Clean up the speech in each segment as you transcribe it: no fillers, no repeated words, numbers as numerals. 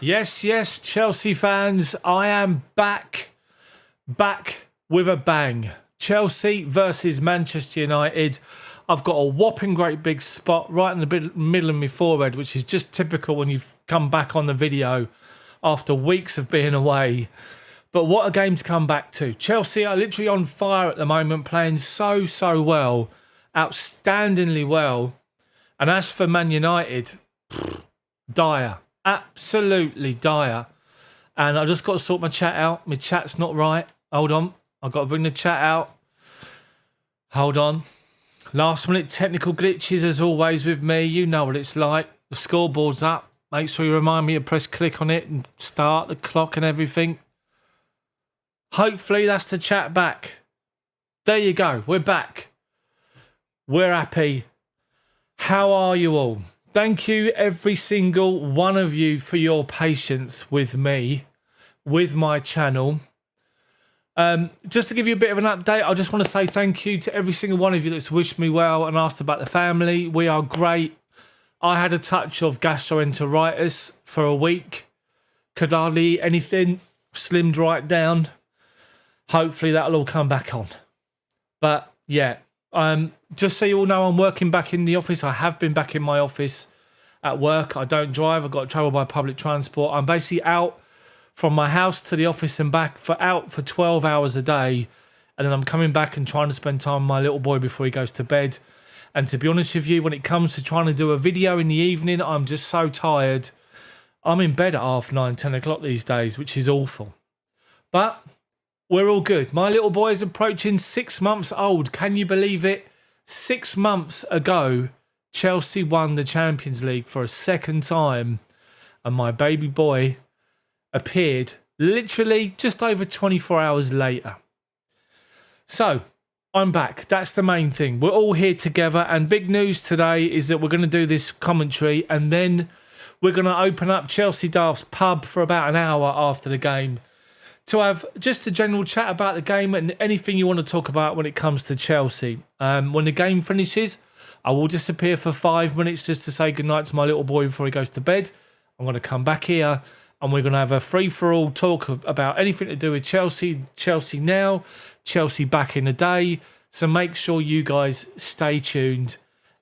Yes, yes, Chelsea fans, I am back with a bang. Chelsea versus Manchester United. I've got a whopping great big spot right in the middle of my forehead, which is just typical when you've come back on the video after weeks of being away. But what a game to come back to. Chelsea are literally on fire at the moment, playing so well, outstandingly well. And as for Man United, dire. Absolutely dire. And I just got to sort my chat out. My chat's not right. Hold on. I've got to bring the chat out. Hold on. Last minute technical glitches as always with me. You know what it's like. The scoreboard's up. Make sure you remind me to press click on it and start the clock and everything. Hopefully that's the chat back. There you go. We're back. We're happy. How are you all? Thank you, every single one of you, for your patience with me, with my channel. Just to give you a bit of an update, I just want to say thank you to every single one of you that's wished me well and asked about the family. We are great. I had a touch of gastroenteritis for a week. Could hardly eat anything. Slimmed right down. Hopefully that'll all come back on. But yeah. Just so you all know, I'm working back in the office. I have been back in my office at work. I don't drive. I've got to travel by public transport. I'm basically out from my house to the office and back for 12 hours a day. And then I'm coming back and trying to spend time with my little boy before he goes to bed. And to be honest with you, when it comes to trying to do a video in the evening, I'm just so tired. I'm in bed at 9:30, 10 o'clock these days, which is awful. But we're all good. My little boy is approaching 6 months old. Can you believe it? 6 months ago, Chelsea won the Champions League for a second time. And my baby boy appeared literally just over 24 hours later. So, I'm back. That's the main thing. We're all here together. And big news today is that we're going to do this commentary. And then we're going to open up Chels Daft's pub for about an hour after the game, to have just a general chat about the game and anything you want to talk about when it comes to Chelsea. When the game finishes, I will disappear for 5 minutes just to say goodnight to my little boy before he goes to bed. I'm going to come back here and we're going to have a free-for-all talk about anything to do with Chelsea, Chelsea now, Chelsea back in the day. So make sure you guys stay tuned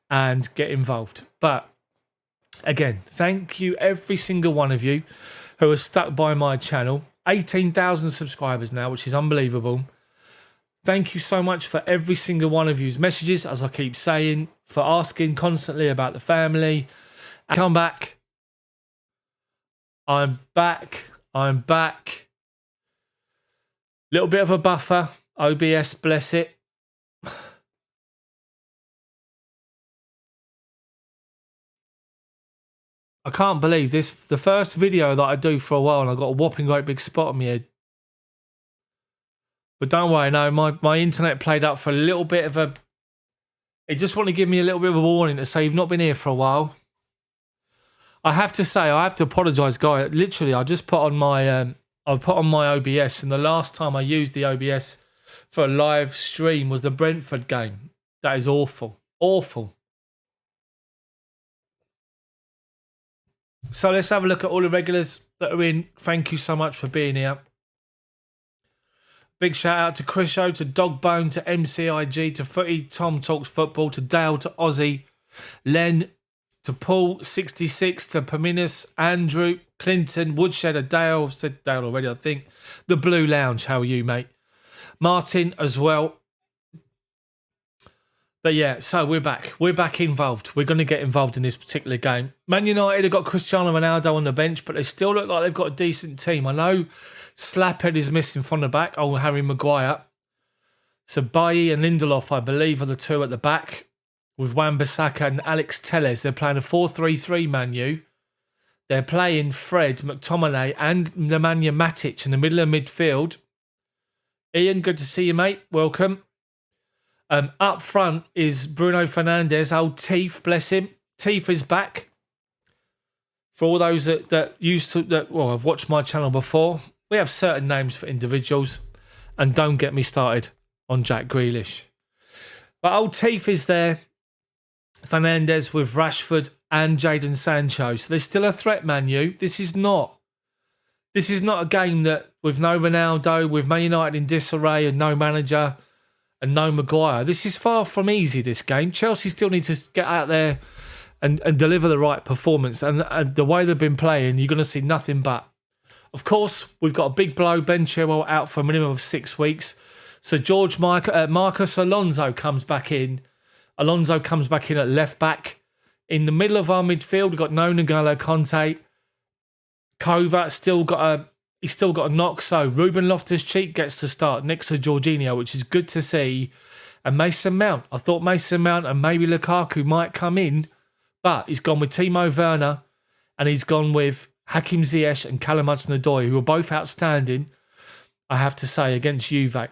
and get involved. But again, thank you every single one of you who are stuck by my channel. 18,000 subscribers now, which is unbelievable. Thank you so much for every single one of you's messages, as I keep saying, for asking constantly about the family. Come back. I'm back. I'm back. Little bit of a buffer. OBS, bless it. I can't believe this. The first video that I do for a while, and I got a whopping great big spot on my head. But don't worry, no, my internet played up for a little bit of a... It just wanted to give me a little bit of a warning to say you've not been here for a while. I have to say, I have to apologise, guys. Literally, I just put on my OBS, and the last time I used the OBS for a live stream was the Brentford game. That is awful. Awful. So let's have a look at all the regulars that are in. Thank you so much for being here. Big shout out to Chris O, to Dogbone, to MCIG, to Footy, Tom Talks Football, to Dale, to Ozzy, Len, to Paul, 66, to Paminus, Andrew, Clinton, Woodshed, Dale. I've said Dale already, I think. The Blue Lounge, how are you, mate? Martin as well. But yeah, so we're back. We're back involved. We're going to get involved in this particular game. Man United have got Cristiano Ronaldo on the bench, but they still look like they've got a decent team. I know Slaphead is missing from the back. Oh, Harry Maguire. So Bailly and Lindelof, I believe, are the two at the back, with Wan-Bissaka and Alex Telles. They're playing a 4-3-3, Man U. They're playing Fred, McTominay and Nemanja Matic in the middle of midfield. Ian, good to see you, mate. Welcome. Up front is Bruno Fernandes, old Teeth, bless him. Teeth is back. For all those that have watched my channel before, we have certain names for individuals, and don't get me started on Jack Grealish. But old Teeth is there. Fernandes with Rashford and Jadon Sancho. So there's still a threat, Man U. This is not This is not a game that, with no Ronaldo, with Man United in disarray and no manager and no Maguire, this is far from easy, this game. Chelsea still need to get out there and deliver the right performance. And the way they've been playing, you're going to see nothing but. Of course, we've got a big blow. Ben Chilwell out for a minimum of 6 weeks. So Marcus Alonso comes back in. Alonso comes back in at left back. In the middle of our midfield, we've got no N'Golo Conte. Kovac still got a knock. So Ruben Loftus-Cheek gets to start next to Jorginho, which is good to see. And Mason Mount. I thought Mason Mount and maybe Lukaku might come in, but he's gone with Timo Werner and he's gone with Hakim Ziyech and Callum Hudson-Odoi, who are both outstanding, I have to say, against Juve.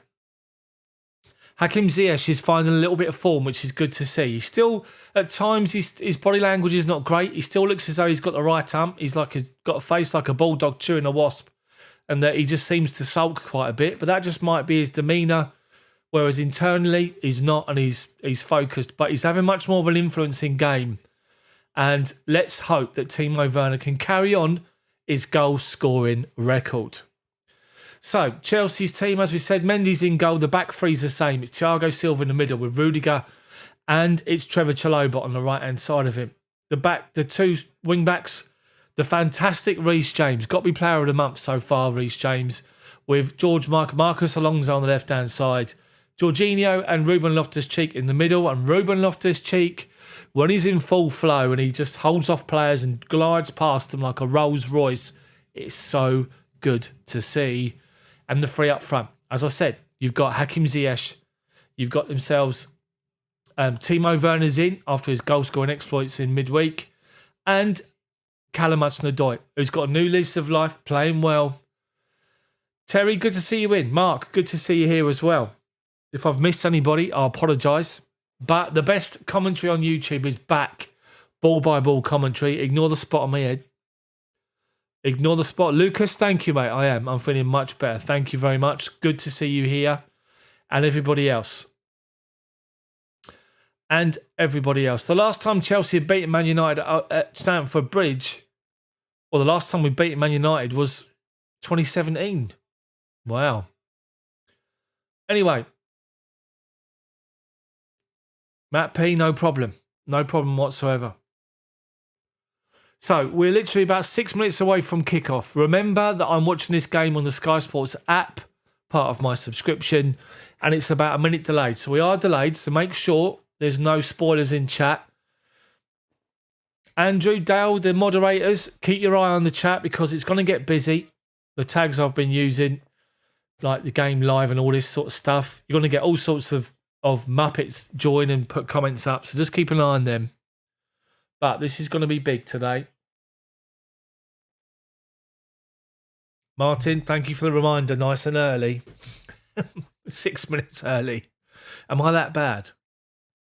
Hakim Ziyech is finding a little bit of form, which is good to see. He's still, at times, his body language is not great. He still looks as though he's got the right ump. He's got a face like a bulldog chewing a wasp, and that he just seems to sulk quite a bit. But that just might be his demeanour, whereas internally he's not, and he's focused. But he's having much more of an influence in game. And let's hope that Timo Werner can carry on his goal-scoring record. So, Chelsea's team, as we said, Mendy's in goal. The back three's the same. It's Thiago Silva in the middle with Rudiger, and it's Trevor Chalobah on the right-hand side of him. The two wing-backs, the fantastic Reece James. Got to be player of the month so far, Reece James, with Marcus Alonso on the left-hand side. Jorginho and Ruben Loftus-Cheek in the middle, and Ruben Loftus-Cheek, when he's in full flow and he just holds off players and glides past them like a Rolls Royce, it's so good to see. And the three up front, as I said, you've got Hakim Ziyech, you've got themselves Timo Werner's in after his goal-scoring exploits in midweek, and Callum Hudson-Odoi, who's got a new lease of life, playing well. Terry, good to see you in. Mark, good to see you here as well. If I've missed anybody, I apologise. But the best commentary on YouTube is back. Ball-by-ball commentary. Ignore the spot on my head. Ignore the spot. Lucas, thank you, mate. I'm feeling much better. Thank you very much. Good to see you here. And everybody else. The last time Chelsea had beaten Man United at Stamford Bridge, or the last time we beat Man United was 2017. Wow. Anyway. Matt P, no problem. No problem whatsoever. So, we're literally about 6 minutes away from kickoff. Remember that I'm watching this game on the Sky Sports app, part of my subscription, and it's about a minute delayed. So, we are delayed, so make sure there's no spoilers in chat. Andrew, Dale, the moderators, keep your eye on the chat because it's going to get busy. The tags I've been using, like the game live and all this sort of stuff, you're going to get all sorts of Muppets join and put comments up, so just keep an eye on them. But this is going to be big today. Martin, thank you for the reminder, nice and early. 6 minutes early. Am I that bad?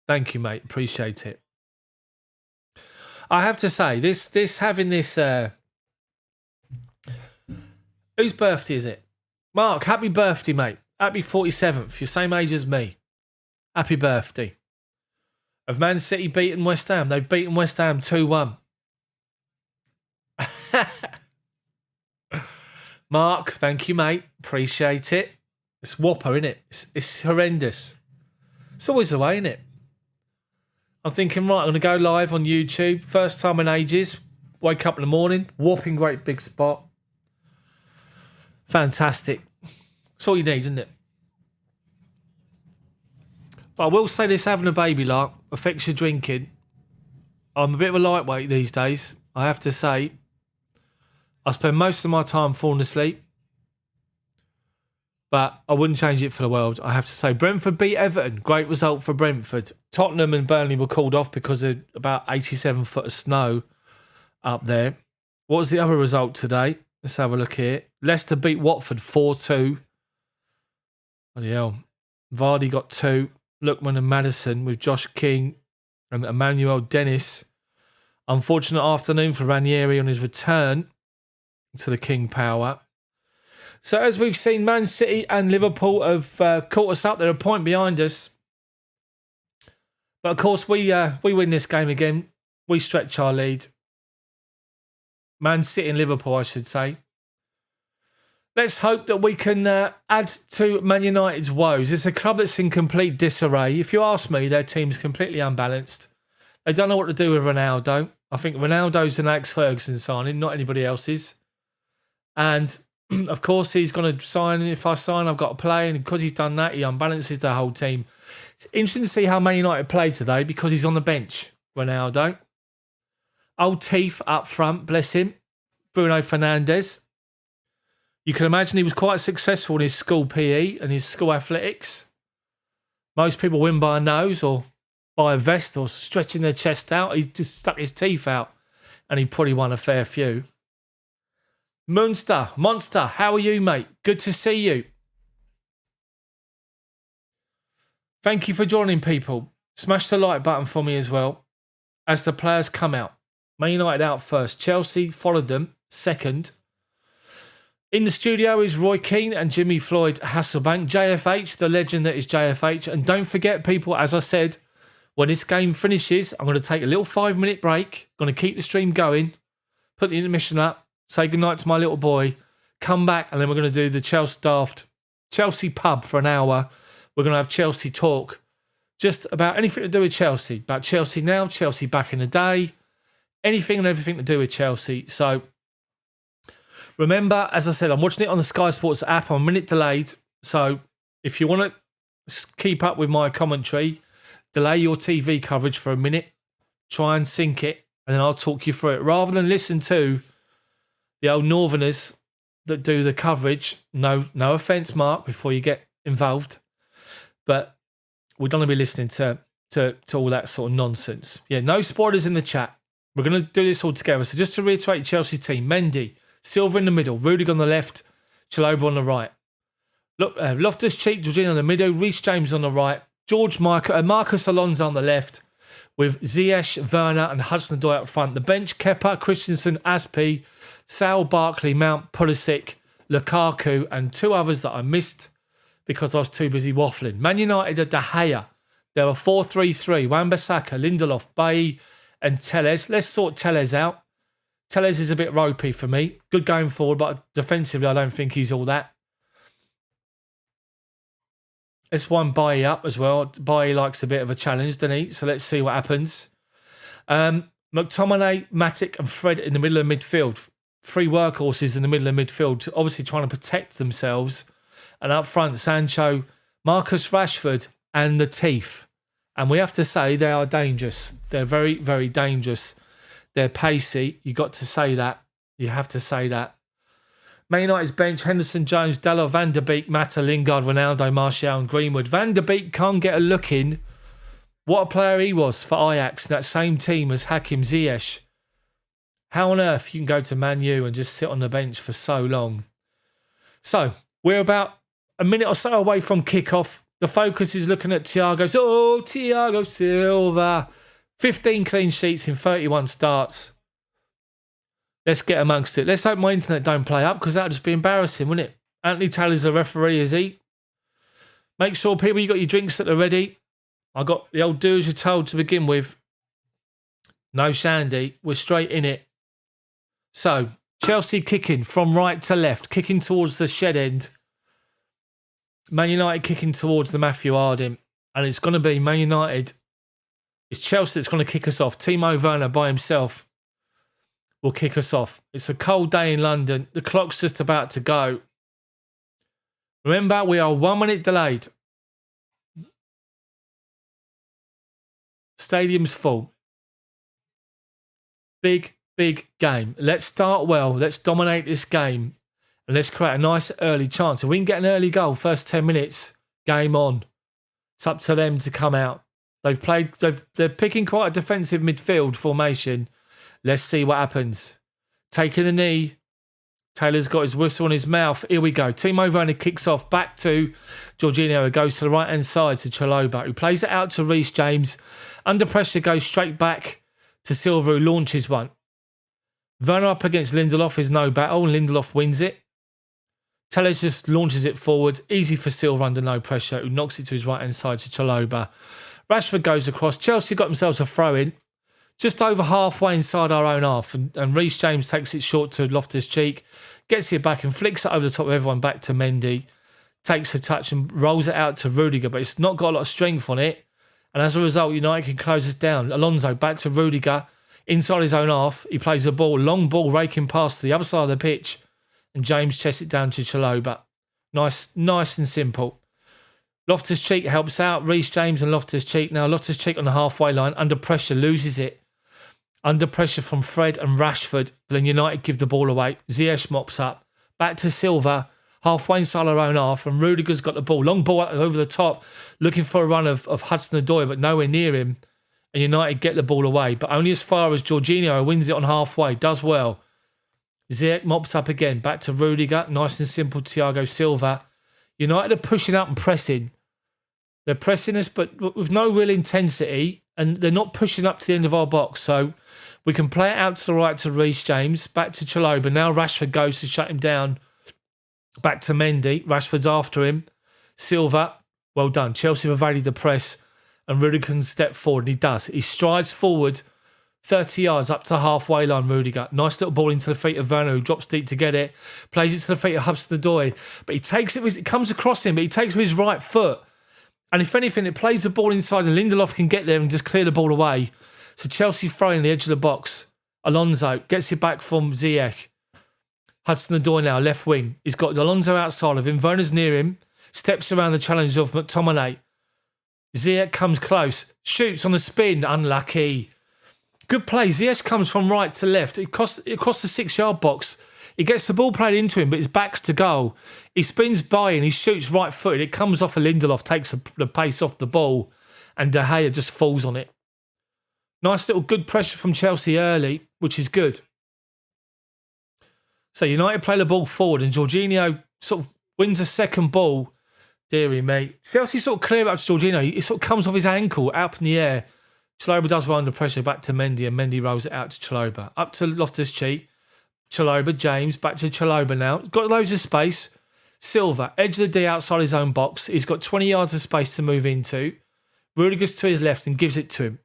Thank you, mate. Appreciate it. I have to say, having this... whose birthday is it? Mark, happy birthday, mate. Happy 47th. You're same age as me. Happy birthday. Have Man City beaten West Ham? They've beaten West Ham 2-1. Mark, thank you, mate. Appreciate it. It's whopper, innit? It's horrendous. It's always the way, innit? I'm thinking, right, I'm going to go live on YouTube. First time in ages. Wake up in the morning. Whopping great big spot. Fantastic. That's all you need, isn't it? But I will say this, having a baby lark affects your drinking. I'm a bit of a lightweight these days, I have to say. I spend most of my time falling asleep. But I wouldn't change it for the world, I have to say. Brentford beat Everton. Great result for Brentford. Tottenham and Burnley were called off because of about 87 foot of snow up there. What was the other result today? Let's have a look here. Leicester beat Watford 4-2. Bloody hell. Vardy got 2. Lookman and Maddison with Josh King and Emmanuel Dennis. Unfortunate afternoon for Ranieri on his return to the King Power. So as we've seen, Man City and Liverpool have caught us up. They're a point behind us. But of course, we win this game again. We stretch our lead. Man City and Liverpool, I should say. let's hope that we can add to Man United's woes. It's a club that's in complete disarray. If you ask me, their team's completely unbalanced. They don't know what to do with Ronaldo. I think Ronaldo's an Alex Ferguson signing, not anybody else's. And of course, he's going to sign. If I sign, I've got to play. And because he's done that, he unbalances the whole team. It's interesting to see how Man United play today because he's on the bench, Ronaldo. Old teeth up front, bless him. Bruno Fernandes. You can imagine he was quite successful in his school PE and his school athletics. Most people win by a nose or by a vest or stretching their chest out. He just stuck his teeth out and he probably won a fair few. Monster, how are you, mate? Good to see you. Thank you for joining, people. Smash the like button for me as well as the players come out. Man United out first. Chelsea followed them second. In the studio is Roy Keane and Jimmy Floyd Hasselbank. JFH, the legend that is JFH. And don't forget, people, as I said, when this game finishes, I'm going to take a little 5-minute break. Going to keep the stream going. Put the intermission up. Say goodnight to my little boy. Come back, and then we're going to do the Chels Daft Chelsea pub for an hour. We're going to have Chelsea talk. Just about anything to do with Chelsea. About Chelsea now, Chelsea back in the day. Anything and everything to do with Chelsea. So, remember, as I said, I'm watching it on the Sky Sports app. I'm a minute delayed. So, if you want to keep up with my commentary, delay your TV coverage for a minute. Try and sync it. And then I'll talk you through it. Rather than listen to the old Northerners that do the coverage. No offence, Mark, before you get involved. But we don't want to be listening to all that sort of nonsense. Yeah, no spoilers in the chat. We're going to do this all together. So just to reiterate Chelsea's team, Mendy, Silva in the middle, Rudiger on the left, Chalobah on the right. Look, Loftus-Cheek, Jorginho on the middle, Reece James on the right, Marcus Alonso on the left, with Ziyech, Werner and Hudson-Odoi up front. The bench, Kepa, Christensen, Aspi, Sal, Barkley, Mount, Pulisic, Lukaku and two others that I missed because I was too busy waffling. Man United are De Gea. There are 4-3-3. Wan-Bissaka, Lindelof, Bailly and Telles. Let's sort Telles out. Telles is a bit ropey for me. Good going forward, but defensively I don't think he's all that. Let's wind Bailly up as well. Bailly likes a bit of a challenge, doesn't he? So let's see what happens. McTominay, Matic and Fred in the middle of midfield. Three workhorses in the middle of midfield, obviously trying to protect themselves. And up front, Sancho, Marcus Rashford and the Teeth. And we have to say they are dangerous. They're very, very dangerous. They're pacey. You got to say that. You have to say that. Man United's bench, Henderson, Jones, Dalot, Van der Beek, Mata, Lingard, Ronaldo, Martial and Greenwood. Van der Beek can't get a look in. What a player he was for Ajax, that same team as Hakim Ziyech. How on earth you can go to Man U and just sit on the bench for so long? So, we're about a minute or so away from kickoff. The focus is looking at Thiago Silva. 15 clean sheets in 31 starts. Let's get amongst it. Let's hope my internet don't play up because that would just be embarrassing, wouldn't it? Anthony Taylor's the referee, is he? Make sure, people, you got your drinks that are ready. I got the old do as you're told to begin with. No shandy. We're straight in it. So, Chelsea kicking from right to left, kicking towards the shed end. Man United kicking towards the Matthew Harding. And it's going to be Man United. It's Chelsea that's going to kick us off. Timo Werner by himself will kick us off. It's a cold day in London. The clock's just about to go. Remember, we are 1 minute delayed. Stadium's full. Big game. Let's start well. Let's dominate this game. And let's create a nice early chance. If we can get an early goal, first 10 minutes, game on. It's up to them to come out. They're picking quite a defensive midfield formation. Let's see what happens. Taking a knee. Taylor's got his whistle in his mouth. Here we go. Timo Werner kicks off back to Jorginho, who goes to the right-hand side to Chalobah, who plays it out to Reece James. Under pressure, goes straight back to Silva, who launches one. Werner up against Lindelof is no battle. Lindelof wins it. Telles just launches it forward. Easy for Silva under no pressure, who knocks it to his right-hand side to Chalobah. Rashford goes across. Chelsea got themselves a throw-in. Just over halfway inside our own half. And Reece James takes it short to Loftus-Cheek. gets it back and flicks it over the top of everyone back to Mendy. Takes a touch and rolls it out to Rudiger, but it's not got a lot of strength on it. And as a result, United can close us down. Alonso back to Rudiger, inside his own half. He plays the ball, long ball raking past to the other side of the pitch. And James chests it down to Chalobah. Nice and simple. Loftus-Cheek helps out. Reece James and Loftus-Cheek. Now Loftus-Cheek on the halfway line, under pressure, loses it. Under pressure from Fred and Rashford. But then United give the ball away. Ziyech mops up. Back to Silva. Halfway inside our own half, and Rudiger's got the ball. Long ball over the top, looking for a run of Hudson-Odoi, but nowhere near him. And United get the ball away, but only as far as Jorginho wins it on halfway. Does well. Ziyech mops up again. Back to Rudiger. Nice and simple, Thiago Silva. United are pushing up and pressing. They're pressing us, but with no real intensity, and they're not pushing up to the end of our box. So we can play it out to the right to Reece James. Back to Chalobah. Now Rashford goes to shut him down. Back to Mendy. Rashford's after him. Silva, well done. Chelsea have evaded the press and Rudiger can step forward, and he does. He strides forward 30 yards up to halfway line, Rudiger. Nice little ball into the feet of Werner, who drops deep to get it. Plays it to the feet of Hudson-Odoi. But he takes it, it comes across him, but he takes it with his right foot. And if anything, it plays the ball inside and Lindelof can get there and just clear the ball away. So Chelsea throwing the edge of the box. Alonso gets it back from Ziyech. Hudson-Odoi now, left wing. He's got Alonso outside of him. Werner's near him. Steps around the challenge of McTominay. Ziyech comes close. Shoots on the spin. Unlucky. Good play. Ziyech comes from right to left. Across the 6-yard box. He gets the ball played into him, but his back's to goal. He spins by and he shoots right-footed. It comes off of Lindelof, takes the pace off the ball, and De Gea just falls on it. Nice little good pressure from Chelsea early, which is good. So United play the ball forward and Jorginho sort of wins a second ball. Deary me. Chelsea sort of clear up to Jorginho. It sort of comes off his ankle, out in the air. Chalobah does well under pressure, back to Mendy, and Mendy rolls it out to Chalobah. Up to Loftus-Cheek. Chalobah, James, back to Chalobah now. Got loads of space. Silva, edge of the D outside his own box. He's got 20 yards of space to move into. Rudiger's to his left and gives it to him.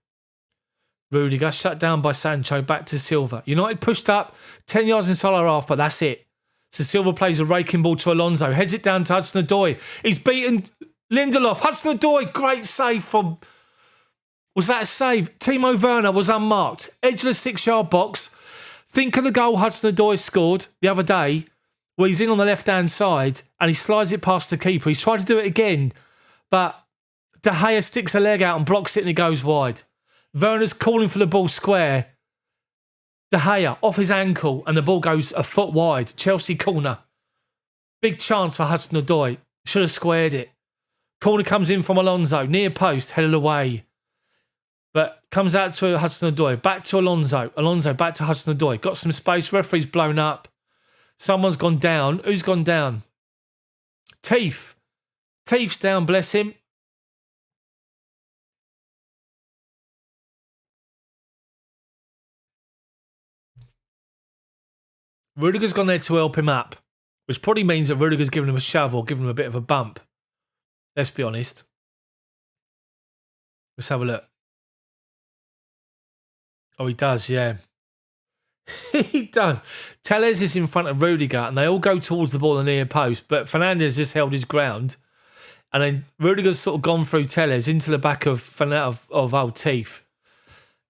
Rudiger shut down by Sancho, back to Silva. United pushed up, 10 yards inside our half, but that's it. So Silva plays a raking ball to Alonso, heads it down to Hudson-Odoi. He's beaten Lindelof. Hudson-Odoi, great save from... Was that a save? Timo Werner was unmarked. Edge of the 6-yard box. Think of the goal Hudson-Odoi scored the other day, where he's in on the left-hand side and he slides it past the keeper. He's tried to do it again, but De Gea sticks a leg out and blocks it and it goes wide. Werner's calling for the ball square. De Gea off his ankle and the ball goes a foot wide. Chelsea corner. Big chance for Hudson-Odoi. Should have squared it. Corner comes in from Alonso. Near post, headed away. But comes out to Hudson-Odoi. Back to Alonso. Alonso back to Hudson-Odoi. Got some space. Referee's blown up. Someone's gone down. Who's gone down? Teef. Teef's down, bless him. Rudiger's gone there to help him up, which probably means that Rudiger's given him a shove or given him a bit of a bump. Let's be honest. Let's have a look. Oh, he does, yeah. He does. Telles is in front of Rudiger and they all go towards the ball in the near post, but Fernandes just held his ground. And then Rudiger's sort of gone through Telles into the back of old Teef.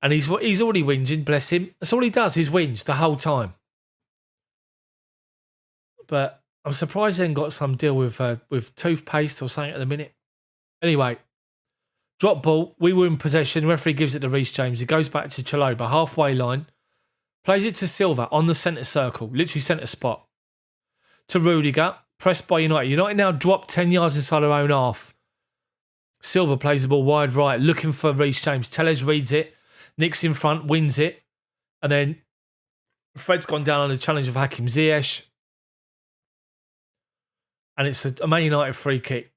And he's already whinging, bless him. That's all he does, is whinge the whole time. But I'm surprised they ain't got some deal with toothpaste or something at the minute. Anyway, drop ball. We were in possession. Referee gives it to Reece James. It goes back to Chalobah, halfway line. Plays it to Silva on the centre circle, literally centre spot. To Rudiger, pressed by United. United now drop 10 yards inside their own half. Silva plays the ball wide right, looking for Reece James. Telles reads it. Nicks in front, wins it. And then Fred's gone down on the challenge of Hakim Ziyech. And it's a Man United free kick.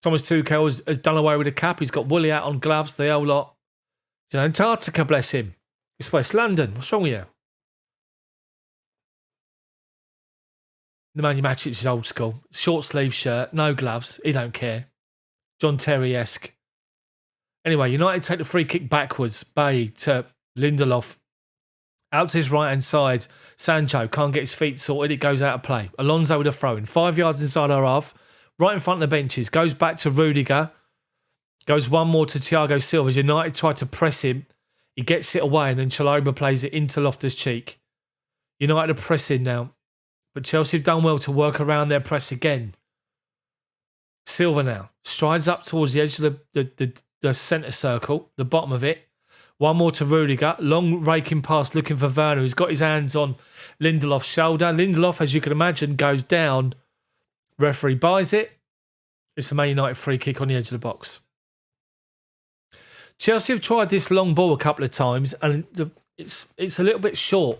Thomas Tuchel has done away with the cap. He's got Woolly out on gloves, the whole lot. He's in Antarctica, bless him. It's West London. What's wrong with you? The Man United is old school. Short sleeve shirt, no gloves. He don't care. John Terry-esque. Anyway, United take the free kick backwards. Bay to Lindelof. Out to his right-hand side. Sancho can't get his feet sorted. It goes out of play. Alonso with a throw-in. 5 yards inside our half. Right in front of the benches. Goes back to Rudiger. Goes one more to Thiago Silva. United try to press him. He gets it away and then Chalobah plays it into Loftus-Cheek. United are pressing now. But Chelsea have done well to work around their press again. Silva now. Strides up towards the edge of the centre circle. The bottom of it. One more to Rudiger. Long raking pass looking for Werner, who's got his hands on Lindelof's shoulder. Lindelof, as you can imagine, goes down. Referee buys it. It's a Man United free kick on the edge of the box. Chelsea have tried this long ball a couple of times and it's a little bit short.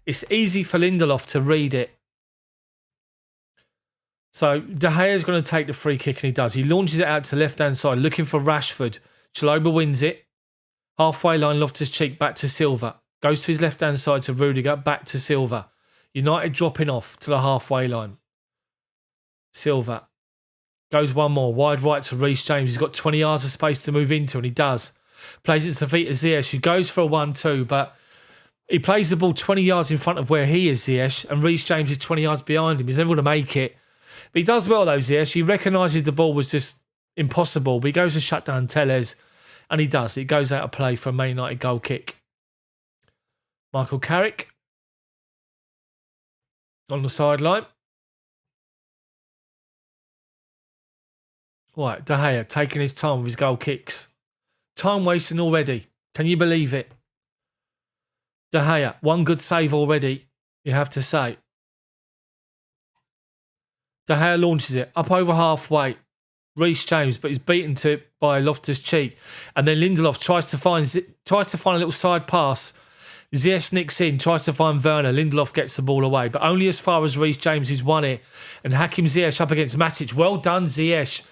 It's easy for Lindelof to read it. So De Gea is going to take the free kick and he does. He launches it out to the left-hand side looking for Rashford. Chalobah wins it. Halfway line, Loftus-Cheek back to Silva. Goes to his left-hand side to Rudiger, back to Silva. United dropping off to the halfway line. Silva. Goes one more. Wide right to Reece James. He's got 20 yards of space to move into and he does. Plays it to the feet of Ziyech, who goes for a 1-2, but he plays the ball 20 yards in front of where he is, Ziyech, and Reece James is 20 yards behind him. He's able to make it. But he does well though, Ziyech. He recognises the ball was just impossible, but he goes to shut down Telles. And he does. It goes out of play for a Man United goal kick. Michael Carrick on the sideline. Right, De Gea taking his time with his goal kicks. Time wasting already. Can you believe it? De Gea, one good save already, you have to say. De Gea launches it up over halfway. Reece James, but he's beaten to it by Loftus-Cheek. And then Lindelof tries to find a little side pass. Ziyech nicks in, tries to find Werner. Lindelof gets the ball away, but only as far as Reece James, who's won it. And Hakim Ziyech up against Matic. Well done, Ziyech.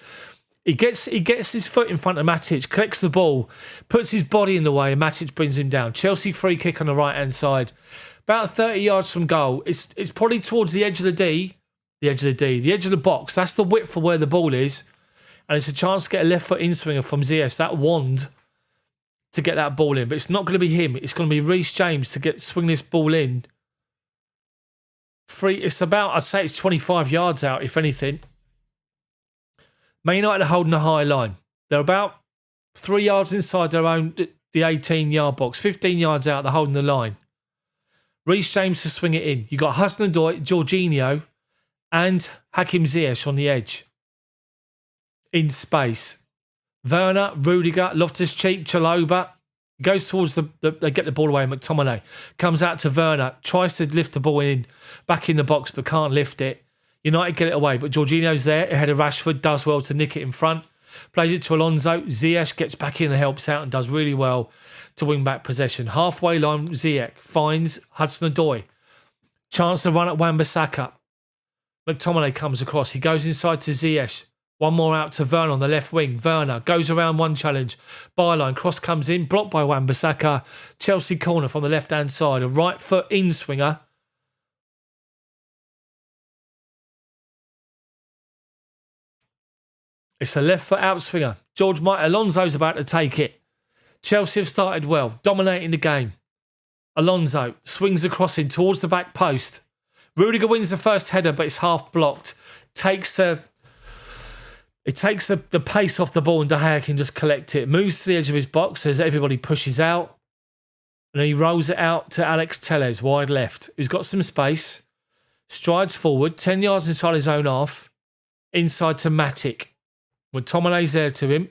He gets his foot in front of Matic, collects the ball, puts his body in the way, and Matic brings him down. Chelsea free kick on the right-hand side. About 30 yards from goal. It's probably towards the edge of the edge of the box. That's the width for where the ball is. And it's a chance to get a left foot in swinger from Ziyech, that wand, to get that ball in. But it's not going to be him. It's going to be Reece James to swing this ball in. It's about, I'd say it's 25 yards out, if anything. Man United are holding a high line. They're about 3 yards inside their own, the 18-yard box. 15 yards out, they're holding the line. Reece James to swing it in. You've got Hudson-Odoi, Jorginho, and Hakim Ziyech on the edge. In space. Werner, Rudiger, Loftus-Cheek, Chalobah. Goes towards they get the ball away. McTominay comes out to Werner. Tries to lift the ball back in the box, but can't lift it. United get it away, but Jorginho's there ahead of Rashford. Does well to nick it in front. Plays it to Alonso. Ziyech gets back in and helps out and does really well to win back possession. Halfway line, Ziyech finds Hudson-Odoi. Chance to run at Wan-Bissaka. McTominay comes across. He goes inside to Ziyech. One more out to Werner on the left wing. Werner goes around one challenge. Byline. Cross comes in. Blocked by Wan-Bissaka. Chelsea corner from the left-hand side. A right foot in swinger. It's a left foot out swinger. Alonso's about to take it. Chelsea have started well. Dominating the game. Alonso swings across in towards the back post. Rudiger wins the first header, but it's half blocked. It takes the pace off the ball and De Gea can just collect it. Moves to the edge of his box as everybody pushes out. And then he rolls it out to Alex Telles, wide left, who's got some space. Strides forward, 10 yards inside his own half. Inside to Matic. McTominay's there to him.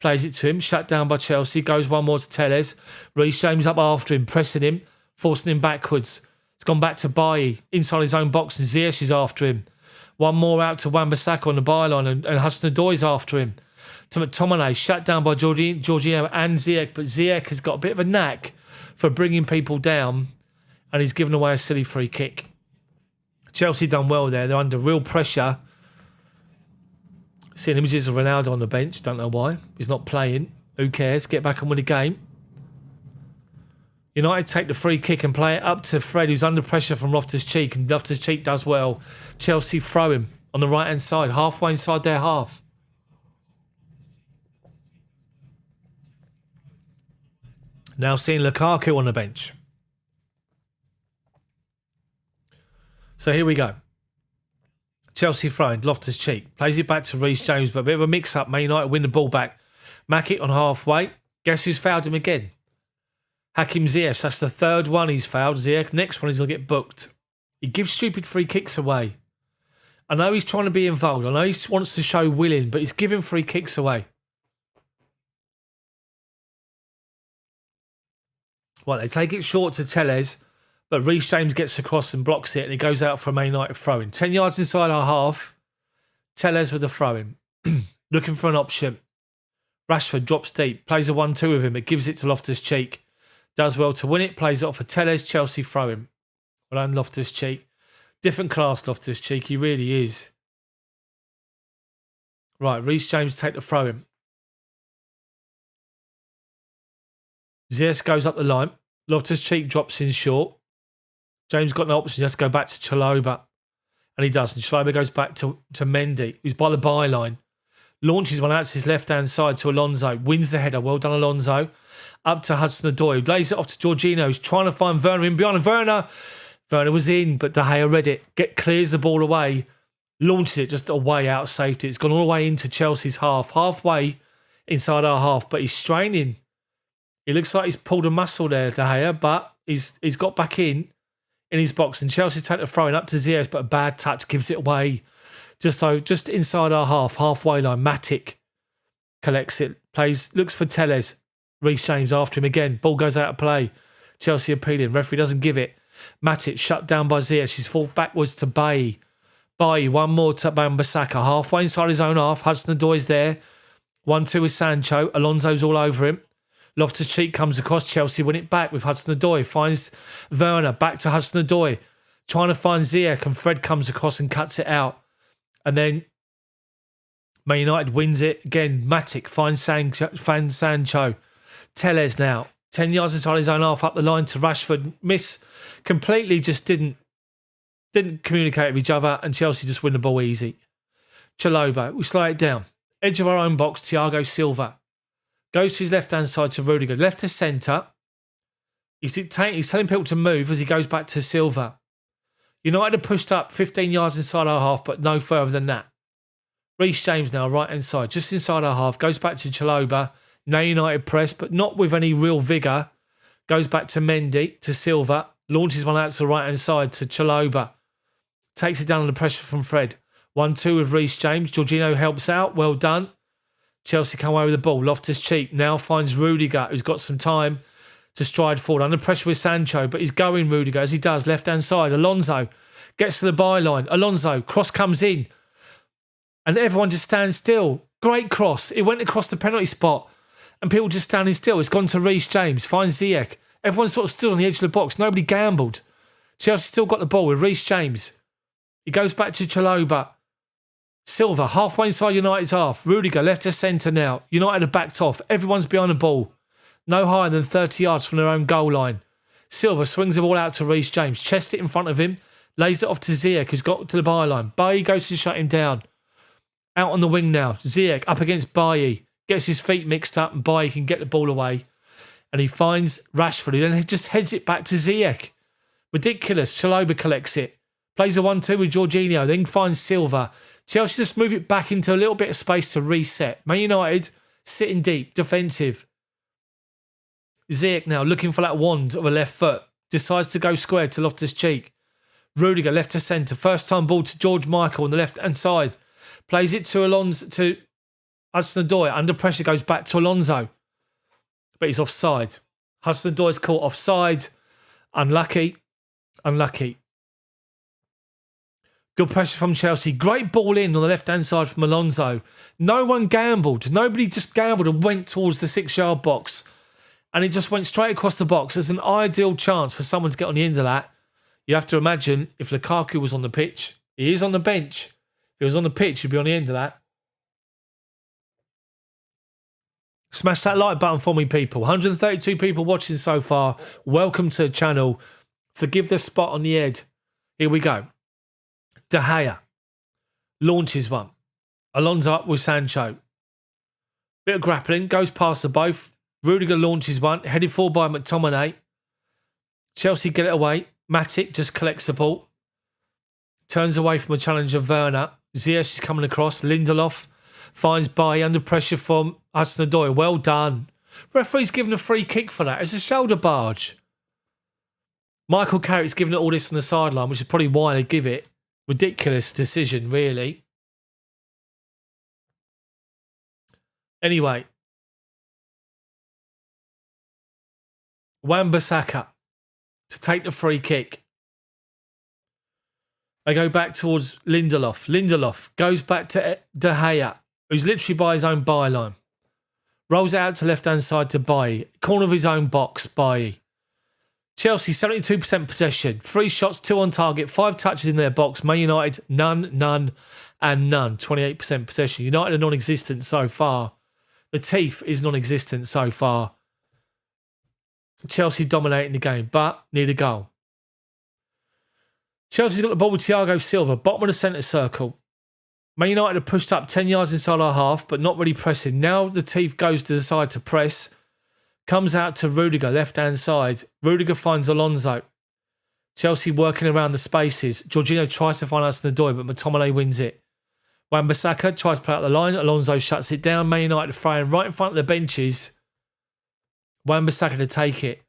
Plays it to him, shut down by Chelsea. Goes one more to Telles. Reece James up after him, pressing him, forcing him backwards. It's gone back to Bailly, inside his own box, and Ziyech is after him. One more out to Wan-Bissaka on the byline, and Hudson-Odoi's after him. To McTominay, shut down by Jorginho and Ziyech, but Ziyech has got a bit of a knack for bringing people down, and he's given away a silly free kick. Chelsea done well there. They're under real pressure. Seeing images of Ronaldo on the bench, don't know why. He's not playing. Who cares? Get back and win the game. United take the free kick and play it up to Fred, who's under pressure from Loftus-Cheek, and Loftus-Cheek does well. Chelsea throw him on the right-hand side, halfway inside their half. Now seeing Lukaku on the bench. So here we go. Chelsea throwing, Loftus-Cheek. Plays it back to Reece James, but a bit of a mix-up. Man United win the ball back. Makic on halfway. Guess who's fouled him again? Hakim Ziyech. That's the third one he's fouled. Ziyech. Next one he's going to get booked. He gives stupid free kicks away. I know he's trying to be involved. I know he wants to show willing, but he's giving free kicks away. Well, they take it short to Chels, but Reece James gets across and blocks it, and it goes out for a Man United throw-in. 10 yards inside our half. Chels with the throw-in. Looking for an option. Rashford drops deep. Plays a 1-2 with him. It gives it to Loftus-Cheek. Does well to win it. Plays it off for Chels. Chelsea throw-in. Well done, Loftus-Cheek. Different class, Loftus-Cheek. He really is. Right, Reece James take the throw-in. Ziyech goes up the line. Loftus-Cheek drops in short. James got no option. He has to go back to Chalobah. And he does. And Chalobah goes back to Mendy, who's by the byline. Launches one out to his left-hand side to Alonso. Wins the header. Well done, Alonso. Up to Hudson-Odoi. Lays it off to Jorginho. Who's trying to find Werner in behind. Werner was in, but De Gea read it. Clears the ball away. Launches it just away out of safety. It's gone all the way into Chelsea's half. Halfway inside our half. But he's straining. It looks like he's pulled a muscle there, De Gea, but he's got back in his box. And Chelsea take the throwing up to Ziyech, but a bad touch gives it away. Just inside our half, halfway line. Matic collects it, looks for Chels. Reece James after him again. Ball goes out of play. Chelsea appealing. Referee doesn't give it. Matic shut down by Ziyech. He's fallen backwards to Bailly. Bailly, one more to Bambasaka. Halfway inside his own half. Hudson-Odoi's there. 1-2 with Sancho. Alonso's all over him. Loftus-Cheek comes across. Chelsea win it back with Hudson-Odoi. Finds Werner. Back to Hudson-Odoi. Trying to find Ziyech, and Fred comes across and cuts it out. And then Man United wins it. Again, Matic finds Sancho. Chels now. 10 yards inside his own half, up the line to Rashford. Miss completely, just didn't communicate with each other, and Chelsea just win the ball easy. Chalobah, we slow it down. Edge of our own box, Thiago Silva. Goes to his left-hand side to Rudiger. Left to centre. He's telling people to move as he goes back to Silva. United have pushed up 15 yards inside our half, but no further than that. Reece James now, right-hand side, just inside our half. Goes back to Chalobah. Now United press, but not with any real vigour. Goes back to Mendy, to Silva. Launches one out to the right-hand side to Chalobah. Takes it down under pressure from Fred. 1-2 with Reece James. Jorginho helps out. Well done. Chelsea come away with the ball. Loftus-Cheek now finds Rudiger, who's got some time to stride forward. Under pressure with Sancho, but he's going Rudiger as he does. Left-hand side. Alonso gets to the byline. Alonso, cross comes in. And everyone just stands still. Great cross. It went across the penalty spot. And people just standing still. It's gone to Reece James. Finds Ziyech. Everyone sort of stood on the edge of the box. Nobody gambled. Chelsea still got the ball with Reece James. He goes back to Chalobah. Silva, halfway inside United's half. Rudiger, left to centre now. United are backed off. Everyone's behind the ball. No higher than 30 yards from their own goal line. Silva swings the ball out to Reece James. Chests it in front of him. Lays it off to Ziyech, who's got to the byline. Bailly goes to shut him down. Out on the wing now. Ziyech up against Bailly. Gets his feet mixed up, and Bailly can get the ball away. And he finds Rashford. Then he just heads it back to Ziyech. Ridiculous. Chalobah collects it. Plays a 1-2 with Jorginho. Then finds Silva. Chelsea just move it back into a little bit of space to reset. Man United sitting deep, defensive. Ziyech now looking for that wand of a left foot. Decides to go square to Loftus-Cheek. Rudiger left to centre. First time ball to George Michael on the left-hand side. Plays it to Alonso, to Hudson-Odoi. Under pressure goes back to Alonso. But he's offside. Hudson-Odoi's caught offside. Unlucky. Good pressure from Chelsea. Great ball in on the left-hand side from Alonso. No one gambled. Nobody just gambled and went towards the 6-yard box. And it just went straight across the box. It's an ideal chance for someone to get on the end of that. You have to imagine if Lukaku was on the pitch. He is on the bench. If he was on the pitch, he'd be on the end of that. Smash that like button for me, people. 132 people watching so far. Welcome to the channel. Forgive the spot on the head. Here we go. De Gea launches one. Alonso up with Sancho. Bit of grappling. Goes past the both. Rudiger launches one. Headed forward by McTominay. Chelsea get it away. Matic just collects the ball. turns away from a challenge of Werner. Ziyech is coming across. Lindelof finds Bailly under pressure from Hudson-Odoi. Well done. Referee's given a free kick for that. It's a shoulder barge. Michael Carrick's given it all this on the sideline, which is probably why they give it. Ridiculous decision, really. Anyway. Wan-Bissaka to take the free kick. They go back towards Lindelof. Lindelof goes back to De Gea, who's literally by his own byline. Rolls it out to left-hand side to Bailly. Corner of his own box, Bailly. Chelsea, 72% possession. 3 shots, 2 on target, 5 touches in their box. Man United, none, and none. 28% possession. United are non-existent so far. The teeth is non-existent so far. Chelsea dominating the game, but need a goal. Chelsea's got the ball with Thiago Silva, bottom of the centre circle. Man United have pushed up 10 yards inside our half, but not really pressing. Now the teeth goes to the side to press. Comes out to Rudiger, left-hand side. Rudiger finds Alonso. Chelsea working around the spaces. Jorginho tries to find Hudson-Odoi, but McTominay wins it. Wan-Bissaka tries to play out the line. Alonso shuts it down. Man United throwing right in front of the benches. Wan-Bissaka to take it.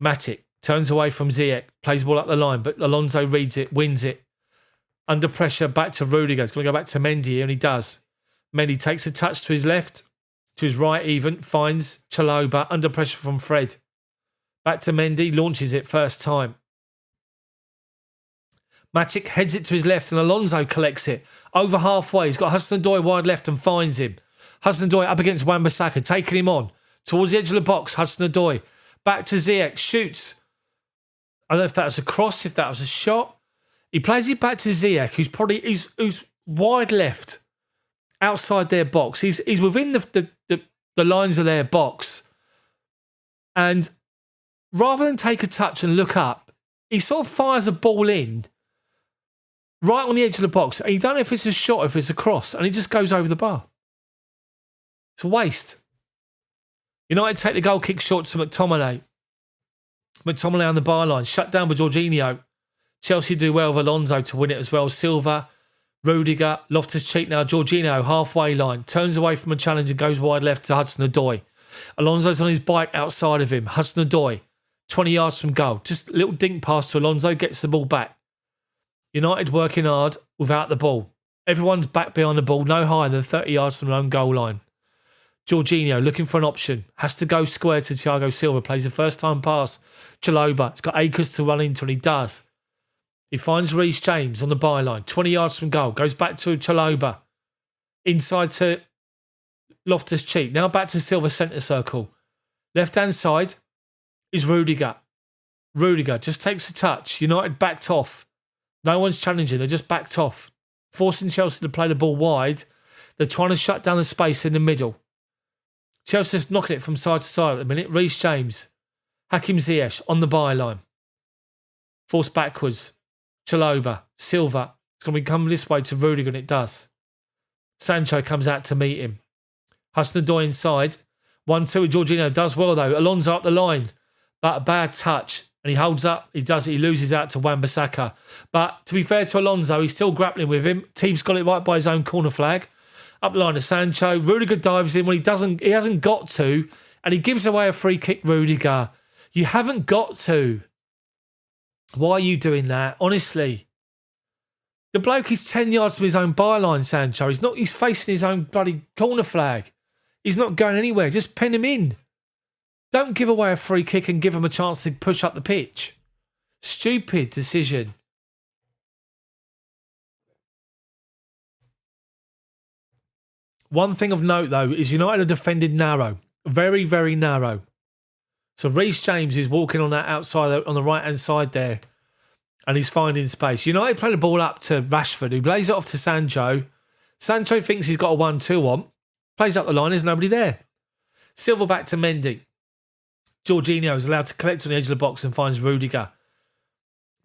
Matic turns away from Ziyech. Plays the ball up the line, but Alonso reads it, wins it. Under pressure, back to Rudiger. It's going to go back to Mendy here, and he does. Mendy takes a touch to his left, to his right even, finds Chalobah, under pressure from Fred. Back to Mendy, launches it first time. Matic heads it to his left and Alonso collects it. Over halfway, he's got Hudson-Odoi wide left and finds him. Hudson-Odoi up against Wan-Bissaka, taking him on. Towards the edge of the box, Hudson-Odoi. Back to Ziyech, shoots. I don't know if that was a cross, if that was a shot. He plays it back to Ziyech, who's wide left. Outside their box. He's within the lines of their box. And rather than take a touch and look up, he sort of fires a ball in right on the edge of the box. And you don't know if it's a shot or if it's a cross. And he just goes over the bar. It's a waste. United take the goal kick short to McTominay. McTominay on the byline. Shut down by Jorginho. Chelsea do well with Alonso to win it as well. Silva, Rudiger, Loftus-Cheek now. Jorginho, halfway line. Turns away from a challenge and goes wide left to Hudson-Odoi. Alonso's on his bike outside of him. Hudson-Odoi, 20 yards from goal. Just a little dink pass to Alonso, gets the ball back. United working hard without the ball. Everyone's back behind the ball, no higher than 30 yards from their own goal line. Jorginho looking for an option. Has to go square to Thiago Silva. Plays the first time pass. Chalobah. It's got Akers to run into and he does. He finds Reece James on the byline. 20 yards from goal. Goes back to Chalobah. Inside to Loftus-Cheek. Now back to Silva centre circle. Left-hand side is Rudiger. Rudiger just takes a touch. United backed off. No one's challenging. They just backed off. Forcing Chelsea to play the ball wide. They're trying to shut down the space in the middle. Chelsea's knocking it from side to side at the minute. Reece James. Hakim Ziyech on the byline. Forced backwards. Chalobah. Silva. It's going to be coming this way to Rudiger and it does. Sancho comes out to meet him. Hudson-Odoi inside. 1-2 with Jorginho. Does well though. Alonso up the line. But a bad touch. And he holds up. He does it. He loses out to Wan-Bissaka. But to be fair to Alonso, he's still grappling with him. Team's got it right by his own corner flag. Up the line to Sancho. Rudiger dives in when he hasn't got to. And he gives away a free kick, Rudiger. You haven't got to. Why are you doing that? Honestly. The bloke is 10 yards from his own byline, Sancho. He's facing his own bloody corner flag. He's not going anywhere. Just pen him in. Don't give away a free kick and give him a chance to push up the pitch. Stupid decision. One thing of note, though, is United are defended narrow. Very, very narrow. So Reece James is walking on that outside, on the right-hand side there. And he's finding space. United play the ball up to Rashford, who plays it off to Sancho. Sancho thinks he's got a 1-2 on. Plays up the line, there's nobody there. Silva back to Mendy. Jorginho is allowed to collect on the edge of the box and finds Rudiger.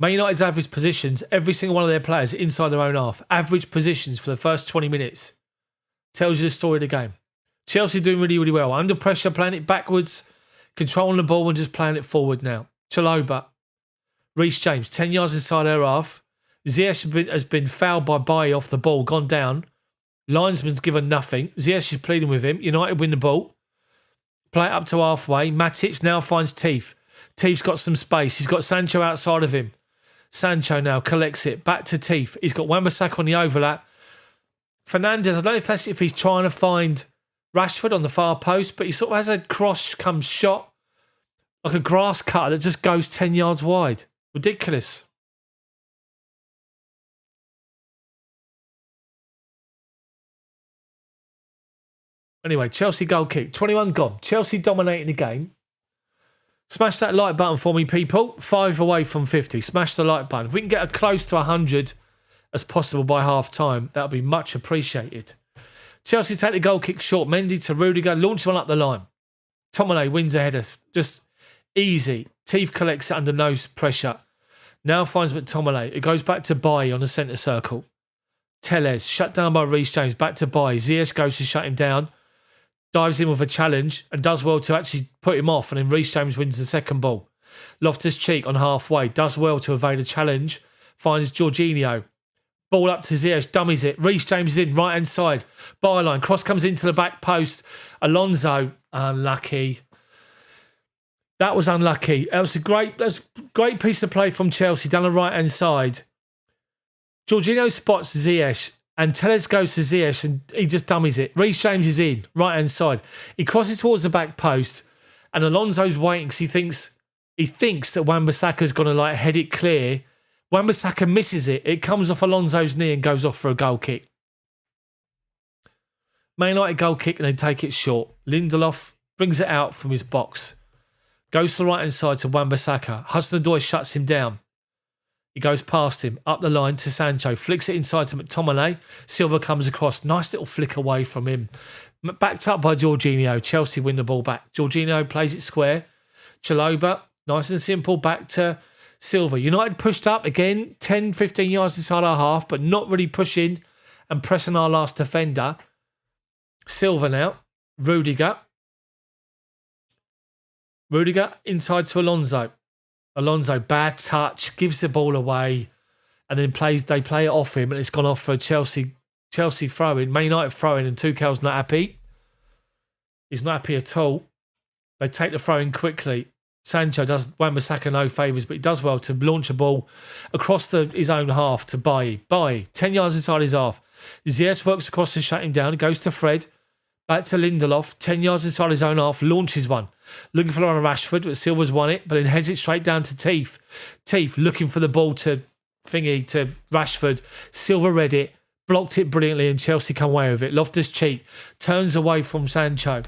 Man United's average positions, every single one of their players inside their own half. Average positions for the first 20 minutes. Tells you the story of the game. Chelsea doing really, really well. Under pressure, playing it backwards, controlling the ball and just playing it forward now. Chalobah. Reece James, 10 yards inside her half. Ziyech has been fouled by Bailly off the ball, gone down. Linesman's given nothing. Ziyech is pleading with him. United win the ball. Play it up to halfway. Matic now finds Teef. Teef's got some space. He's got Sancho outside of him. Sancho now collects it. Back to Teef. He's got Wan-Bissaka on the overlap. Fernandes, I don't know if he's trying to find Rashford on the far post, but he sort of has a cross come shot, like a grass cutter that just goes 10 yards wide. Ridiculous. Anyway, Chelsea goal kick. 21 gone. Chelsea dominating the game. Smash that like button for me, people. 5 away from 50. Smash the like button. If we can get close to 100 as possible by half time, that would be much appreciated. Chelsea take the goal kick short. Mendy to Rudiger. Launch one up the line. Tomine wins a header. Just easy. Teef collects it under no pressure. Now finds McTominay. It goes back to Bailly on the centre circle. Telles shut down by Reece James. Back to Bailly. Ziyech goes to shut him down. Dives in with a challenge and does well to actually put him off, and then Reece James wins the second ball. Loftus-Cheek on halfway does well to evade a challenge, finds Jorginho. Ball up to Ziyech, dummies it. Reece James is in, right hand side. Byline, cross comes into the back post. Alonso, unlucky. That was unlucky. That was a great piece of play from Chelsea down the right hand side. Jorginho spots Ziyech. And Telles goes to Ziyech and he just dummies it. Reece James is in, right hand side. He crosses towards the back post, and Alonso's waiting because he thinks that Wan-Bissaka's going to head it clear. Wan-Bissaka misses it. It comes off Alonso's knee and goes off for a goal kick. Man United goal kick and they take it short. Lindelof brings it out from his box. Goes to the right hand side to Wan-Bissaka. Hudson-Odoi shuts him down. He goes past him, up the line to Sancho, flicks it inside to McTominay. Silva comes across, nice little flick away from him. Backed up by Jorginho, Chelsea win the ball back. Jorginho plays it square. Chalobah, nice and simple, back to Silva. United pushed up again, 10, 15 yards inside our half, but not really pushing and pressing our last defender. Silva now, Rudiger inside to Alonso. Alonso, bad touch, gives the ball away, and then they play it off him, and it's gone off for a Chelsea throw-in. Man United throw-in, and Tuchel's not happy. He's not happy at all. They take the throw-in quickly. Sancho does Wan-Bissaka no favours, but he does well to launch a ball across his own half to Bailly. Bailly, 10 yards inside his half. Ziyech works across to shut him down. He goes to Fred. Back to Lindelof, 10 yards inside his own half, launches one. Looking for one on Rashford, but Silva's won it, but then heads it straight down to Teef. Teef looking for the ball to Rashford. Silva read it, blocked it brilliantly, and Chelsea come away with it. Loftus-Cheek turns away from Sancho.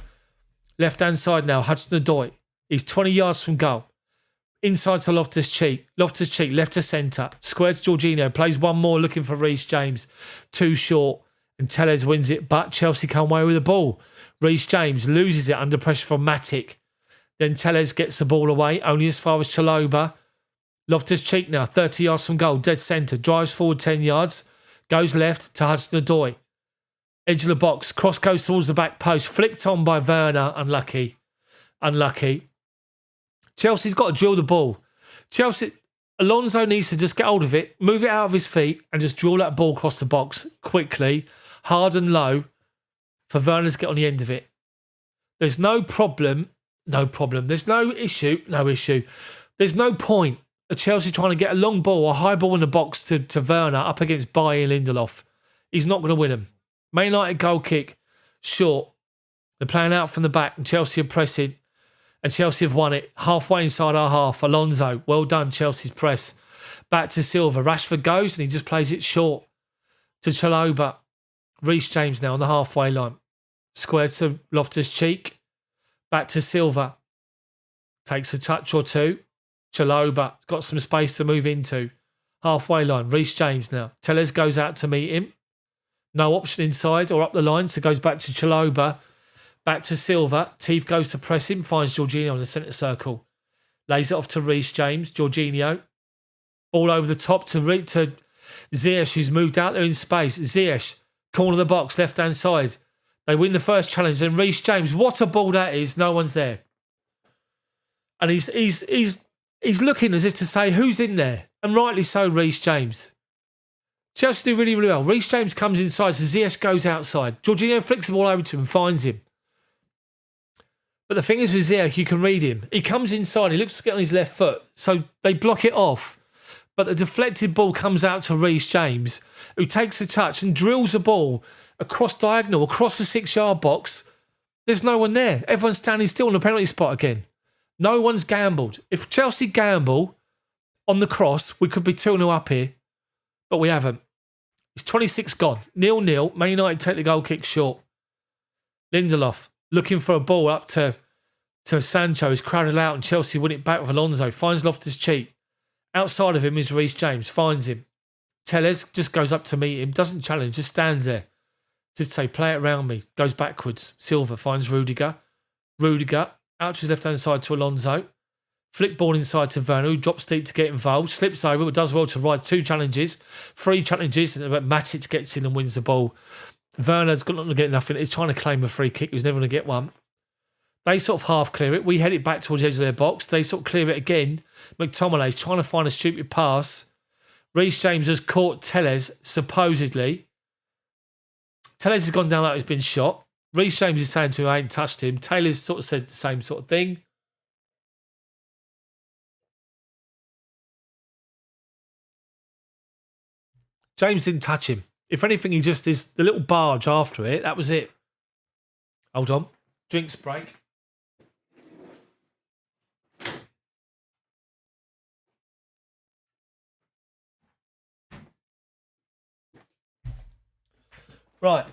Left-hand side now, Hudson-Odoi. He's 20 yards from goal. Inside to Loftus-Cheek. Loftus-Cheek left to centre. Square to Jorginho. Plays one more looking for Reece James. Too short. And Telles wins it, but Chelsea come away with the ball. Reece James loses it under pressure from Matic. Then Telles gets the ball away, only as far as Chalobah. Loftus-Cheek now, 30 yards from goal, dead centre. Drives forward 10 yards. Goes left to Hudson-Odoi. Edge of the box. Cross goes towards the back post. Flicked on by Werner. Unlucky. Chelsea's got to drill the ball. Alonso needs to just get hold of it, move it out of his feet, and just drill that ball across the box quickly, hard and low, for Werner to get on the end of it. There's no problem. There's no issue. There's no point of Chelsea trying to get a long ball or high ball in the box to Werner up against Bailly and Lindelof. He's not going to win them. Man United goal kick, short. They're playing out from the back and Chelsea are pressing. And Chelsea have won it halfway inside our half. Alonso, well done, Chelsea's press. Back to Silva. Rashford goes and he just plays it short to Chalobah. Reece James now on the halfway line. Square to Loftus-Cheek. Back to Silva. Takes a touch or two. Chalobah got some space to move into. Halfway line. Reece James now. Telles goes out to meet him. No option inside or up the line, so goes back to Chalobah. Back to Silva. Teef goes to press him. Finds Jorginho in the centre circle. Lays it off to Reece James. Jorginho. All over the top to Ziyech, who's moved out there in space. Ziyech. Corner of the box. Left-hand side. They win the first challenge. And Reece James. What a ball that is. No one's there. And he's He's looking as if to say, who's in there? And rightly so, Reece James. Chelsea do really, really well. Reece James comes inside, so Ziyech goes outside. Jorginho flicks the ball over to him and finds him. But the thing is with Ziyech, you can read him. He comes inside, he looks to get on his left foot, so they block it off. But the deflected ball comes out to Reece James, who takes a touch and drills a ball across diagonal, across the 6-yard box. There's no one there. Everyone's standing still in the penalty spot again. No one's gambled. If Chelsea gamble on the cross, we could be 2-0 up here. But we haven't. It's 26 gone. 0-0. Man United take the goal kick short. Lindelof looking for a ball up to Sancho. He's crowded out and Chelsea win it back with Alonso. Finds Loftus-Cheek. Outside of him is Reece James. Finds him. Telles just goes up to meet him. Doesn't challenge. Just stands there. As if to say, play it around me. Goes backwards. Silva finds Rudiger. Rudiger out to his left-hand side to Alonso. Flick ball inside to Werner, who drops deep to get involved. Slips over, but does well to ride 2 challenges. 3 challenges, but Matic gets in and wins the ball. Werner's got not to get nothing. He's trying to claim a free kick. He's never going to get one. They sort of half clear it. We head it back towards the edge of their box. They sort of clear it again. McTominay's trying to find a stupid pass. Reece James has caught Telles, supposedly. Telles has gone down like he's been shot. Reece James is saying to him, I ain't touched him. Taylor's sort of said the same sort of thing. James didn't touch him. If anything, he just is the little barge after it. That was it. Hold on. Drinks break. Right.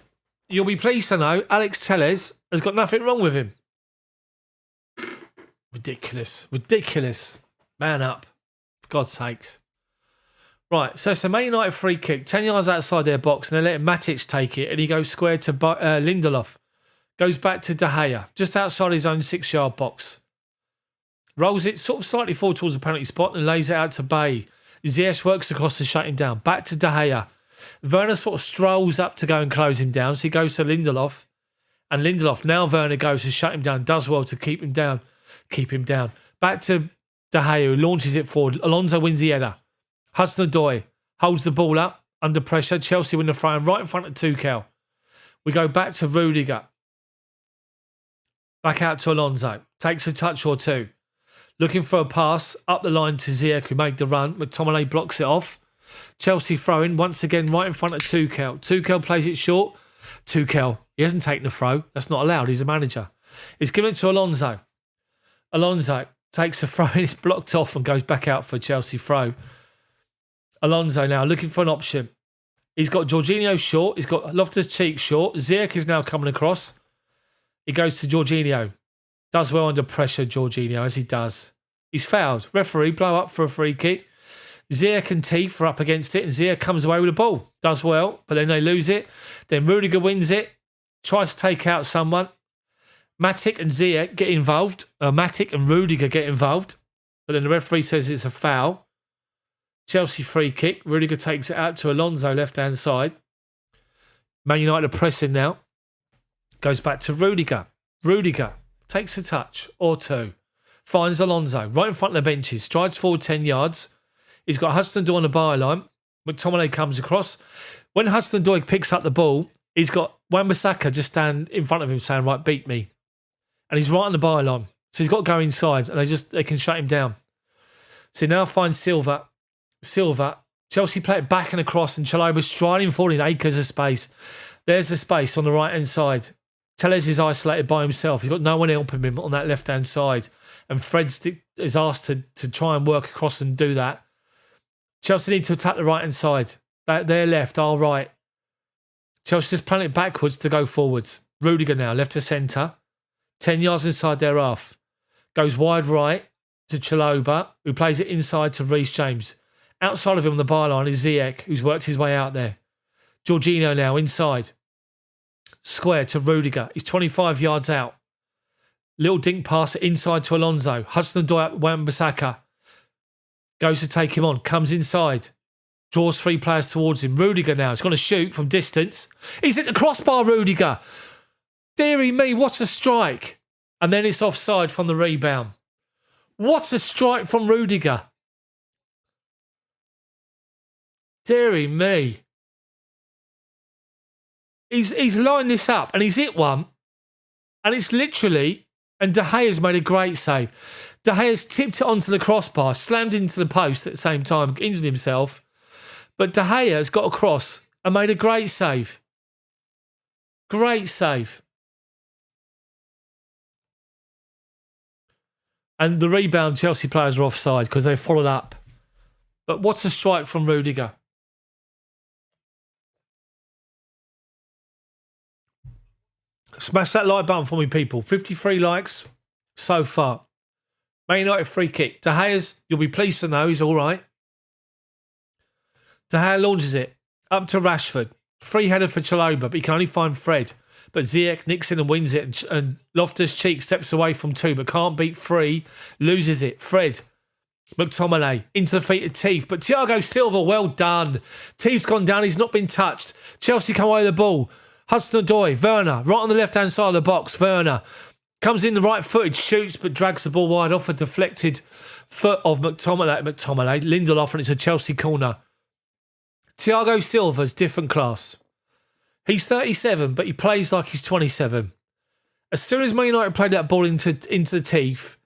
You'll be pleased to know Alex Telles has got nothing wrong with him. Ridiculous. Ridiculous. Man up. For God's sakes. Right, so it's a Man United free kick, 10 yards outside their box, and they let Matic take it, and he goes square to Lindelof. Goes back to De Gea, just outside his own 6-yard box. Rolls it sort of slightly forward towards the penalty spot and lays it out to Bay. Ziyech works across to shut him down. Back to De Gea. Werner sort of strolls up to go and close him down, so he goes to Lindelof. And Lindelof, now Werner goes to shut him down, does well to keep him down. Back to De Gea, who launches it forward. Alonso wins the header. Hudson-Odoi holds the ball up under pressure. Chelsea win the throw right in front of Tuchel. We go back to Rudiger. Back out to Alonso. Takes a touch or two. Looking for a pass up the line to Ziyech, who made the run. McTominay blocks it off. Chelsea throwing once again right in front of Tuchel. Tuchel plays it short. Tuchel, he hasn't taken the throw. That's not allowed. He's a manager. He's given it to Alonso. Alonso takes a throw and it's blocked off and goes back out for a Chelsea throw. Alonso now looking for an option. He's got Jorginho short. He's got Loftus-Cheek short. Ziyech is now coming across. He goes to Jorginho. Does well under pressure, Jorginho, as he does. He's fouled. Referee blow up for a free kick. Ziyech and Teeth are up against it, and Ziyech comes away with the ball. Does well, but then they lose it. Then Rudiger wins it. Tries to take out someone. Matic and Ziyech get involved. Matic and Rudiger get involved. But then the referee says it's a foul. Chelsea free kick. Rudiger takes it out to Alonso, left-hand side. Man United are pressing now. Goes back to Rudiger. Rudiger takes a touch or two. Finds Alonso right in front of the benches. Strides forward 10 yards. He's got Hudson-Odoi on the byline. McTominay comes across. When Hudson-Odoi picks up the ball, he's got Wan-Bissaka just stand in front of him saying, right, beat me. And he's right on the byline. So he's got to go inside and they can shut him down. So he now finds Silva. Chelsea play it back and across, and Chalobah striding forward in acres of space. There's the space on the right-hand side. Telles is isolated by himself. He's got no one helping him on that left-hand side. And Fred is asked to try and work across and do that. Chelsea need to attack the right-hand side. Their left, our right. Chelsea just playing it backwards to go forwards. Rudiger now, left to centre. 10 yards inside their half. Goes wide right to Chalobah, who plays it inside to Reece James. Outside of him on the byline is Ziyech, who's worked his way out there. Jorginho now inside. Square to Rudiger. He's 25 yards out. Little dink pass inside to Alonso. Hudson-Odoi up Wan-Bissaka. Goes to take him on. Comes inside. Draws 3 players towards him. Rudiger now. He's going to shoot from distance. He's hit the crossbar, Rudiger. Deary me, what a strike. And then it's offside from the rebound. What a strike from Rudiger. Deary me. He's lined this up and he's hit one. And it's literally, and De Gea's made a great save. De Gea's tipped it onto the crossbar, slammed into the post at the same time, injured himself. But De Gea's got across and made a great save. Great save. And the rebound, Chelsea players are offside because they followed up. But what's a strike from Rudiger? Smash that like button for me, people. 53 likes so far. Man United free kick. De Gea's, you'll be pleased to know, he's all right. De Gea launches it up to Rashford. Free header for Chalobah, but he can only find Fred. But Ziyech nicks in and wins it, and Loftus-Cheek steps away from two, but can't beat Free. Loses it. Fred. McTominay into the feet of Teeth, but Thiago Silva, well done. Teeth's gone down, he's not been touched. Chelsea come away with the ball. Hudson-Odoi, Werner, right on the left-hand side of the box. Werner comes in the right footed, shoots, but drags the ball wide off a deflected foot of McTominay, Lindelof, and it's a Chelsea corner. Thiago Silva's different class. He's 37, but he plays like he's 27. As soon as Man United played that ball into the Teeth,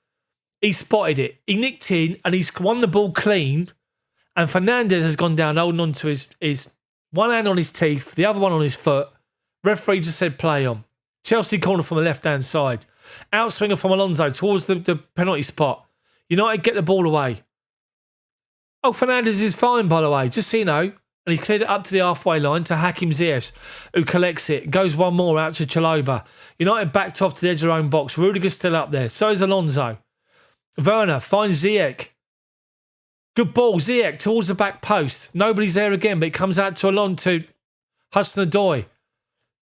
he spotted it. He nicked in, and he's won the ball clean, and Fernandes has gone down, holding on to his one hand on his teeth, the other one on his foot. Referee just said play on. Chelsea corner from the left-hand side. Outswinger from Alonso towards the penalty spot. United get the ball away. Oh, Fernandes is fine, by the way, just so you know. And he's cleared it up to the halfway line to Hakim Ziyech, who collects it. Goes one more out to Chalobah. United backed off to the edge of their own box. Rudiger's still up there. So is Alonso. Werner finds Ziyech. Good ball, Ziyech towards the back post. Nobody's there again, but it comes out to Hudson-Odoi.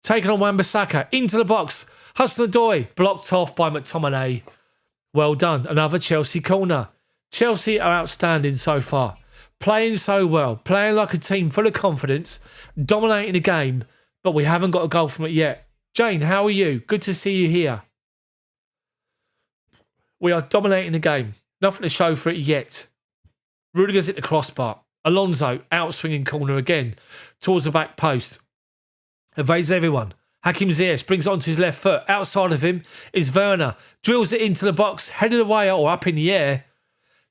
Taken on Wan-Bissaka. Into the box. Hudson-Odoi blocked off by McTominay. Well done. Another Chelsea corner. Chelsea are outstanding so far. Playing so well. Playing like a team full of confidence. Dominating the game. But we haven't got a goal from it yet. Jane, how are you? Good to see you here. We are dominating the game. Nothing to show for it yet. Rudiger's at the crossbar. Alonso out-swinging corner again. Towards the back post. Evades everyone. Hakim Ziyech brings it onto his left foot. Outside of him is Werner. Drills it into the box. Headed away or up in the air.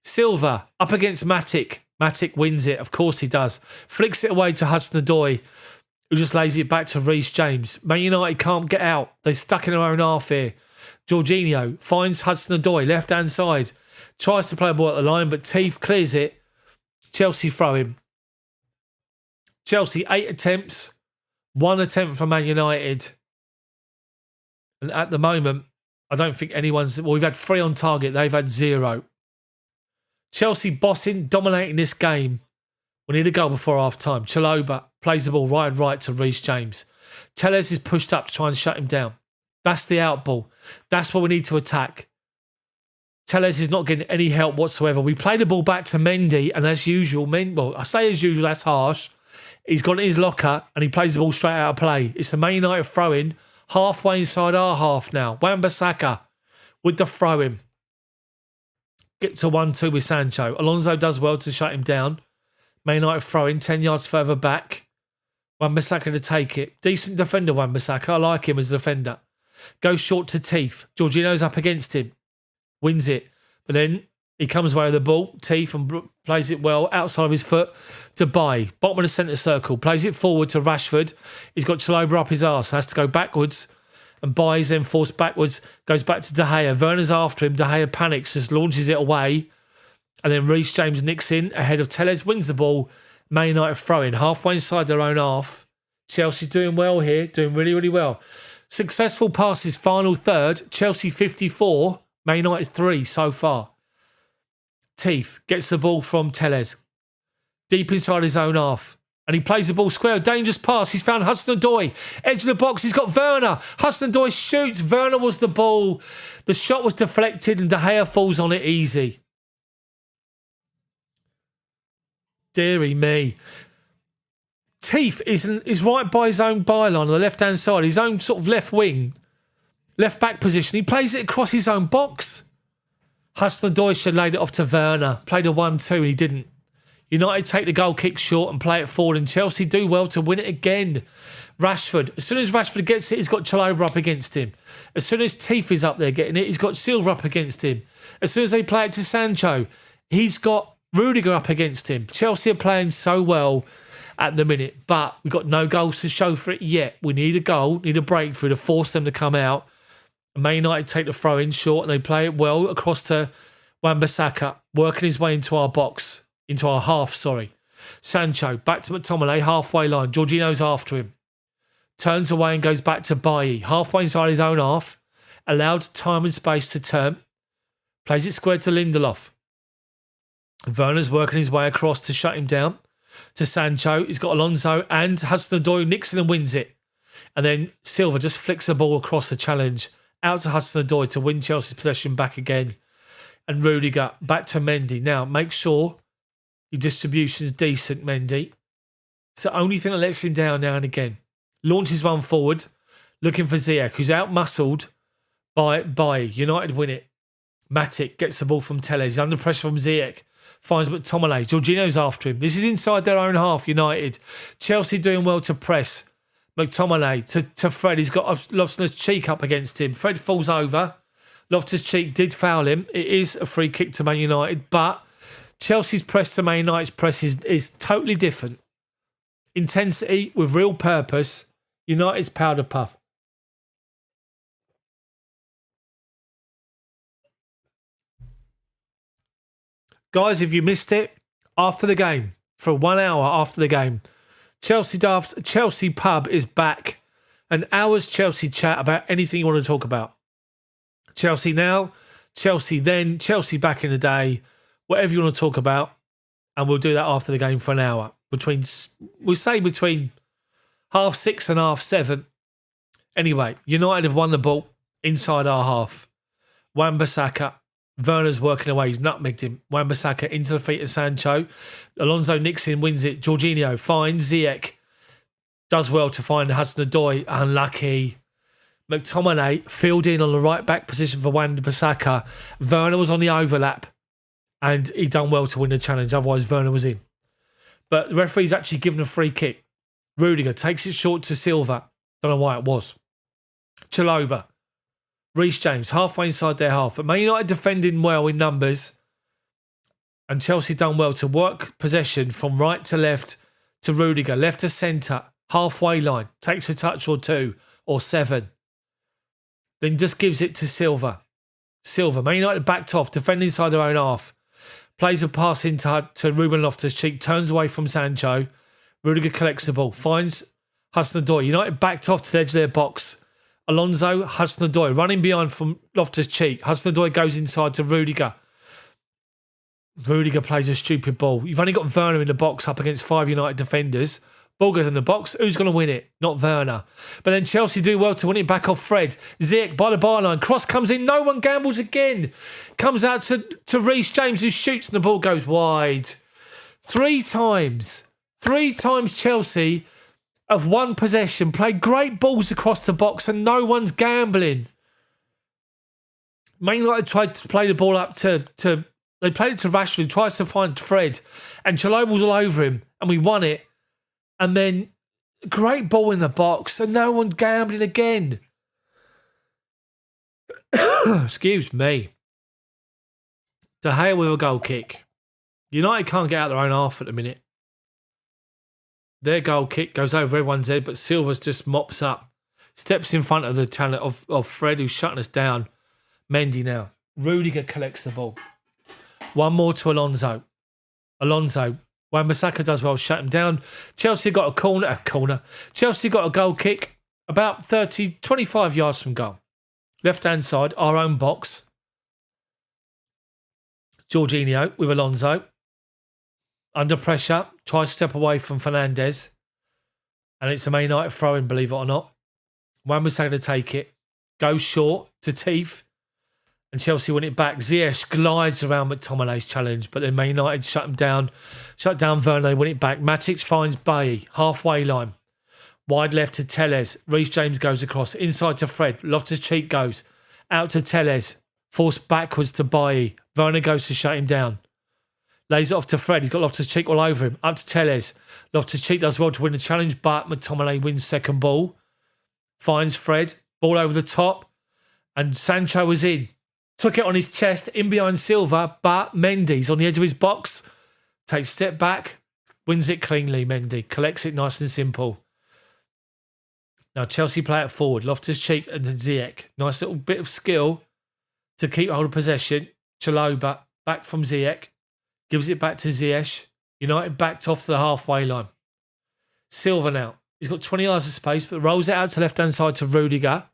Silva up against Matic. Matic wins it. Of course he does. Flicks it away to Hudson-Odoi, who just lays it back to Reece James. Man United can't get out. They're stuck in their own half here. Jorginho finds Hudson-Odoi left-hand side. Tries to play a ball at the line, but Teeth clears it. Chelsea throw him. Chelsea 8 attempts. 1 attempt from Man United. And at the moment, I don't think anyone's... Well, we've had 3 on target. They've had 0. Chelsea bossing, dominating this game. We need a goal before half-time. Chalobah plays the ball right to Reece James. Telles is pushed up to try and shut him down. That's the out ball. That's what we need to attack. Telles is not getting any help whatsoever. We play the ball back to Mendy, and as usual, well, I say as usual, that's harsh. He's got in his locker and he plays the ball straight out of play. It's a Man United throw-in, halfway inside our half now. Wan-Bissaka with the throw-in. Get to 1-2 with Sancho. Alonso does well to shut him down. Man United throw-in 10 yards further back. Wan-Bissaka to take it. Decent defender, Wan-Bissaka. I like him as a defender. Goes short to Teeth. Jorginho's up against him. Wins it. But then he comes away with the ball. Teeth and plays it well outside of his foot to Bay. Bottom of the centre circle. Plays it forward to Rashford. He's got Chalobah up his arse. Has to go backwards. And Bay's then forced backwards. Goes back to De Gea. Werner's after him. De Gea panics. Just launches it away. And then Reece James nicks in ahead of Telles. Wins the ball. Man United throwing halfway inside their own half. Chelsea doing well here. Doing really, really well. Successful passes final third. Chelsea 54. Man United 3 so far. Teeth gets the ball from Telles. Deep inside his own half. And he plays the ball square. Dangerous pass. He's found Hudson-Odoi. Edge of the box. He's got Werner. Hudson-Odoi shoots. Werner was the ball. The shot was deflected and De Gea falls on it easy. Deary me. Teeth is right by his own byline on the left-hand side. His own sort of left wing. Left back position. He plays it across his own box. Hudson-Odoi should have laid it off to Werner. Played a 1-2 and he didn't. United take the goal kick short and play it forward, and Chelsea do well to win it again. Rashford, as soon as Rashford gets it, he's got Chalobah up against him. As soon as Teeth is up there getting it, he's got Silva up against him. As soon as they play it to Sancho, he's got Rudiger up against him. Chelsea are playing so well at the minute, but we've got no goals to show for it yet. We need a goal, need a breakthrough to force them to come out. Man United take the throw in short and they play it well across to Wan-Bissaka, working his way into our box, into our half, sorry. Sancho, back to McTominay, halfway line. Jorginho's after him. Turns away and goes back to Bailly, halfway inside his own half. Allowed time and space to turn. Plays it square to Lindelof. Werner's working his way across to shut him down. To Sancho, he's got Alonso and Hudson-Odoi nicks it and wins it. And then Silva just flicks the ball across the challenge. Out to Hudson-Odoi to win Chelsea's possession back again. And Rudiger back to Mendy. Now, make sure your distribution's decent, Mendy. It's the only thing that lets him down now and again. Launches one forward, looking for Ziyech, who's out-muscled by United win it. Matic gets the ball from Telles. He's under pressure from Ziyech. Finds McTominay. Jorginho's after him. This is inside their own half, United. Chelsea doing well to press. McTominay to Fred. He's got Loftus-Cheek up against him. Fred falls over. Loftus-Cheek did foul him. It is a free kick to Man United, but Chelsea's press to Man United's press is totally different. Intensity with real purpose. United's powder puff. Guys, if you missed it, after the game, for 1 hour after the game, Chelsea Daft's Chelsea Pub is back. An hour's Chelsea chat about anything you want to talk about. Chelsea now, Chelsea then, Chelsea back in the day, whatever you want to talk about. And we'll do that after the game for an hour. Between 6:30 and 7:30. Anyway, United have won the ball inside our half. Wan-Bissaka, Werner's working away. He's nutmegged him. Wan-Bissaka into the feet of Sancho. Alonso nicks in, wins it. Jorginho finds Ziyech. Does well to find Hudson-Odoi. Unlucky. McTominay filled in on the right back position for Wan-Bissaka. Werner was on the overlap. And he done well to win the challenge. Otherwise, Werner was in. But the referee's actually given a free kick. Rudiger takes it short to Silva. Don't know why it was. Chalobah. Reece James, halfway inside their half. But Man United defending well in numbers. And Chelsea done well to work possession from right to left to Rudiger. Left to centre. Halfway line. Takes a touch or two or 7. Then just gives it to Silva. Man United backed off, defending inside their own half. Plays a pass into Ruben Loftus-Cheek. Turns away from Sancho. Rudiger collects the ball. Finds Hudson-Odoi. United backed off to the edge of their box. Alonso, Hudson-Odoi running behind from Loftus-Cheek. Hudson-Odoi goes inside to Rudiger. Rudiger plays a stupid ball. You've only got Werner in the box up against 5 United defenders. Ball goes in the box. Who's going to win it? Not Werner. But then Chelsea do well to win it back off Fred. Ziyech by the byline. Cross comes in. No one gambles again. Comes out to Reece James, who shoots and the ball goes wide. 3 times. 3 times Chelsea of one possession. Played great balls across the box and no one's gambling. Man United tried to play the ball up to they played it to Rashford, who tries to find Fred. And Chalobah was all over him. And we won it. And then, great ball in the box, and no one's gambling again. Excuse me. De Gea with a goal kick. United can't get out their own half at the minute. Their goal kick goes over everyone's head, but Silva's just mops up. Steps in front of the talent of Fred, who's shutting us down. Mendy now. Rudiger collects the ball. One more to Alonso. Wan-Bissaka does well, shut him down. Chelsea got a corner. Chelsea got a goal kick about 25 yards from goal. Left-hand side, our own box. Jorginho with Alonso. Under pressure, tries to step away from Fernandes. And it's a Man United throw-in, believe it or not. Wan-Bissaka to take it. Goes short to Teeth. And Chelsea win it back. Ziyech glides around McTominay's challenge, but then Man United shut down Werner, they win it back. Matic finds Bailly, halfway line. Wide left to Telles. Reece James goes across. Inside to Fred. Loftus-Cheek goes. Out to Telles. Forced backwards to Bailly. Werner goes to shut him down. Lays it off to Fred. He's got Loftus-Cheek all over him. Up to Telles. Loftus-Cheek does well to win the challenge, but McTominay wins second ball. Finds Fred. Ball over the top. And Sancho was in. Took it on his chest, in behind Silva, but Mendy's on the edge of his box. Takes a step back. Wins it cleanly, Mendy. Collects it nice and simple. Now Chelsea play it forward. Loftus-Cheek and Ziyech. Nice little bit of skill to keep hold of possession. Chalobah back from Ziyech. Gives it back to Ziyech. United backed off to the halfway line. Silva now. He's got 20 yards of space, but rolls it out to left-hand side to Rudiger.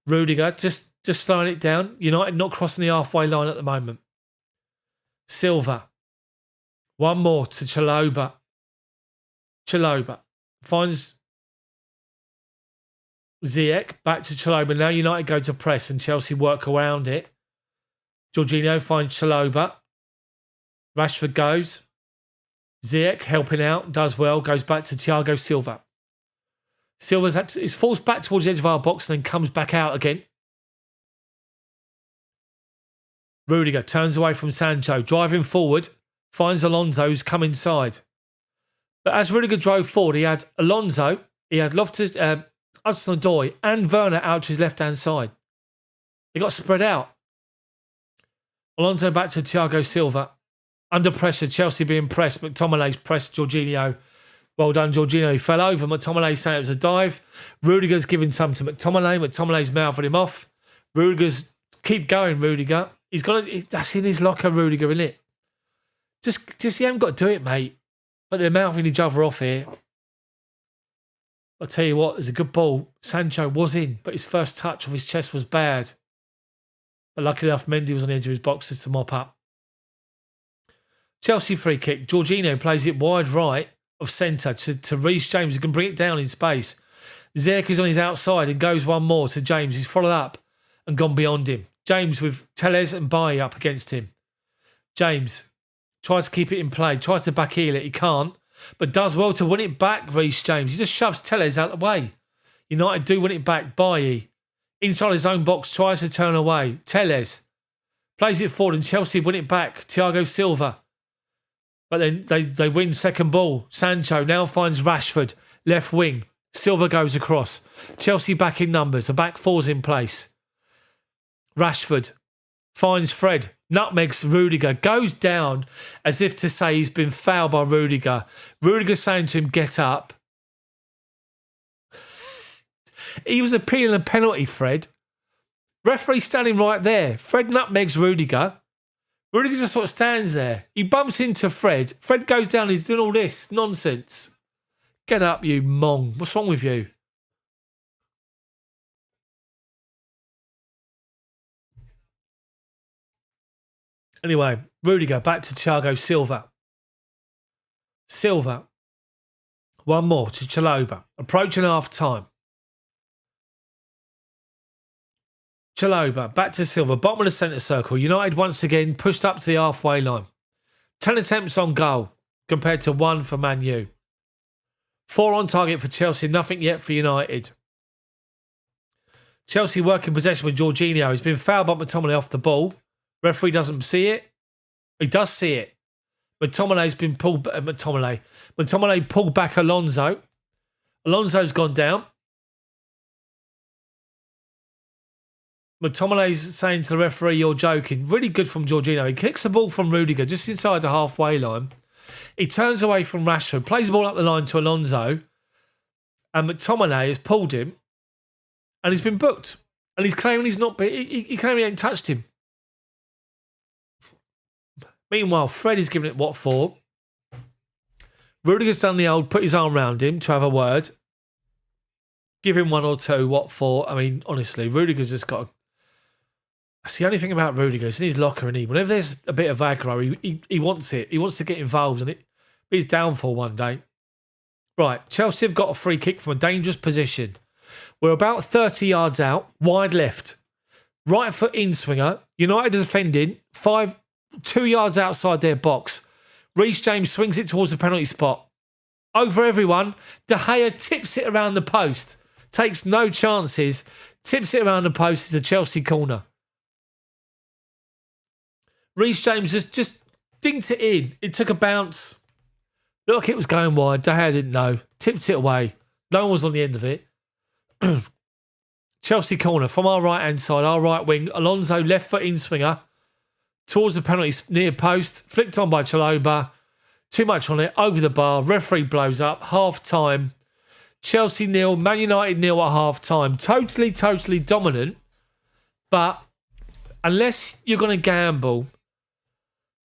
Rudiger just slowing it down. United not crossing the halfway line at the moment. Silva. One more to Chalobah. Chalobah finds Ziyech. Back to Chalobah. Now United go to press and Chelsea work around it. Jorginho finds Chalobah. Rashford goes. Ziyech helping out. Does well. Goes back to Thiago Silva. Is forced back towards the edge of our box and then comes back out again. Rudiger turns away from Sancho. Driving forward. Finds Alonso, who's come inside. But as Rudiger drove forward, he had Alonso, he had Hudson-Odoi and Werner out to his left-hand side. They got spread out. Alonso back to Thiago Silva. Under pressure, Chelsea being pressed. McTominay's pressed Jorginho. Well done, Jorginho. He fell over. McTominay saying it was a dive. Rudiger's giving some to McTominay. McTominay's mouthing him off. Rudiger's keep going, Rudiger. That's in his locker, Rudiger, isn't it? Just you haven't got to do it, mate. But they're mouthing each other off here. I'll tell you what, there's a good ball. Sancho was in, but his first touch of his chest was bad. But luckily enough, Mendy was on the edge of his boxes to mop up. Chelsea free kick. Jorginho plays it wide right of centre to Reece James, who can bring it down in space. Ziyech is on his outside and goes one more to James. He's followed up and gone beyond him. James with Telles and Bailly up against him. James tries to keep it in play, tries to back heel it. He can't, but does well to win it back, Reece James. He just shoves Telles out of the way. United do win it back. Bailly, inside his own box, tries to turn away. Telles plays it forward and Chelsea win it back. Thiago Silva. But then they win second ball. Sancho now finds Rashford, left wing. Silva goes across. Chelsea back in numbers. The back four's in place. Rashford finds Fred. Nutmegs Rudiger. Goes down as if to say he's been fouled by Rudiger. Rudiger saying to him, get up. He was appealing a penalty, Fred. Referee standing right there. Fred nutmegs Rudiger. Rudiger just sort of stands there. He bumps into Fred. Fred goes down. He's doing all this nonsense. Get up, you mong. What's wrong with you? Anyway, Rudiger back to Thiago Silva. Silva. One more to Chalobah. Approaching half time. Chalobah back to Silva. Bottom of the centre circle. United once again pushed up to the halfway line. 10 attempts on goal compared to 1 for Man U. 4 on target for Chelsea. Nothing yet for United. Chelsea working possession with Jorginho. He's been fouled by McTominay off the ball. Referee doesn't see it. He does see it. McTominay's been pulled. McTominay pulled back Alonso. Alonso's gone down. McTominay's saying to the referee, you're joking. Really good from Jorginho. He kicks the ball from Rudiger just inside the halfway line. He turns away from Rashford, plays the ball up the line to Alonso, and McTominay has pulled him, and he's been booked. And he's claiming he's not. He claiming he ain't touched him. Meanwhile, Fred is giving it what for. Rudiger's done the old, put his arm around him to have a word. Give him 1 or 2, what for? I mean, honestly, Rudiger's just got. That's the only thing about Rudiger. It's in his locker, and whenever there's a bit of aggro, he wants it. He wants to get involved, and it be his downfall one day. Right, Chelsea have got a free kick from a dangerous position. We're about 30 yards out, wide left. Right foot in swinger. United are defending 2 yards outside their box. Reece James swings it towards the penalty spot. Over everyone. De Gea tips it around the post. Takes no chances. Tips it around the post. It's a Chelsea corner. Reece James just dinked it in. It took a bounce. Looked like it was going wide. De Gea didn't know. Tipped it away. No one was on the end of it. Chelsea corner from our right-hand side, our right wing. Alonso, left foot in swinger. Towards the penalty near post. Flicked on by Chalobah. Too much on it. Over the bar. Referee blows up. Half time. Chelsea 0. Man United 0 at half time. Totally dominant. But unless you're going to gamble,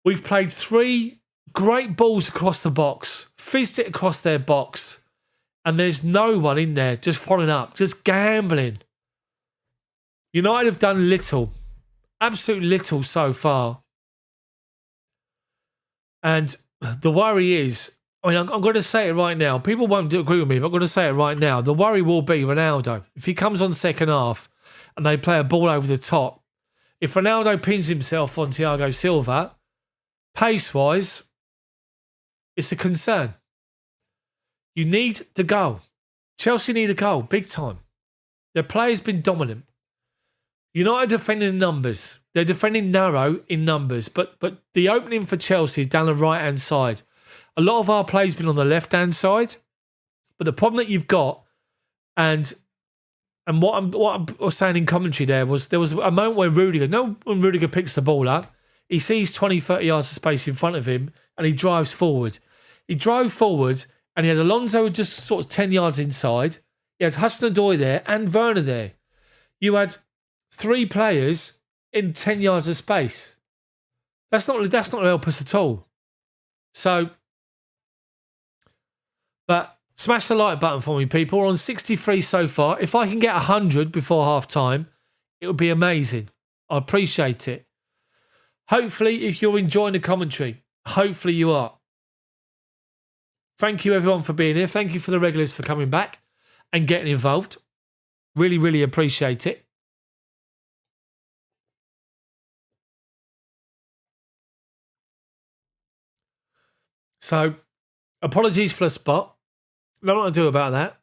we've played 3 great balls across the box. Fizzed it across their box. And there's no one in there just following up. Just gambling. United have done little. Absolute little so far. And the worry is, I mean, I'm going to say it right now. People won't agree with me, but I'm going to say it right now. The worry will be Ronaldo. If he comes on second half and they play a ball over the top, if Ronaldo pins himself on Thiago Silva, pace-wise, it's a concern. You need the goal. Chelsea need a goal, big time. Their play's been dominant. United defending in numbers. They're defending narrow in numbers, but the opening for Chelsea is down the right-hand side. A lot of our play's been on the left-hand side, but the problem that you've got, and what I was saying in commentary there was a moment where when Rudiger picks the ball up, he sees 20, 30 yards of space in front of him, and he drives forward. He drove forward, and he had Alonso just sort of 10 yards inside. He had Hudson-Odoi there and Werner there. You had 3 players in 10 yards of space. That's not help us at all. So, but smash the like button for me, people. We're on 63 so far. If I can get 100 before half time, it would be amazing. I appreciate it. Hopefully, if you're enjoying the commentary, hopefully you are. Thank you, everyone, for being here. Thank you for the regulars for coming back and getting involved. Really appreciate it. So, apologies for the spot. Don't know what to do about that.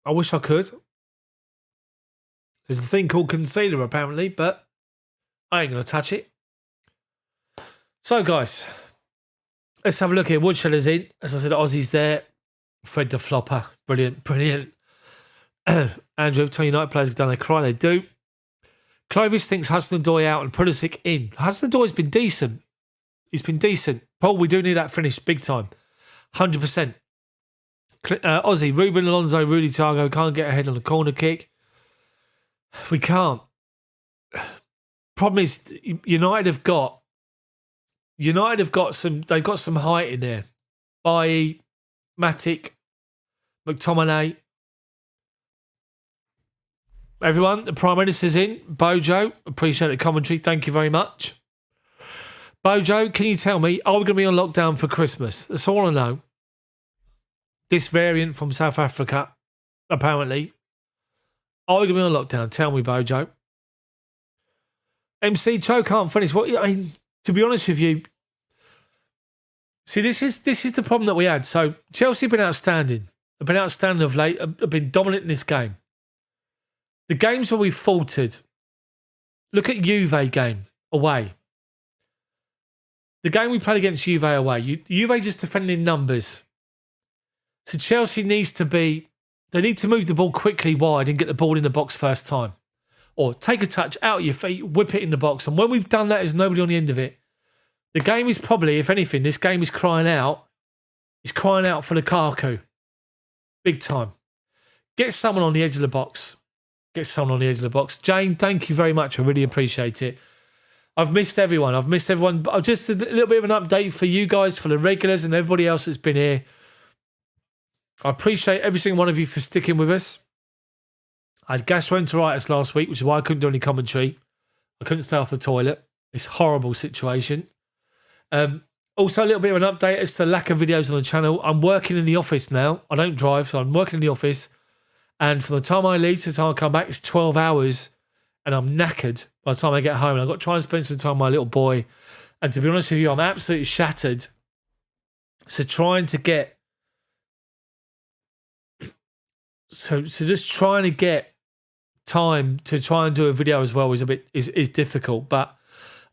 I wish I could. There's a thing called concealer, apparently, but I ain't going to touch it. So, guys, let's have a look here. Woodsheller's in. As I said, Aussie's there. Fred the Flopper. Brilliant. Andrew, tell United players have done their cry. They do. Clovis thinks Hudson-Odoi out and Pulisic in. Hudson-Odoi's been decent. He's been decent. Paul, we do need that finish big time. 100%. Aussie, Ruben, Alonso, Rudy, Thiago can't get ahead on the corner kick. We can't. Problem is, United have got some. They've got some height in there. Bailly, Matic, McTominay. Everyone, the Prime Minister's in. Bojo, appreciate the commentary. Thank you very much. Bojo, can you tell me, are we going to be on lockdown for Christmas? That's all I know. This variant from South Africa, apparently. Are we going to be on lockdown? Tell me, Bojo. MC Cho can't finish. What I mean, to be honest with you, see, this is the problem that we had. So Chelsea have been outstanding. They've been outstanding of late. Have been dominant in this game. The games where we faltered. Look at Juve game away. The game we played against Juve away. Juve just defending in numbers. So Chelsea needs to be. They need to move the ball quickly wide and get the ball in the box first time. Or take a touch out of your feet, whip it in the box. And when we've done that, there's nobody on the end of it. The game is probably, if anything, this game is crying out. It's crying out for Lukaku. Big time. Get someone on the edge of the box. Get someone on the edge of the box. Jane, thank you very much. I really appreciate it. I've missed everyone. But just a little bit of an update for you guys, for the regulars and everybody else that's been here. I appreciate every single one of you for sticking with us. I had gastroenteritis last week, which is why I couldn't do any commentary. I couldn't stay off the toilet. It's a horrible situation. Also, a little bit of an update as to lack of videos on the channel. I'm working in the office now. I don't drive, so I'm working in the office. And from the time I leave to the time I come back, it's 12 hours. And I'm knackered by the time I get home. And I've got to try and spend some time with my little boy. And to be honest with you, I'm absolutely shattered. So trying to get... So just trying to get time to try and do a video as well is difficult. But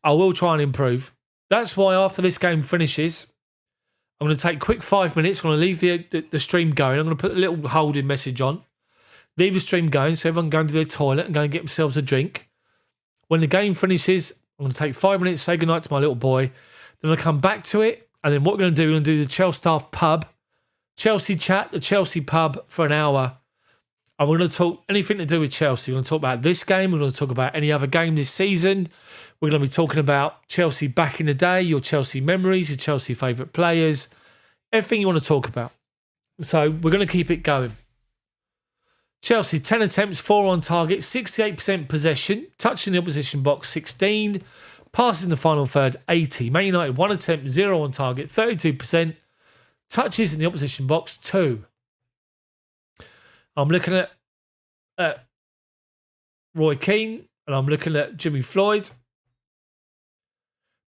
I will try and improve. That's why after this game finishes, I'm going to take a quick 5 minutes. I'm going to leave the stream going. I'm going to put a little holding message on. Leave the stream going so everyone can go to their toilet and go and get themselves a drink. When the game finishes, I'm going to take 5 minutes, say goodnight to my little boy. Then I'll come back to it. And then what we're going to do, we're going to do the Chels Daft pub, Chelsea chat, the Chelsea pub for an hour. And we're going to talk anything to do with Chelsea. We're going to talk about this game. We're going to talk about any other game this season. We're going to be talking about Chelsea back in the day, your Chelsea memories, your Chelsea favourite players, everything you want to talk about. So we're going to keep it going. Chelsea, 10 attempts, 4 on target, 68% possession, touching the opposition box, 16, passes in the final third, 80. Man United, 1 attempt, 0 on target, 32%, touches in the opposition box, 2. I'm looking at Roy Keane and I'm looking at Jimmy Floyd.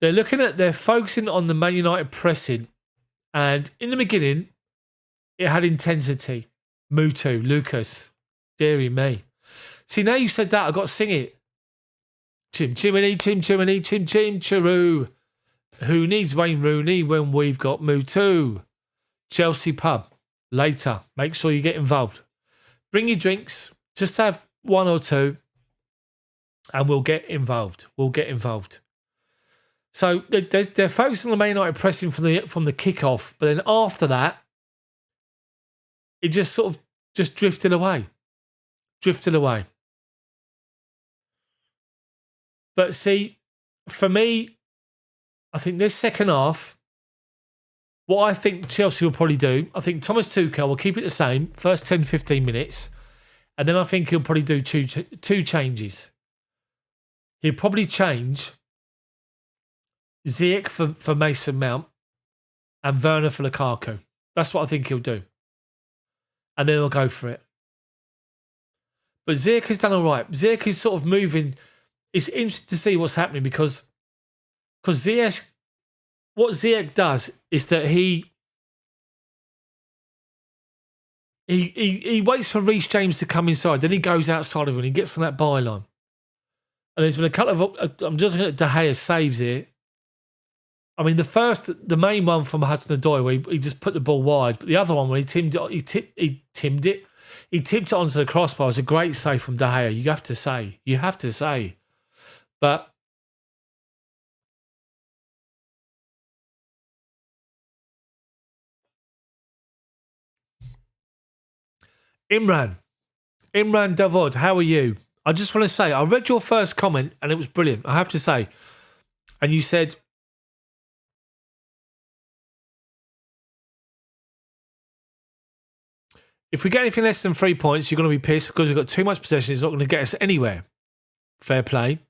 They're focusing on the Man United pressing. And in the beginning, it had intensity. Mutu, Lucas, dearie me. See, now you said that, I've got to sing it. Chim chimney, chim chimney, chim chim chiroo. Who needs Wayne Rooney when we've got Mutu? Chelsea pub. Later. Make sure you get involved. Bring your drinks. Just have 1 or 2. And we'll get involved. So they're focusing on the Man United pressing from the kickoff. But then after that, it just sort of just drifted away. But see, for me, I think this second half, what I think Chelsea will probably do, I think Thomas Tuchel will keep it the same, first 10, 15 minutes, and then I think he'll probably do two changes. He'll probably change Ziyech for Mason Mount and Werner for Lukaku. That's what I think he'll do. And then he'll go for it. But Ziyech has done all right. Ziyech is sort of moving. It's interesting to see what's happening because Ziyech, what Ziyech does is that he waits for Reece James to come inside, then he goes outside of him and he gets on that byline. And there's been a couple of, I'm just looking at De Gea's saves here. I mean, the main one from Hudson-Odoi where he just put the ball wide, but the other one when he tipped it onto the crossbar. It was a great save from De Gea. You have to say. But Imran Davod, how are you? I just want to say, I read your first comment and it was brilliant, I have to say. And you said, if we get anything less than 3 points, you're going to be pissed because we've got too much possession. It's not going to get us anywhere. Fair play.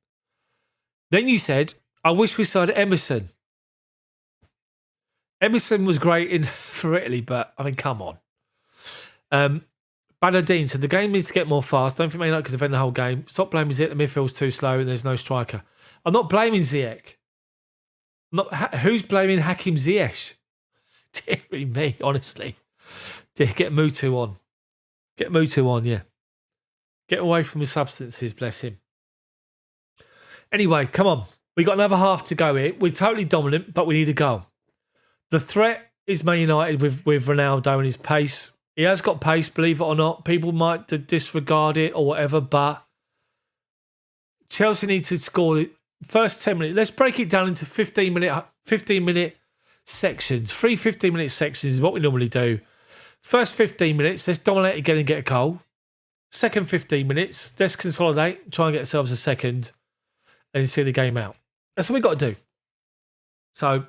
Then you said, I wish we started Emerson. Emerson was great for Italy, but I mean, come on. Badardine said, the game needs to get more fast. Don't think Man United can defend the whole game. Stop blaming Ziyech. The midfield's too slow and there's no striker. I'm not blaming Ziyech. Who's blaming Hakim Ziyech? Dear me, honestly. Get Mutu on. Yeah. Get away from the substances, bless him. Anyway, come on. We got another half to go here. We're totally dominant, but we need a goal. The threat is Man United with Ronaldo and his pace. He has got pace, believe it or not. People might disregard it or whatever, but Chelsea need to score the first 10 minutes. Let's break it down into 15-minute sections. 3 15-minute sections is what we normally do. First 15 minutes, let's dominate again and get a goal. Second 15 minutes, let's consolidate, try and get ourselves a second, and see the game out. That's what we've got to do. So,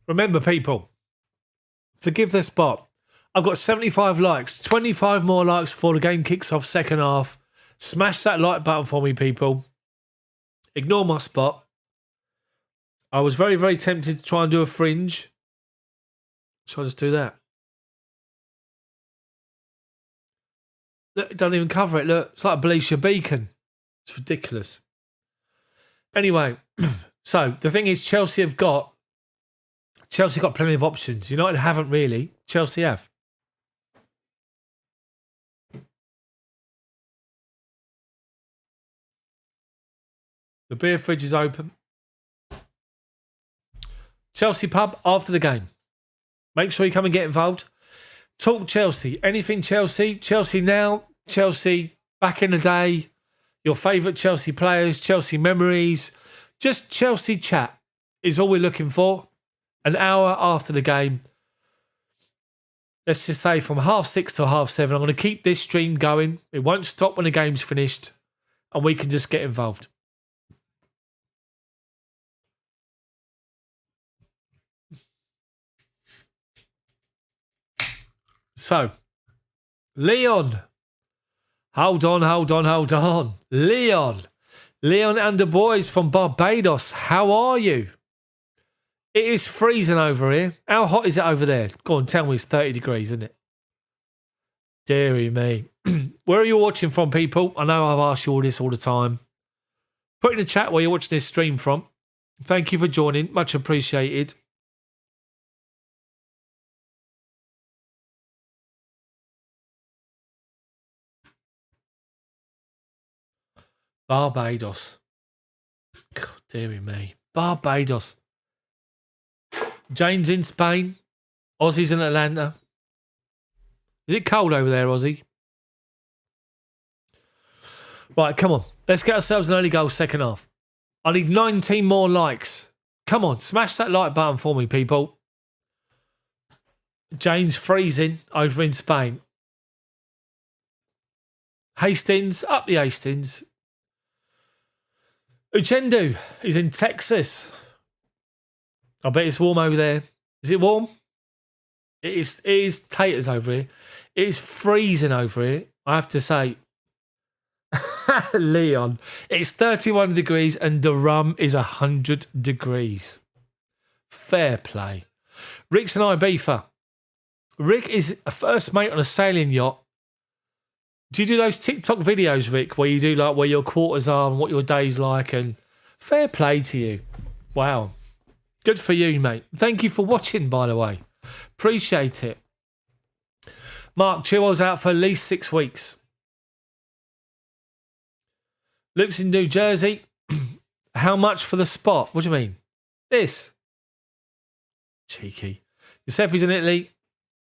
remember, people, forgive the spot. I've got 75 likes, 25 more likes before the game kicks off second half. Smash that like button for me, people. Ignore my spot. I was very, very tempted to try and do a fringe. So I'll just do that. Look, it doesn't even cover it. Look, it's like a Belisha beacon. It's ridiculous. Anyway, so the thing is, Chelsea Chelsea got plenty of options. United haven't really. Chelsea have. The beer fridge is open. Chelsea pub after the game. Make sure you come and get involved. Talk Chelsea. Anything Chelsea. Chelsea now. Chelsea back in the day. Your favourite Chelsea players. Chelsea memories. Just Chelsea chat is all we're looking for. An hour after the game. Let's just say from 6:30 to 7:30. I'm going to keep this stream going. It won't stop when the game's finished. And we can just get involved. So, Leon. Hold on. Leon and the boys from Barbados. How are you? It is freezing over here. How hot is it over there? Go on, tell me it's 30 degrees, isn't it? Deary me. Where are you watching from, people? I know I've asked you all this all the time. Put in the chat where you're watching this stream from. Thank you for joining. Much appreciated. Barbados. God, dearie me. Barbados. Jane's in Spain. Aussie's in Atlanta. Is it cold over there, Aussie? Right, come on. Let's get ourselves an early goal second half. I need 19 more likes. Come on, smash that like button for me, people. Jane's freezing over in Spain. Hastings, up the Hastings. Uchendu is in Texas. I bet it's warm over there. Is it warm? It is taters over here. It is freezing over here, I have to say. Leon. It's 31 degrees and the rum is 100 degrees. Fair play. Rick's an Ibiza. Rick is a first mate on a sailing yacht. Do you do those TikTok videos, Rick, where you do like where your quarters are and what your day's like? And fair play to you. Wow. Good for you, mate. Thank you for watching, by the way. Appreciate it. Mark, Chilwell's out for at least 6 weeks. Luke's in New Jersey. How much for the spot? What do you mean? This. Cheeky. Giuseppe's in Italy.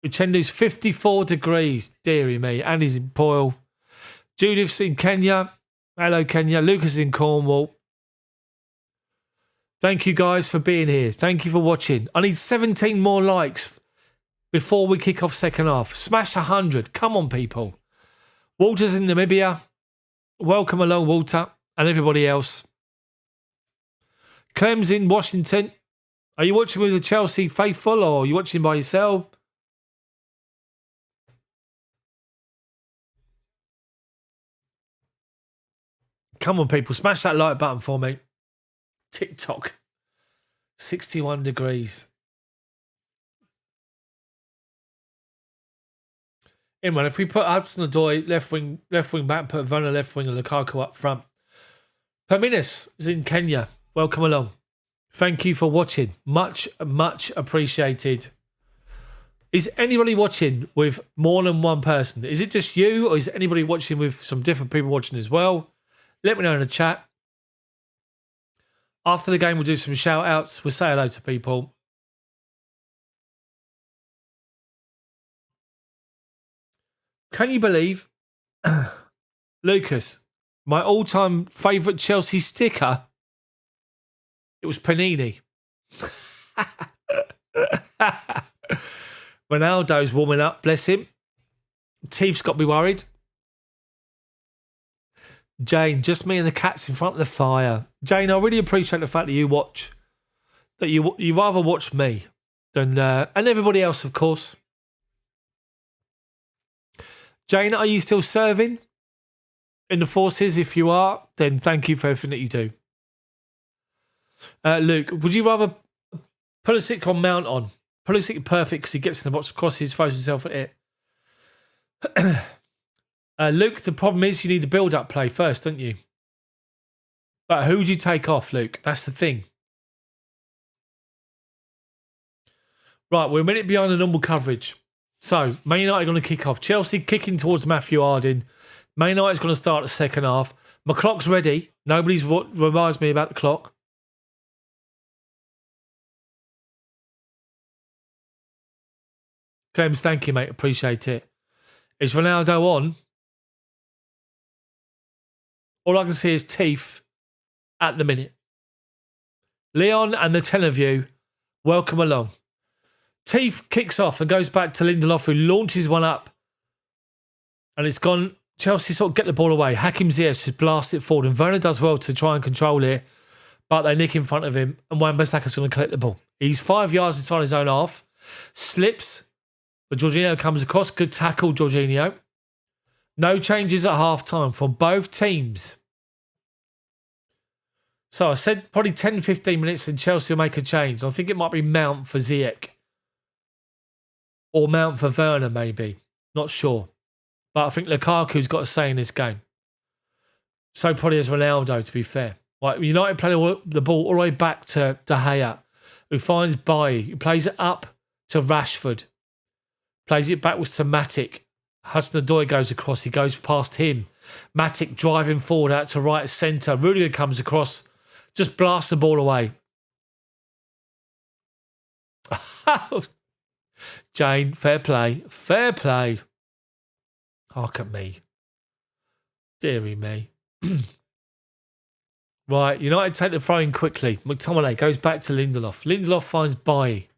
Uchendu's 54 degrees. Deary me. Andy's in Poyle. Judith's in Kenya. Hello, Kenya. Lucas is in Cornwall. Thank you guys for being here. Thank you for watching. I need 17 more likes before we kick off second half. Smash 100. Come on, people. Walter's in Namibia. Welcome along, Walter, and everybody else. Clem's in Washington. Are you watching with the Chelsea faithful or are you watching by yourself? Come on, people. Smash that like button for me. TikTok. 61 degrees. Imran, if we put Hudson-Odoi left wing back, put Werner left wing and Lukaku up front. Perminis is in Kenya. Welcome along. Thank you for watching. Much appreciated. Is anybody watching with more than one person? Is it just you or is anybody watching with some different people watching as well? Let me know in the chat. After the game, we'll do some shout outs. We'll say hello to people. Can you believe, Lucas, my all-time favourite Chelsea sticker, it was Panini. Ronaldo's warming up, bless him. Teef's got me worried. Jane, just me and the cats in front of the fire. Jane, I really appreciate the fact that you watch, that you rather watch me than, and everybody else, of course. Jane, are you still serving in the forces? If you are, then thank you for everything that you do. Luke, would you rather Pulisic on Mount on? Pulisic perfect because he gets in the box, crosses, throws himself at it. Luke, the problem is you need the build-up play first, don't you? But who do you take off, Luke? That's the thing. Right, we're a minute behind the normal coverage. So, Man United are going to kick off. Chelsea kicking towards Matthew Harding. Man United's going to start the second half. My clock's ready. Nobody's what reminds me about the clock. James, thank you, mate. Appreciate it. Is Ronaldo on? All I can see is teeth at the minute. Leon and the 10 of you, welcome along. Teeth kicks off and goes back to Lindelof, who launches one up. And it's gone. Chelsea sort of get the ball away. Hakim Ziyech just blasts it forward. And Werner does well to try and control it. But they nick in front of him. And Wan-Bissaka's going to collect the ball. He's 5 yards inside his own half. Slips. But Jorginho comes across. Good tackle, Jorginho. No changes at half-time from both teams. So I said probably 10-15 minutes and Chelsea will make a change. I think it might be Mount for Ziyech. Or Mount for Werner, maybe. Not sure. But I think Lukaku's got a say in this game. So probably as Ronaldo, to be fair. Like, United play the ball all the way back to De Gea, who finds Bailly, who plays it up to Rashford. Plays it backwards to Matic. Hudson-Odoi goes across. He goes past him. Matic driving forward out to right centre. Rudiger comes across. Just blasts the ball away. Jane, fair play. Fair play. Hark at me. Deary me. Right, United take the throw in quickly. McTominay goes back to Lindelof. Lindelof finds Bailly.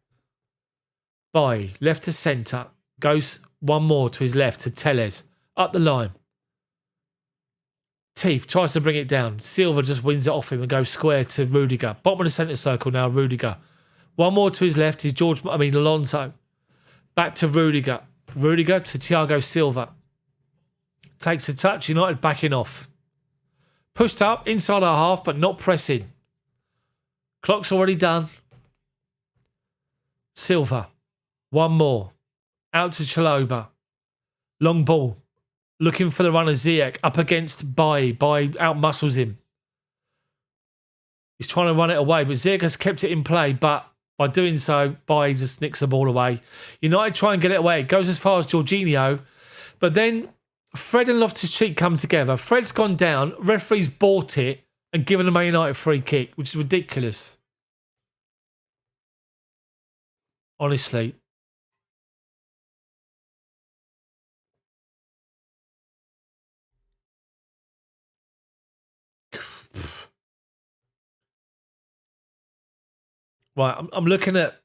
Bailly, left to centre. Goes one more to his left to Telles. Up the line. Teeth tries to bring it down. Silva just wins it off him and goes square to Rudiger. Bottom of the centre circle now, Rudiger. One more to his left is Alonso. Back to Rudiger. Rudiger to Thiago Silva. Takes a touch. United backing off. Pushed up inside our half, but not pressing. Clock's already done. Silva. One more. Out to Chalobah. Long ball. Looking for the runner Ziyech. Up against Bailly. Bailly outmuscles him. He's trying to run it away, but Ziyech has kept it in play, but by doing so, Bailly just nicks the ball away. United try and get it away. It goes as far as Jorginho, but then Fred and Loftus-Cheek come together. Fred's gone down. Referee's bought it and given the Man United free kick, which is ridiculous. Honestly. Right, I'm looking at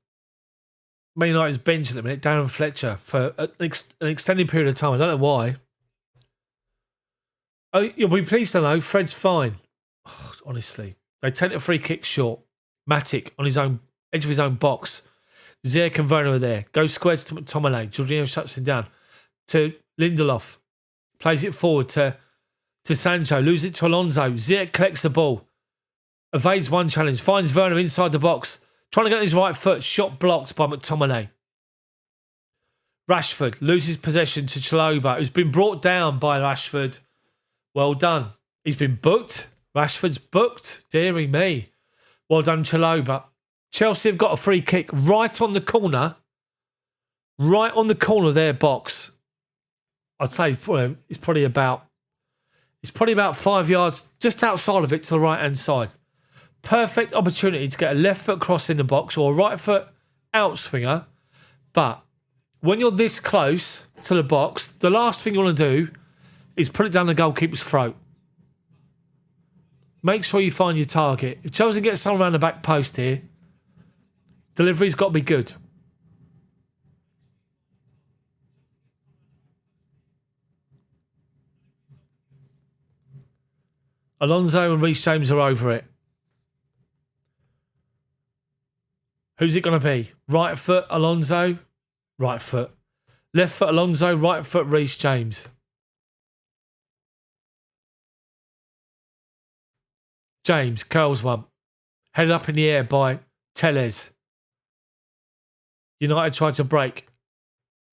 Man United's bench at the minute, Darren Fletcher, for an extended period of time. I don't know why. Oh, you'll be pleased to know Fred's fine. Oh, honestly. They take the free kick short. Matic on his own edge of his own box. Ziyech and Werner are there. Goes squares to McTominay. Jorginho shuts him down. To Lindelof. Plays it forward to Sancho. Loses it to Alonso. Ziyech collects the ball. Evades one challenge. Finds Werner inside the box. Trying to get on his right foot. Shot blocked by McTominay. Rashford loses possession to Chalobah, who's been brought down by Rashford. Well done. He's been booked. Rashford's booked. Deary me. Well done, Chalobah. Chelsea have got a free kick right on the corner. Right on the corner of their box. I'd say it's probably about 5 yards just outside of it to the right-hand side. Perfect opportunity to get a left foot cross in the box or a right foot outswinger. But when you're this close to the box, the last thing you want to do is put it down the goalkeeper's throat. Make sure you find your target. If Chelsea gets someone around the back post here, delivery's got to be good. Alonso and Reece James are over it. Who's it going to be? Right foot, Alonso. Right foot. Left foot, Alonso. Right foot, Reece James. James curls one. Headed up in the air by Telles. United try to break.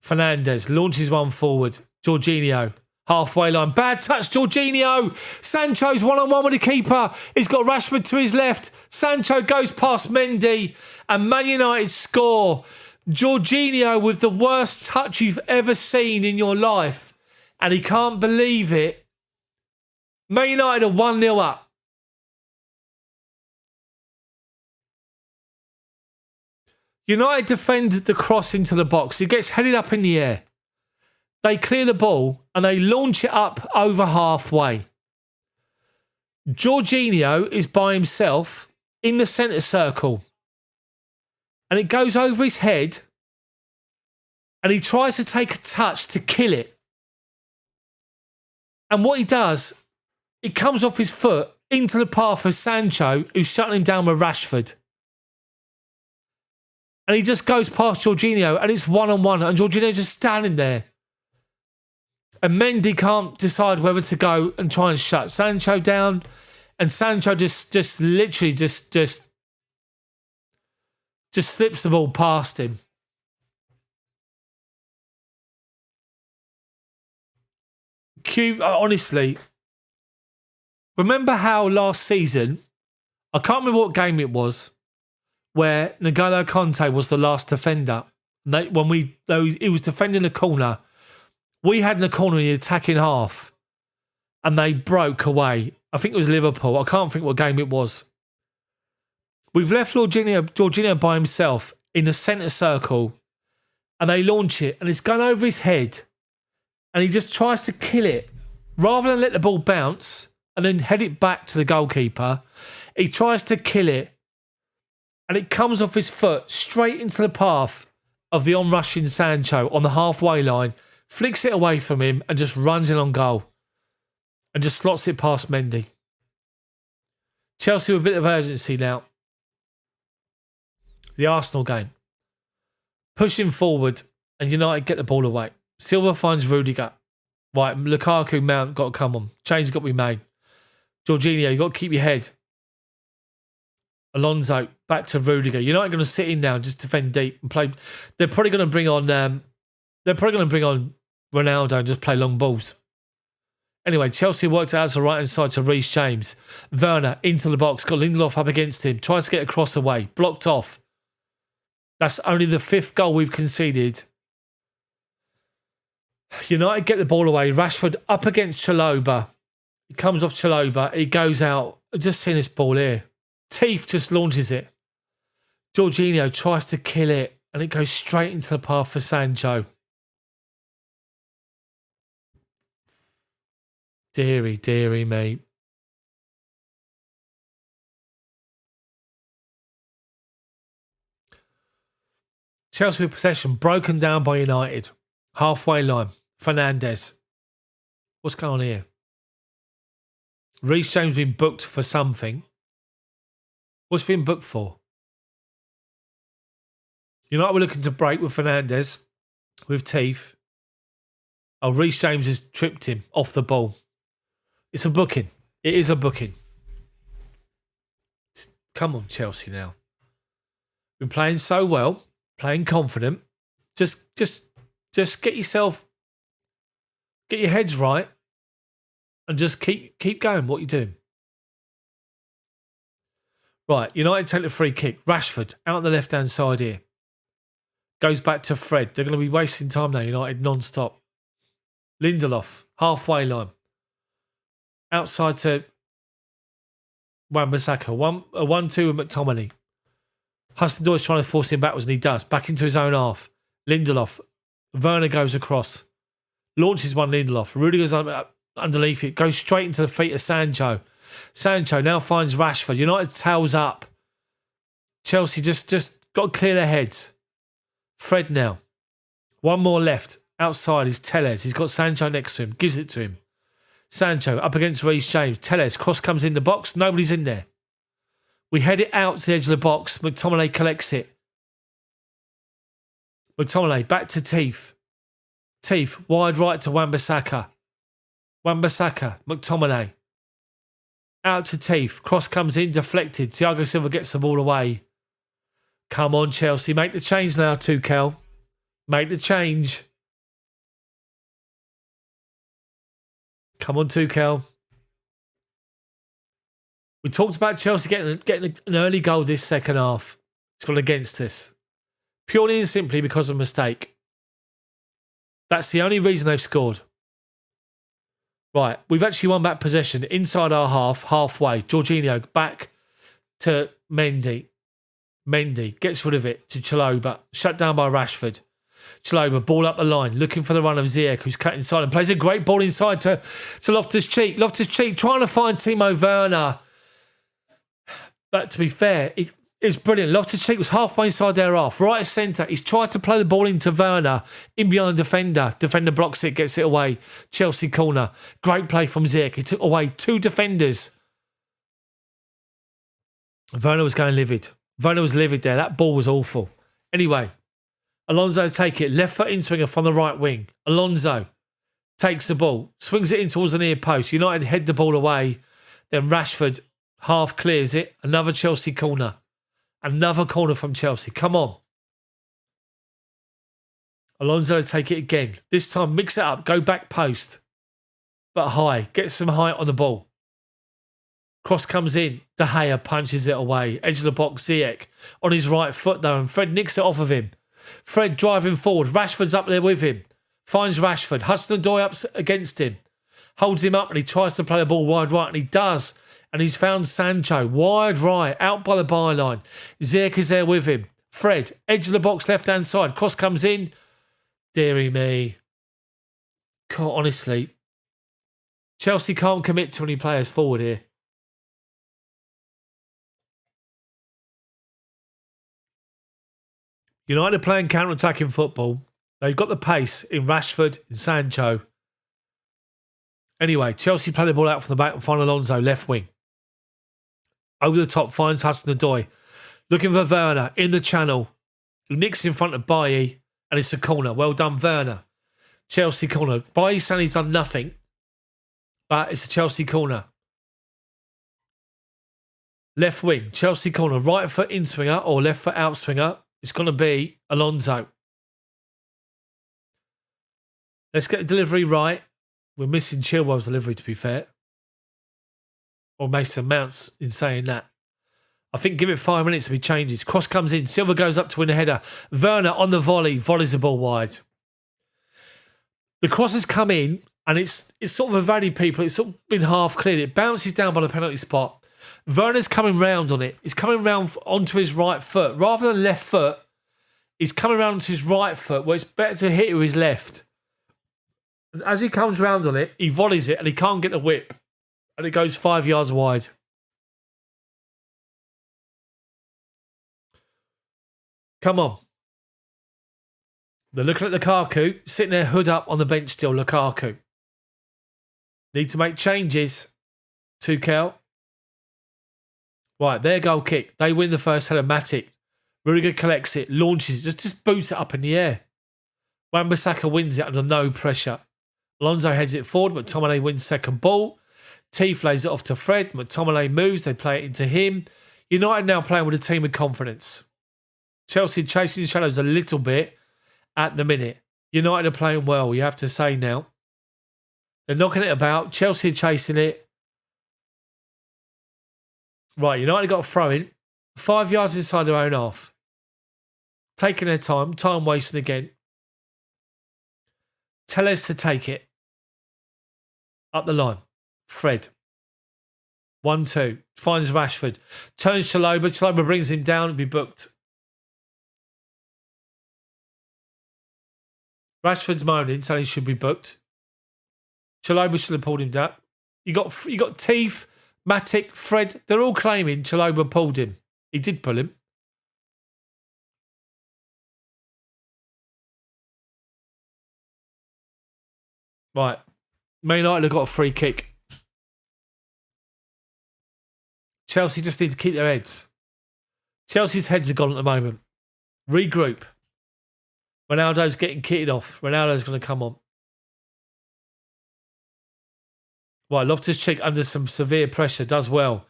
Fernandes launches one forward. Jorginho. Halfway line. Bad touch, Jorginho. Sancho's one-on-one with the keeper. He's got Rashford to his left. Sancho goes past Mendy. And Man United score. Jorginho with the worst touch you've ever seen in your life. And he can't believe it. Man United are 1-0 up. United defend the cross into the box. It gets headed up in the air. They clear the ball and they launch it up over halfway. Jorginho is by himself in the centre circle. And it goes over his head. And he tries to take a touch to kill it. And what he does, it comes off his foot into the path of Sancho, who's shutting him down with Rashford. And he just goes past Jorginho, and it's one-on-one, and Jorginho just standing there. And Mendy can't decide whether to go and try and shut Sancho down. And Sancho just literally slips the ball past him. Honestly, remember how last season, I can't remember what game it was, where N'Golo Kante was the last defender. He was defending the corner. We had in the corner in the attacking half, and they broke away. I think it was Liverpool. I can't think what game it was. We've left Jorginho by himself in the centre circle, and they launch it, and it's gone over his head, and he just tries to kill it. Rather than let the ball bounce and then head it back to the goalkeeper, he tries to kill it, and it comes off his foot straight into the path of the on-rushing Sancho on the halfway line, flicks it away from him and just runs in on goal and just slots it past Mendy. Chelsea with a bit of urgency now. The Arsenal game. Pushing forward and United get the ball away. Silva finds Rudiger. Right, Lukaku, Mount got to come on. Change got to be made. Jorginho, you got to keep your head. Alonso, back to Rudiger. You're not going to sit in now, just defend deep and play. They're probably going to bring on. Ronaldo and just play long balls. Anyway, Chelsea worked out to the right hand side to Reece James. Werner into the box, got Lindelof up against him. Tries to get a cross away, blocked off. That's only the 5th goal we've conceded. United get the ball away. Rashford up against Chalobah. He comes off Chalobah. He goes out. Just seeing this ball here. Teeth just launches it. Jorginho tries to kill it, and it goes straight into the path for Sancho. Deary, deary me. Chelsea with possession, broken down by United. Halfway line. Fernandes. What's going on here? Reece James been booked for something. What's been booked for? United were looking to break with Fernandes, with teeth. Oh, Reece James has tripped him off the ball. It's a booking. It is a booking. Come on, Chelsea now. Been playing so well, playing confident. Just get your heads right, and just keep going. What you're doing. Right, United take the free kick. Rashford out on the left hand side here. Goes back to Fred. They're going to be wasting time now. United non-stop. Lindelof halfway line. Outside to Wan-Bissaka. 1-2 with McTominay. Hudson-Odoi is trying to force him backwards, and he does. Back into his own half. Lindelof. Werner goes across. Launches one Lindelof. Rudiger's underneath it. Goes straight into the feet of Sancho. Sancho now finds Rashford. United tails up. Chelsea just got to clear their heads. Fred now. One more left. Outside is Telles. He's got Sancho next to him. Gives it to him. Sancho up against Reece James. Telles. Cross comes in the box. Nobody's in there. We head it out to the edge of the box. McTominay collects it. McTominay back to Teeth. Teeth wide right to Wan-Bissaka. Wan-Bissaka. McTominay. Out to Teeth. Cross comes in, deflected. Thiago Silva gets the ball away. Come on, Chelsea. Make the change now, Tuchel. Make the change. Come on, Tuchel. We talked about Chelsea getting an early goal this second half. It's gone against us. Purely and simply because of a mistake. That's the only reason they've scored. Right, we've actually won back possession inside our half, halfway. Jorginho back to Mendy. Mendy gets rid of it to Chalobah. Shut down by Rashford. Chalobah, ball up the line, looking for the run of Ziyech, who's cut inside and plays a great ball inside to Loftus-Cheek. Loftus-Cheek trying to find Timo Werner. But to be fair, it's brilliant. Loftus-Cheek was halfway inside their half, right at centre. He's tried to play the ball into Werner, in behind the defender. Defender blocks it, gets it away. Chelsea corner. Great play from Ziyech. He took away 2 defenders. Werner was going livid. Werner was livid there. That ball was awful. Anyway, Alonso take it. Left foot in swinger from the right wing. Alonso takes the ball. Swings it in towards the near post. United head the ball away. Then Rashford half clears it. Another Chelsea corner. Another corner from Chelsea. Come on. Alonso take it again. This time mix it up. Go back post. But high. Get some height on the ball. Cross comes in. De Gea punches it away. Edge of the box, Ziyech on his right foot though, and Fred nicks it off of him. Fred driving forward. Rashford's up there with him. Finds Rashford. Hudson-Odoi up against him. Holds him up and he tries to play the ball wide right, and he does. And he's found Sancho wide right, out by the byline. Ziyech is there with him. Fred, edge of the box, left-hand side. Cross comes in. Deary me. God, honestly, Chelsea can't commit to any players forward here. United playing counter-attacking football. They've got the pace in Rashford, in Sancho. Anyway, Chelsea play the ball out from the back and find Alonso, left wing. Over the top, finds Hudson-Odoi. Looking for Werner in the channel. He nicks in front of Bailly, and it's a corner. Well done, Werner. Chelsea corner. Bailly saying he's done nothing, but it's a Chelsea corner. Left wing, Chelsea corner. Right foot in swinger or left foot out swinger. It's going to be Alonso. Let's get the delivery right. We're missing Chilwell's delivery, to be fair. Or Mason Mount's in saying that. I think give it 5 minutes if he changes. Cross comes in. Silva goes up to win a header. Werner on the volley. Volleys the ball wide. The cross has come in and it's sort of evaded people. It's sort of been half cleared. It bounces down by the penalty spot. Werner's coming round on it. He's coming round onto his right foot. Rather than left foot, he's coming round onto his right foot where it's better to hit it with his left. And as he comes round on it, he volleys it and he can't get the whip. And it goes 5 yards wide. Come on. They're looking at Lukaku, sitting there hood up on the bench still. Lukaku. Need to make changes. Tuchel. Right, their goal kick. They win the first header. Matic. Rudiger collects it, launches it, just boots it up in the air. Wan-Bissaka wins it under no pressure. Alonso heads it forward. McTominay wins second ball. Teeth lays it off to Fred. McTominay moves. They play it into him. United now playing with a team of confidence. Chelsea chasing the shadows a little bit at the minute. United are playing well, you have to say now. They're knocking it about. Chelsea are chasing it. Right, United got a throw in. 5 yards inside their own half. Taking their time. Time wasting again. Telles to take it. Up the line. Fred. 1-2. Finds Rashford. Turns Chalobah. Chalobah brings him down and be booked. Rashford's moaning, saying he should be booked. Chalobah should have pulled him down. You got Teeth, Matic, Fred. They're all claiming Chalobah pulled him. He did pull him. Right. Man United have got a free kick. Chelsea just need to keep their heads. Chelsea's heads are gone at the moment. Regroup. Ronaldo's getting kitted off. Ronaldo's going to come on. Right, Loftus-Cheek under some severe pressure. Does well.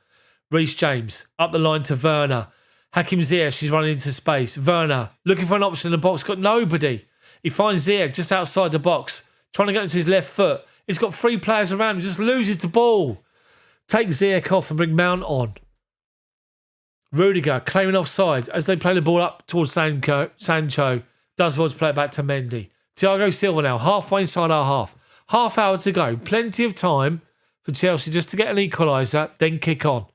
Reece James up the line to Werner. Hakim Ziyech, she's running into space. Werner looking for an option in the box. Got nobody. He finds Ziyech just outside the box. Trying to get into his left foot. He's got 3 players around him. Just loses the ball. Take Ziyech off and bring Mount on. Rudiger claiming offside as they play the ball up towards Sancho. Does well to play it back to Mendy. Thiago Silva now, halfway inside our half. Half hour to go. Plenty of time for Chelsea just to get an equaliser, then kick on.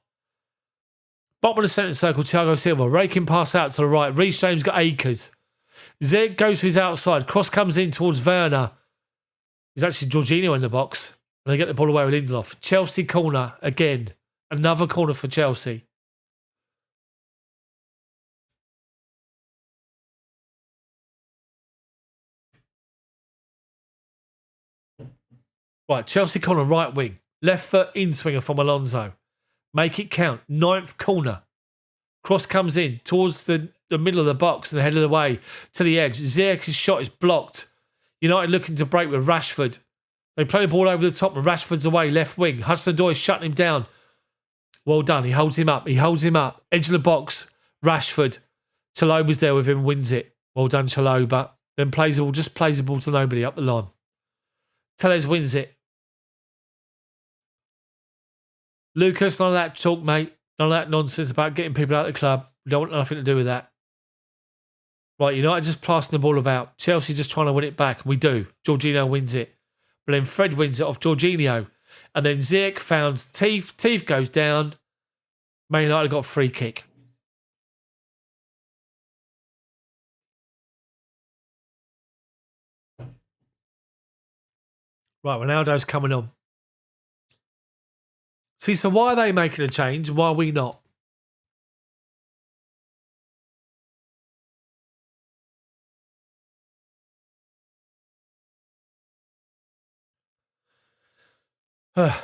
Bottom of the centre circle, Thiago Silva raking pass out to the right. Reece James got acres. Ziyech goes to his outside. Cross comes in towards Werner. There's actually Jorginho in the box. And they get the ball away with Lindelof. Chelsea corner again. Another corner for Chelsea. Right, Chelsea corner right wing. Left foot in swinger from Alonso. Make it count. 9th corner. Cross comes in towards the middle of the box and the head of the way to the edge. Ziyech's shot is blocked. United looking to break with Rashford. They play the ball over the top and Rashford's away, left wing. Hudson-Odoi shutting him down. Well done. He holds him up. Edge of the box. Rashford. Chaloba's there with him, wins it. Well done, Chaloba. Then plays the ball to nobody up the line. Telles wins it. Lucas, none of that talk, mate. None of that nonsense about getting people out of the club. We don't want nothing to do with that. Right, United just passing the ball about. Chelsea just trying to win it back. We do. Jorginho wins it. But then Fred wins it off Jorginho. And then Ziyech found Teeth. Teeth goes down. Man United got a free kick. Right, Ronaldo's coming on. See, so why are they making a change? Why are we not?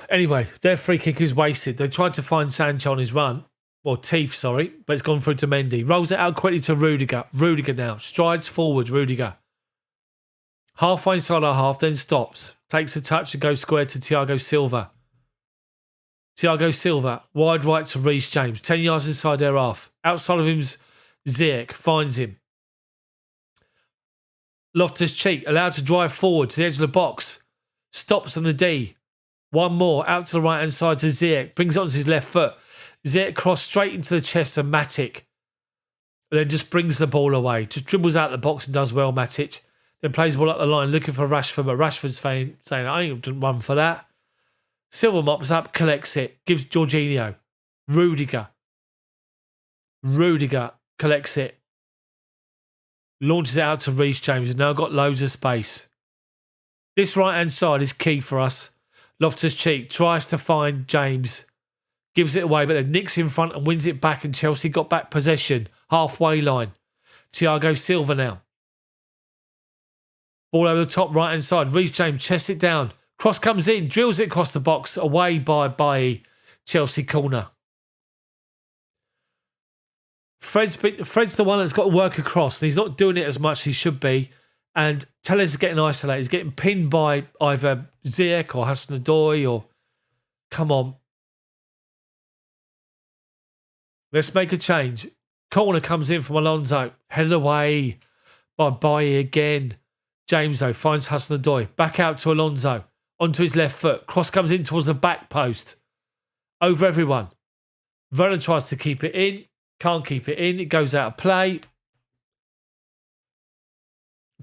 Anyway, their free kick is wasted. They tried to find Sancho on his run. Or Teeth, sorry. But it's gone through to Mendy. Rolls it out quickly to Rudiger. Rudiger now. Strides forward, Rudiger. Halfway inside our half, then stops. Takes a touch and goes square to Thiago Silva. Thiago Silva, wide right to Reece James. 10 yards inside their half. Outside of him's Ziyech. Finds him. Loftus-Cheek, allowed to drive forward to the edge of the box. Stops on the D. One more, out to the right-hand side to Ziyech. Brings it onto his left foot. Ziyech cross straight into the chest of Matic. And then just brings the ball away. Just dribbles out the box and does well, Matic. Then plays the ball up the line, looking for Rashford. But Rashford's saying, I ain't going to run for that. Silva mops up, collects it. Gives Jorginho. Rudiger collects it. Launches it out to Reece James. He's now got loads of space. This right-hand side is key for us. Loftus-Cheek tries to find James. Gives it away, but then nicks in front and wins it back. And Chelsea got back possession. Halfway line. Thiago Silva now. Ball over the top right-hand side. Reece James chests it down. Cross comes in. Drills it across the box. Away by Chelsea corner. Fred's the one that's got to work across. And he's not doing it as much as he should be. And Telles is getting isolated. He's getting pinned by either Ziyech or Hudson-Odoi or... Come on. Let's make a change. Corner comes in from Alonso. Headed away by Bailly again. James, though, finds Hudson-Odoi. Back out to Alonso. Onto his left foot. Cross comes in towards the back post. Over everyone. Werner tries to keep it in. Can't keep it in. It goes out of play.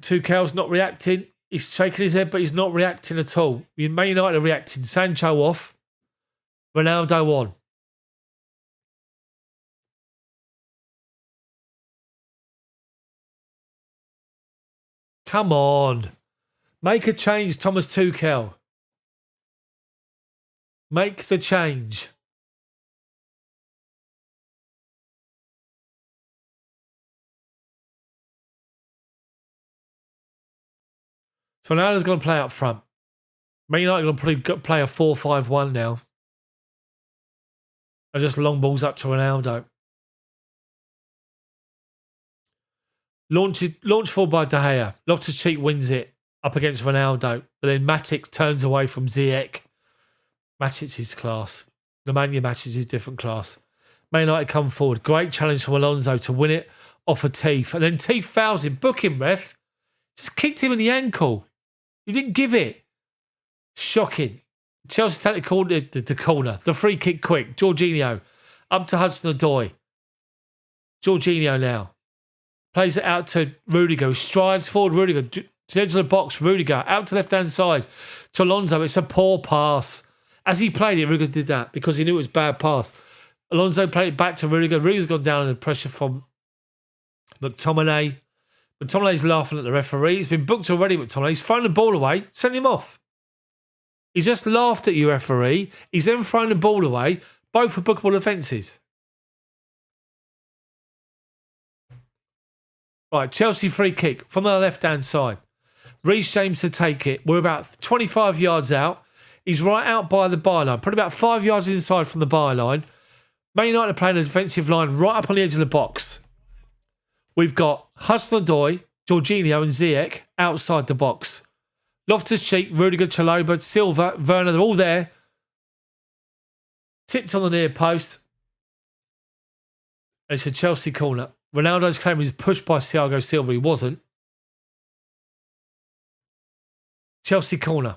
Tuchel's not reacting. He's shaking his head, but he's not reacting at all. Man United are reacting. Sancho off. Ronaldo on. Come on. Make a change, Thomas Tuchel. Make the change. So now Ronaldo's going to play up front. Man United are going to probably play a 4-5-1 now. And just long balls up to Ronaldo. Launch forward by De Gea. Loftus-Cheek wins it up against Ronaldo. But then Matic turns away from Ziyech. Matic is class. Nemanja Matic is different class. Man United come forward. Great challenge from Alonso to win it off of Teeth. And then Teeth fouls him. Book him, ref. Just kicked him in the ankle. You didn't give it. Shocking. Chelsea take the corner. The free kick quick. Jorginho up to Hudson-Odoi. Jorginho now. Plays it out to Rudiger. Strides forward, Rudiger. To the edge of the box, Rudiger. Out to left-hand side to Alonso. It's a poor pass. As he played it, Rudiger did that because he knew it was a bad pass. Alonso played it back to Rudiger. Rudiger's gone down under pressure from McTominay. McTominay's laughing at the referee. He's been booked already, McTominay. He's thrown the ball away. Send him off. He's just laughed at you, referee. He's then thrown the ball away. Both are bookable offences. Right, Chelsea free kick from the left-hand side. Reece James to take it. We're about 25 yards out. He's right out by the byline, probably about 5 yards inside from the byline. Man United are playing a defensive line right up on the edge of the box. We've got Hudson-Odoi, Jorginho and Ziyech outside the box. Loftus-Cheek, Rudiger, Chalobah, Silva, Werner, they're all there. Tipped on the near post. It's a Chelsea corner. Ronaldo's claim was pushed by Thiago Silva. He wasn't. Chelsea corner.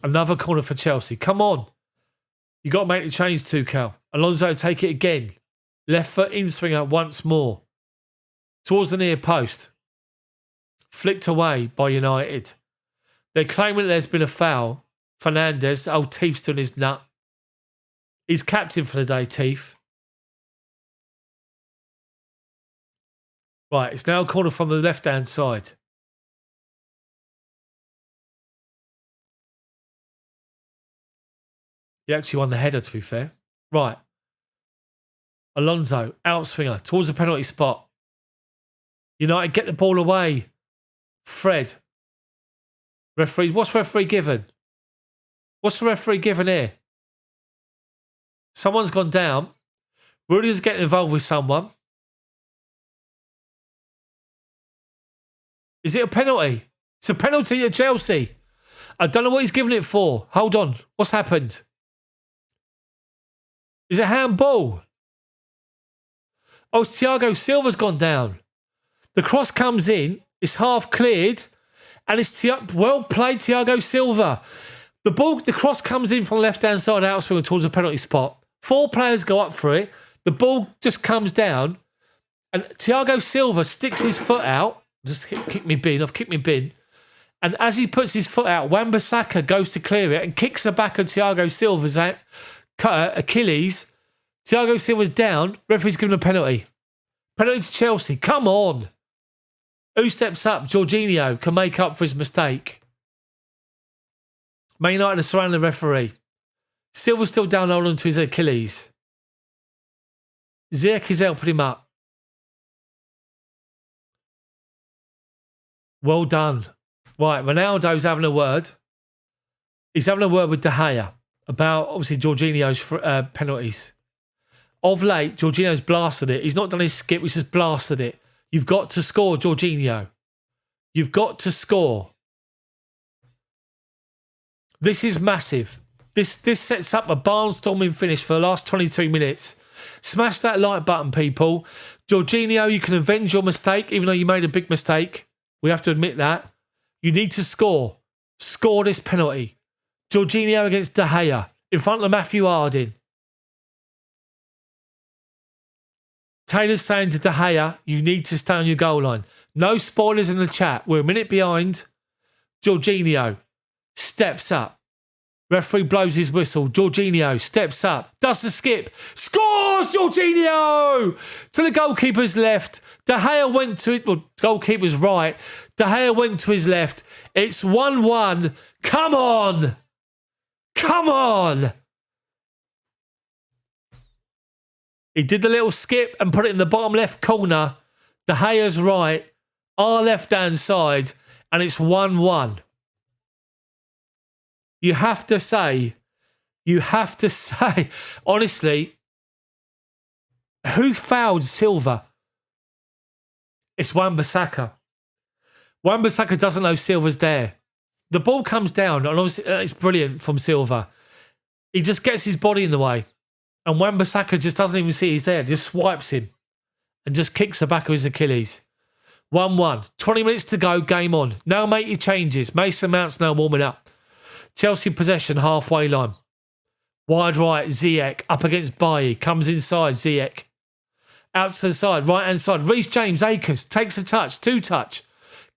Another corner for Chelsea. Come on. You got to make the change, Tuchel. Alonso take it again. Left foot in swinger once more. Towards the near post. Flicked away by United. They're claiming that there's been a foul. Fernandes, old Teeth's doing his nut. He's captain for the day, Teeth. Right, it's now a corner from the left-hand side. He actually won the header, to be fair. Right. Alonso, outswinger, towards the penalty spot. United get the ball away. Fred. Referee, what's referee given? What's the referee given here? Someone's gone down. Rudiger's getting involved with someone. Is it a penalty? It's a penalty at Chelsea. I don't know what he's giving it for. Hold on. What's happened? Is it handball? Oh, Thiago Silva's gone down. The cross comes in. It's half cleared. And it's well played, Thiago Silva. The cross comes in from the left-hand side outswinger towards the penalty spot. 4 players go up for it. The ball just comes down. And Thiago Silva sticks his foot out. Just kick me bin. I've kicked me bin. And as he puts his foot out, Wan-Bissaka goes to clear it and kicks the back of Thiago Silva's Achilles. Thiago Silva's down. Referee's given a penalty. Penalty to Chelsea. Come on. Who steps up? Jorginho can make up for his mistake. Man United are surrounding the referee. Silva's still down holding to his Achilles. Ziyech is helping him up. Well done. Right, Ronaldo's having a word. He's having a word with De Gea about, obviously, Jorginho's penalties. Of late, Jorginho's blasted it. He's not done his skip, he's just blasted it. You've got to score, Jorginho. You've got to score. This is massive. This sets up a barnstorming finish for the last 22 minutes. Smash that like button, people. Jorginho, you can avenge your mistake, even though you made a big mistake. We have to admit that. You need to score. Score this penalty. Jorginho against De Gea in front of Matthew Harding. Taylor's saying to De Gea, you need to stay on your goal line. No spoilers in the chat. We're a minute behind. Jorginho steps up. Referee blows his whistle. Jorginho steps up. Does the skip. Scores Jorginho! To the goalkeeper's left. De Gea went to it. Well, goalkeeper's right. De Gea went to his left. It's 1-1. Come on! Come on! He did the little skip and put it in the bottom left corner. De Gea's right. Our left-hand side. And it's 1-1. You have to say, honestly, who fouled Silva? It's Wan-Bissaka. Wan-Bissaka doesn't know Silva's there. The ball comes down, and obviously it's brilliant from Silva. He just gets his body in the way. And Wan-Bissaka just doesn't even see he's there. Just swipes him and just kicks the back of his Achilles. 1-1. 20 minutes to go. Game on. Now make your changes. Mason Mount's now warming up. Chelsea possession, halfway line. Wide right, Ziyech up against Bailly. Comes inside, Ziyech. Out to the side, right-hand side. Reece James, Akers, takes a touch, 2-touch.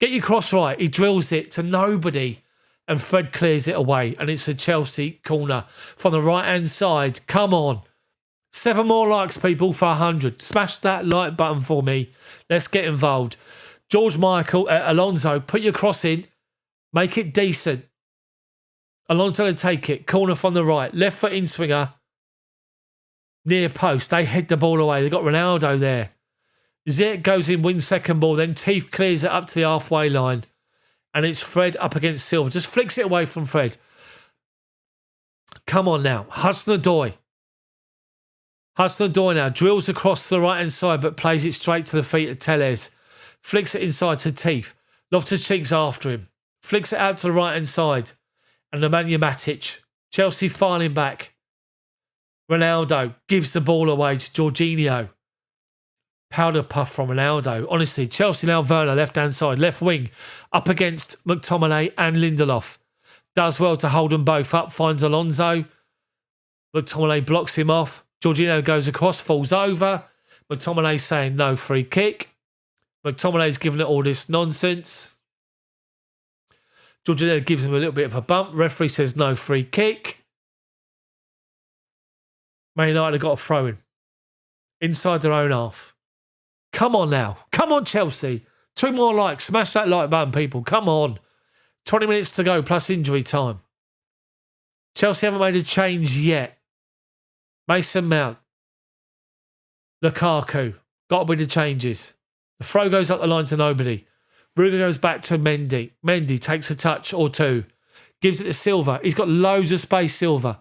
Get your cross right. He drills it to nobody. And Fred clears it away. And it's a Chelsea corner from the right-hand side. Come on. 7 more likes, people, for 100. Smash that like button for me. Let's get involved. George Michael, Alonso, put your cross in. Make it decent. Alonso to take it. Corner from the right. Left foot in swinger. Near post. They head the ball away. They've got Ronaldo there. Ziyech goes in, wins second ball. Then Teeth clears it up to the halfway line. And it's Fred up against Silva. Just flicks it away from Fred. Come on now. Hudson-Odoi. Hudson-Odoi now drills across to the right-hand side but plays it straight to the feet of Telles. Flicks it inside to Teeth. Loftus-Cheek's after him. Flicks it out to the right-hand side. And Nemanja Matic. Chelsea filing back. Ronaldo gives the ball away to Jorginho. Powder puff from Ronaldo. Honestly, Chelsea now Werner, left-hand side, left wing, up against McTominay and Lindelof. Does well to hold them both up, finds Alonso. McTominay blocks him off. Jorginho goes across, falls over. McTominay saying no free kick. McTominay's giving it all this nonsense. Jorginho gives him a little bit of a bump. Referee says no free kick. Man United have got a throw in. Inside their own half. Come on now. Come on, Chelsea. 2 more likes. Smash that like button, people. Come on. 20 minutes to go plus injury time. Chelsea haven't made a change yet. Mason Mount. Lukaku. Got to be the changes. The throw goes up the line to nobody. Ruger goes back to Mendy. Mendy takes a touch or 2. Gives it to Silva. He's got loads of space, Silva.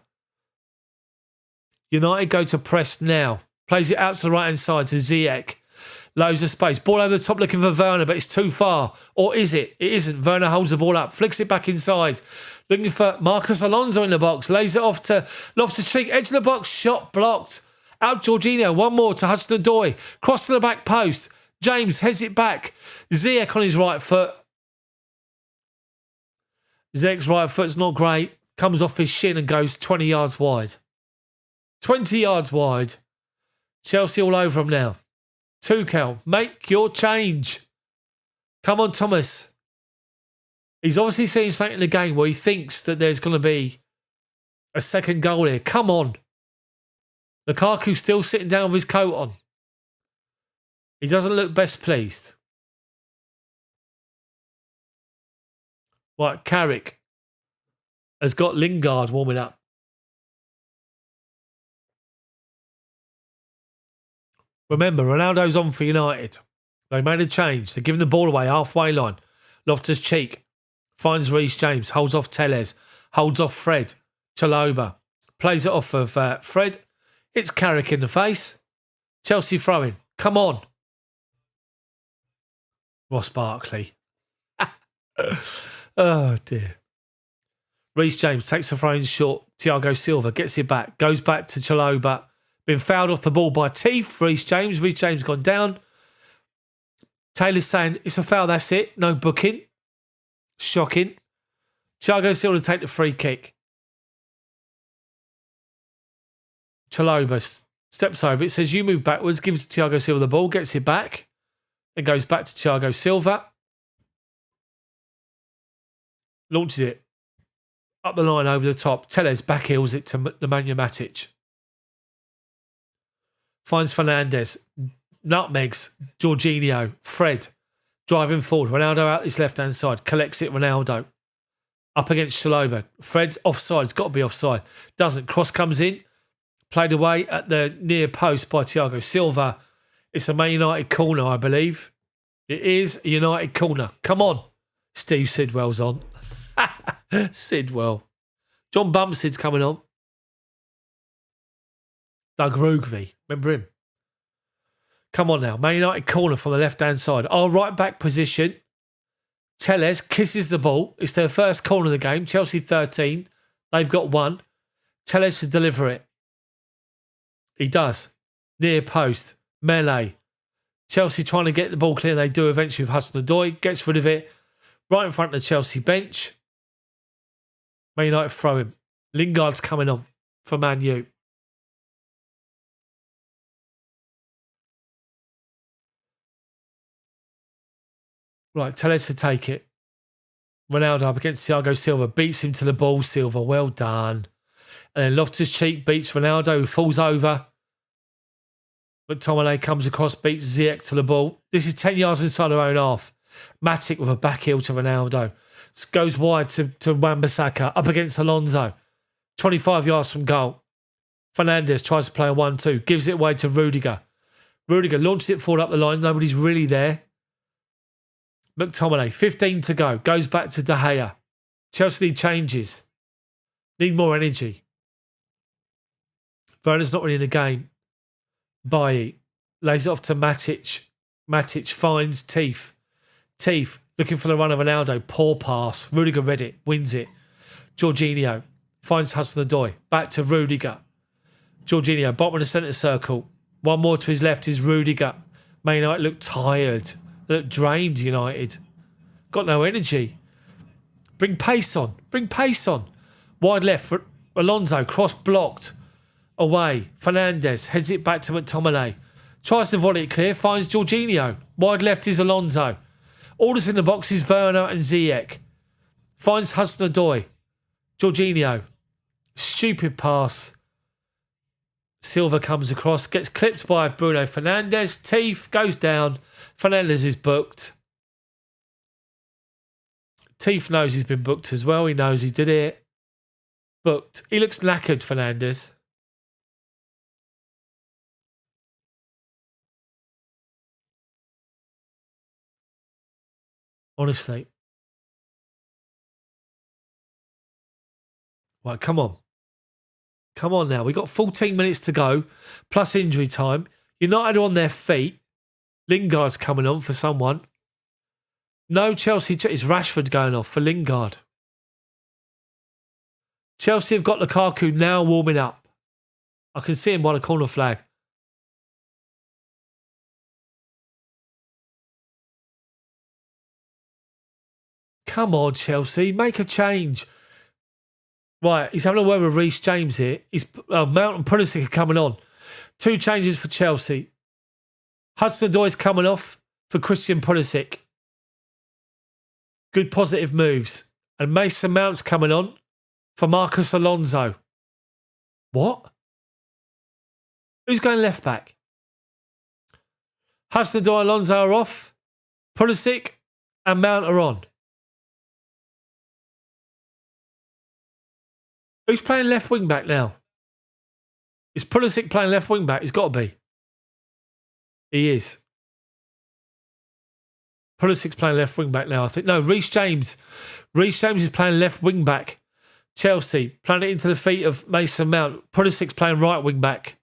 United go to press now. Plays it out to the right-hand side to Ziyech. Loads of space. Ball over the top looking for Werner, but it's too far. Or is it? It isn't. Werner holds the ball up. Flicks it back inside. Looking for Marcus Alonso in the box. Lays it off to Loftus-Cheek. Edge of the box. Shot blocked. Out Jorginho. One more to Hudson-Odoi. Cross to the back post. James heads it back. Ziyech on his right foot. Ziyech's right foot's not great. Comes off his shin and goes 20 yards wide. 20 yards wide. Chelsea all over him now. Tuchel, make your change. Come on, Thomas. He's obviously seeing something in the game where he thinks that there's going to be a second goal here. Come on. Lukaku's still sitting down with his coat on. He doesn't look best pleased. Right, Carrick has got Lingard warming up. Remember, Ronaldo's on for United. They made a change. They're giving the ball away halfway line. Loftus-Cheek finds Reece James, holds off Telles, holds off Fred. Chalobah plays it off of Fred. It's Carrick in the face. Chelsea throwing. Come on. Ross Barkley. Oh, dear. Reece James takes a throw in short. Thiago Silva gets it back. Goes back to Chalobah. Been fouled off the ball by Teeth. Reece James. Reece James gone down. Taylor's saying, it's a foul, that's it. No booking. Shocking. Thiago Silva to take the free kick. Chalobah steps over. It says, you move backwards. Gives Thiago Silva the ball. Gets it back. Then goes back to Thiago Silva. Launches it. Up the line over the top. Telles backheels it to Nemanja Matic. Finds Fernandes. Nutmegs. Jorginho. Fred. Driving forward. Ronaldo out his left-hand side. Collects it. Ronaldo. Up against Chalobah. Fred's offside. It's got to be offside. Doesn't. Cross comes in. Played away at the near post by Thiago Silva. It's a Man United corner, I believe. It is a United corner. Come on. Steve Sidwell's on. Sidwell. John Bumpstead's coming on. Doug Rugby. Remember him? Come on now. Man United corner from the left-hand side. Our right back position. Telles kisses the ball. It's their first corner of the game. Chelsea 13. They've got 1. Telles to deliver it. He does. Near post. Melee. Chelsea trying to get the ball clear. They do eventually with Hudson-Odoi. Gets rid of it. Right in front of the Chelsea bench. Man United throw him. Lingard's coming on for Man U. Right, Telles to take it. Ronaldo up against Thiago Silva, beats him to the ball. Silva, well done. And then Loftus-Cheek beats Ronaldo, who falls over. McTominay comes across, beats Ziyech to the ball. This is 10 yards inside their own half. Matic with a back heel to Ronaldo. Goes wide to Wan-Bissaka, up against Alonso. 25 yards from goal. Fernandes tries to play a 1-2, gives it away to Rudiger. Rudiger launches it forward up the line. Nobody's really there. McTominay, 15 to go. Goes back to De Gea. Chelsea need changes. Need more energy. Werner's not really in the game. Bailly lays it off to Matic. Matic finds Teeth. Teeth looking for the run of Ronaldo. Poor pass. Rudiger read it. Wins it. Jorginho finds Hudson-Odoi. Back to Rudiger. Jorginho, bottom of the centre circle. One more to his left is Rudiger. Man United look tired. They look drained, United. Got no energy. Bring pace on. Bring pace on. Wide left for Alonso. Cross blocked. Away. Fernandes heads it back to McTominay. Tries to volley it clear. Finds Jorginho. Wide left is Alonso. All that's in the box is Werner and Ziyech. Finds Hudson-Odoi. Jorginho. Stupid pass. Silva comes across, gets clipped by Bruno Fernandes. Teeth goes down. Fernandes is booked. Teeth knows he's been booked as well. He knows he did it. Booked. He looks knackered, Fernandes. Honestly. Right, come on. Come on now. We've got 14 minutes to go, plus injury time. United are on their feet. Lingard's coming on for someone. No Chelsea. It's Rashford going off for Lingard. Chelsea have got Lukaku now warming up. I can see him by the corner flag. Come on, Chelsea. Make a change. Right, he's having a word with Reece James here. Mount and Pulisic are coming on. 2 changes for Chelsea. Hudson-Odoi's coming off for Christian Pulisic. Good positive moves. And Mason Mount's coming on for Marcus Alonso. What? Who's going left back? Hudson-Odoi, Alonso are off. Pulisic and Mount are on. Who's playing left wing back now? Is Pulisic playing left wing back? He's got to be. He is. Pulisic's playing left wing back now, I think. No, Reece James. Reece James is playing left wing back. Chelsea playing it into the feet of Mason Mount. Pulisic's playing right wing back.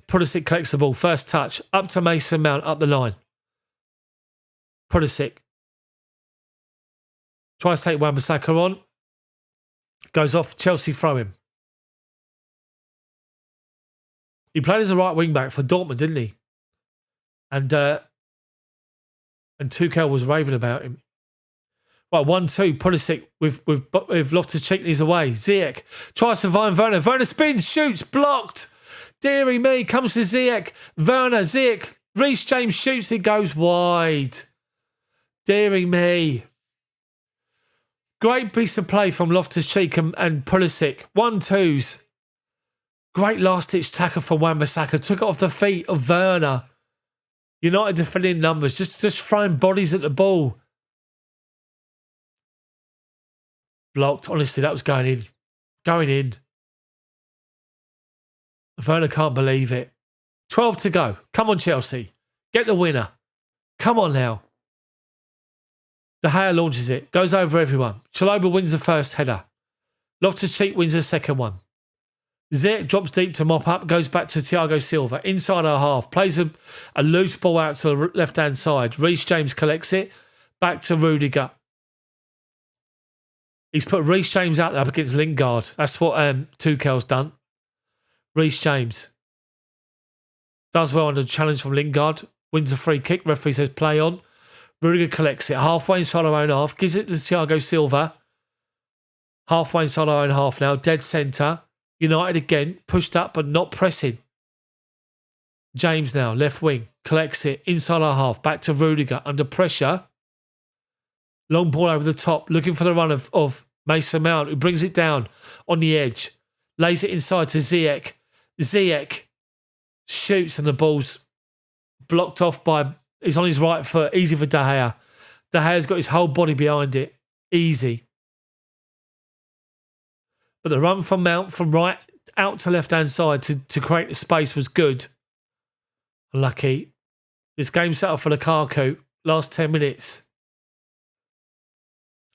Pulisic collects the ball. First touch. Up to Mason Mount. Up the line. Pulisic. Tries to take Wan-Bissaka on. Goes off. Chelsea throw him. He played as a right wing back for Dortmund, didn't he? And Tuchel was raving about him. Right, 1-2. Pulisic with Loftus-Cheek he's away. Ziyech tries to find Werner. Werner spins, shoots, blocked. Deary me, comes to Ziyech. Werner, Ziyech. Reece James shoots, it goes wide. Deary me. Great piece of play from Loftus-Cheek and Pulisic. 1-2s. Great last-ditch tackle for Wan-Bissaka. Took it off the feet of Werner. United defending numbers. Just throwing bodies at the ball. Blocked. Honestly, that was going in. Going in. Werner can't believe it. 12 to go. Come on, Chelsea. Get the winner. Come on now. De Gea launches it. Goes over everyone. Chalobah wins the first header. Loftus-Cheek wins the second one. Ziyech drops deep to mop up. Goes back to Thiago Silva. Inside our half. Plays a loose ball out to the left-hand side. Reece James collects it. Back to Rudiger. He's put Reece James out there up against Lingard. That's what Tuchel's done. Reece James does well under the challenge from Lingard. Wins a free kick. Referee says play on. Rudiger collects it. Halfway inside our own half. Gives it to Thiago Silva. Halfway inside our own half now. Dead centre. United again. Pushed up but not pressing. James now, left wing, collects it, inside our half, back to Rudiger, under pressure. Long ball over the top, looking for the run of Mason Mount, who brings it down on the edge. Lays it inside to Ziyech. Ziyech shoots and the ball's blocked off by... He's on his right foot, easy for De Gea. De Gea's got his whole body behind it, easy. But the run from Mount from right out to left-hand side to create the space was good. Unlucky. This game set up for Lukaku. Last 10 minutes.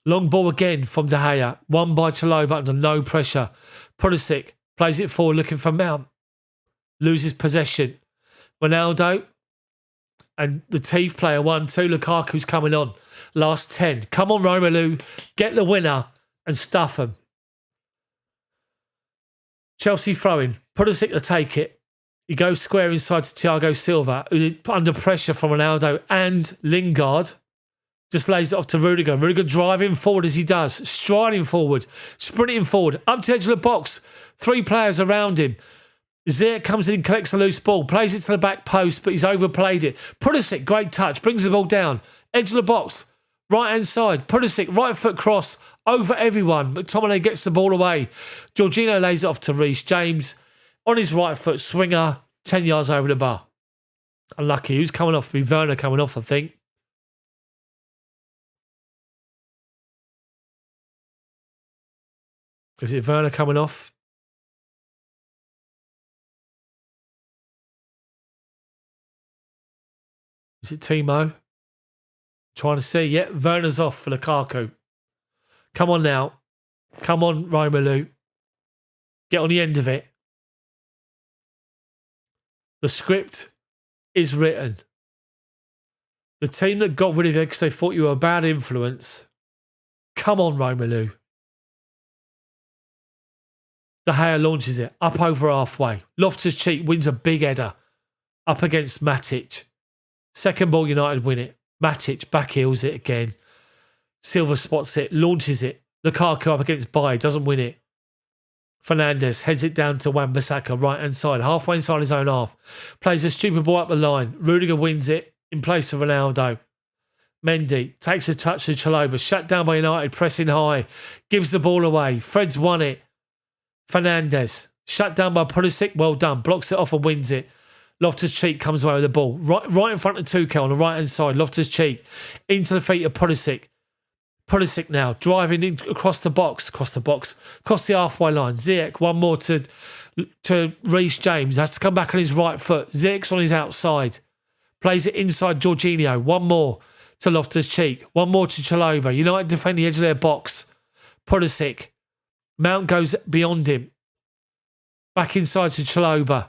Long ball again from De Gea. Won by Chalobah under no pressure. Pulisic plays it forward looking for Mount. Loses possession. Ronaldo and the teeth player 1-2. Lukaku's coming on. Last 10. Come on, Romelu. Get the winner and stuff them. Chelsea throwing. Pulisic to take it. He goes square inside to Thiago Silva, who under pressure from Ronaldo and Lingard. Just lays it off to Rudiger. Rudiger driving forward as he does. Striding forward. Sprinting forward. Up to the edge of the box. 3 players around him. Ziyech comes in, collects a loose ball. Plays it to the back post, but he's overplayed it. Pulisic, great touch. Brings the ball down. Edge of the box. Right-hand side. Pulisic, right foot cross. Over everyone. McTominay gets the ball away. Jorginho lays it off to Reece James. On his right foot, swinger. 10 yards over the bar. Unlucky. Who's coming off? Be Werner coming off, I think. Is it Werner coming off? Is it Timo? Trying to see. Yeah, Werner's off for Lukaku. Come on now. Come on, Romelu. Get on the end of it. The script is written. The team that got rid of it because they thought you were a bad influence. Come on, Romelu. De Gea launches it up over halfway. Loftus-Cheek wins a big header up against Matic. Second ball, United win it. Matic backheels it again. Silva spots it, launches it. Lukaku up against Baye, doesn't win it. Fernandes heads it down to Wan-Bissaka, right-hand side, halfway inside his own half. Plays a stupid ball up the line. Rudiger wins it in place of Ronaldo. Mendy takes a touch to Chalobah, shut down by United, pressing high. Gives the ball away. Fred's won it. Fernandes, shut down by Pulisic, well done. Blocks it off and wins it. Loftus-Cheek comes away with the ball. Right in front of Tuchel on the right-hand side. Loftus-Cheek into the feet of Pulisic. Pulisic now driving in across the halfway line. Ziyech, one more to Reece James. Has to come back on his right foot. Ziyech's on his outside. Plays it inside Jorginho. One more to Loftus-Cheek. One more to Chalobah. United defend the edge of their box. Pulisic. Mount goes beyond him. Back inside to Chalobah.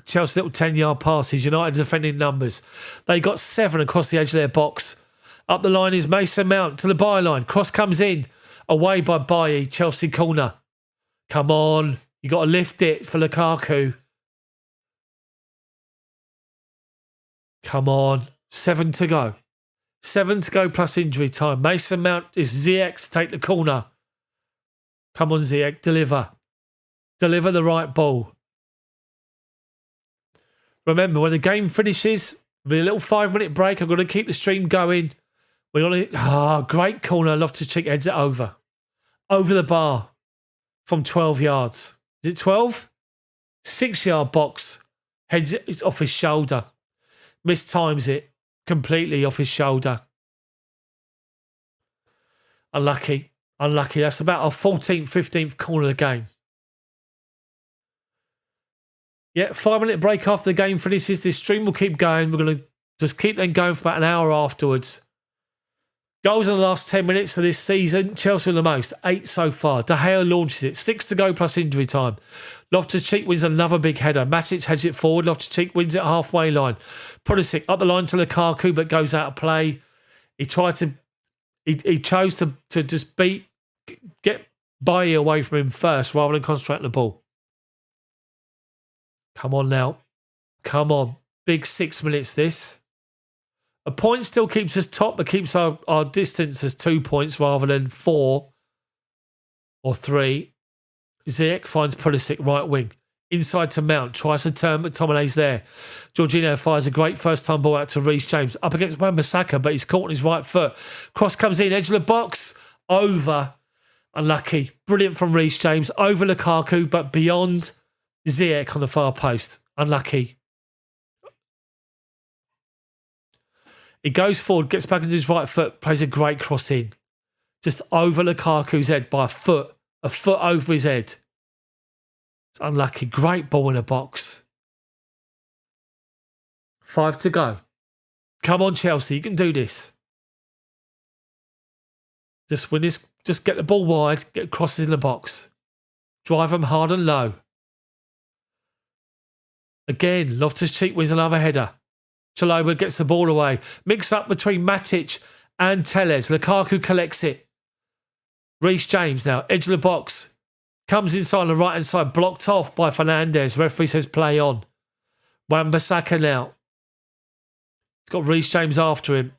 Chelsea little 10-yard passes. United defending numbers. They got 7 across the edge of their box. Up the line is Mason Mount to the byline. Cross comes in. Away by Baye. Chelsea corner. Come on. You got to lift it for Lukaku. Come on. 7 to go. 7 to go plus injury time. Mason Mount is Ziyech to take the corner. Come on, Ziyech. Deliver. Deliver the right ball. Remember, when the game finishes, with a little 5-minute break, I'm going to keep the stream going. We're going to... great corner. Loftus-Cheek heads it over. Over the bar from 12 yards. Is it 12? 6-yard box. Heads it, it's off his shoulder. Mistimes it completely off his shoulder. Unlucky. Unlucky. That's about our 14th, 15th corner of the game. Yeah, 5-minute break after the game finishes. This stream will keep going. We're going to just keep them going for about an hour afterwards. Goals in the last 10 minutes of this season. Chelsea the most. 8 so far. De Gea launches it. 6 to go plus injury time. Loftus-Cheek wins another big header. Matic heads it forward. Loftus-Cheek wins it halfway line. Pulisic up the line to Lukaku, but goes out of play. He tried to... He chose to just get Baye away from him first rather than concentrate on the ball. Come on now. Come on. Big 6 minutes this. A point still keeps us top, but keeps our distance as 2 points rather than 4 or 3. Ziyech finds Pulisic right wing. Inside to Mount. Tries to turn, but McTominay's there. Jorginho fires a great first-time ball out to Reece James. Up against Wan-Bissaka, but he's caught on his right foot. Cross comes in, edge of the box. Over. Unlucky. Brilliant from Reece James. Over Lukaku, but beyond Ziyech on the far post. Unlucky. He goes forward, gets back into his right foot, plays a great cross in. Just over Lukaku's head by a foot over his head. It's unlucky. Great ball in a box. 5 to go. Come on, Chelsea, you can do this. Just win this. Just get the ball wide, get crosses in the box. Drive them hard and low. Again, Loftus-Cheek wins another header. Chalobah gets the ball away. Mix up between Matic and Telles. Lukaku collects it. Reece James now, edge of the box. Comes inside on the right-hand side, blocked off by Fernandes. Referee says play on. Wan-Bissaka now. He's got Reece James after him.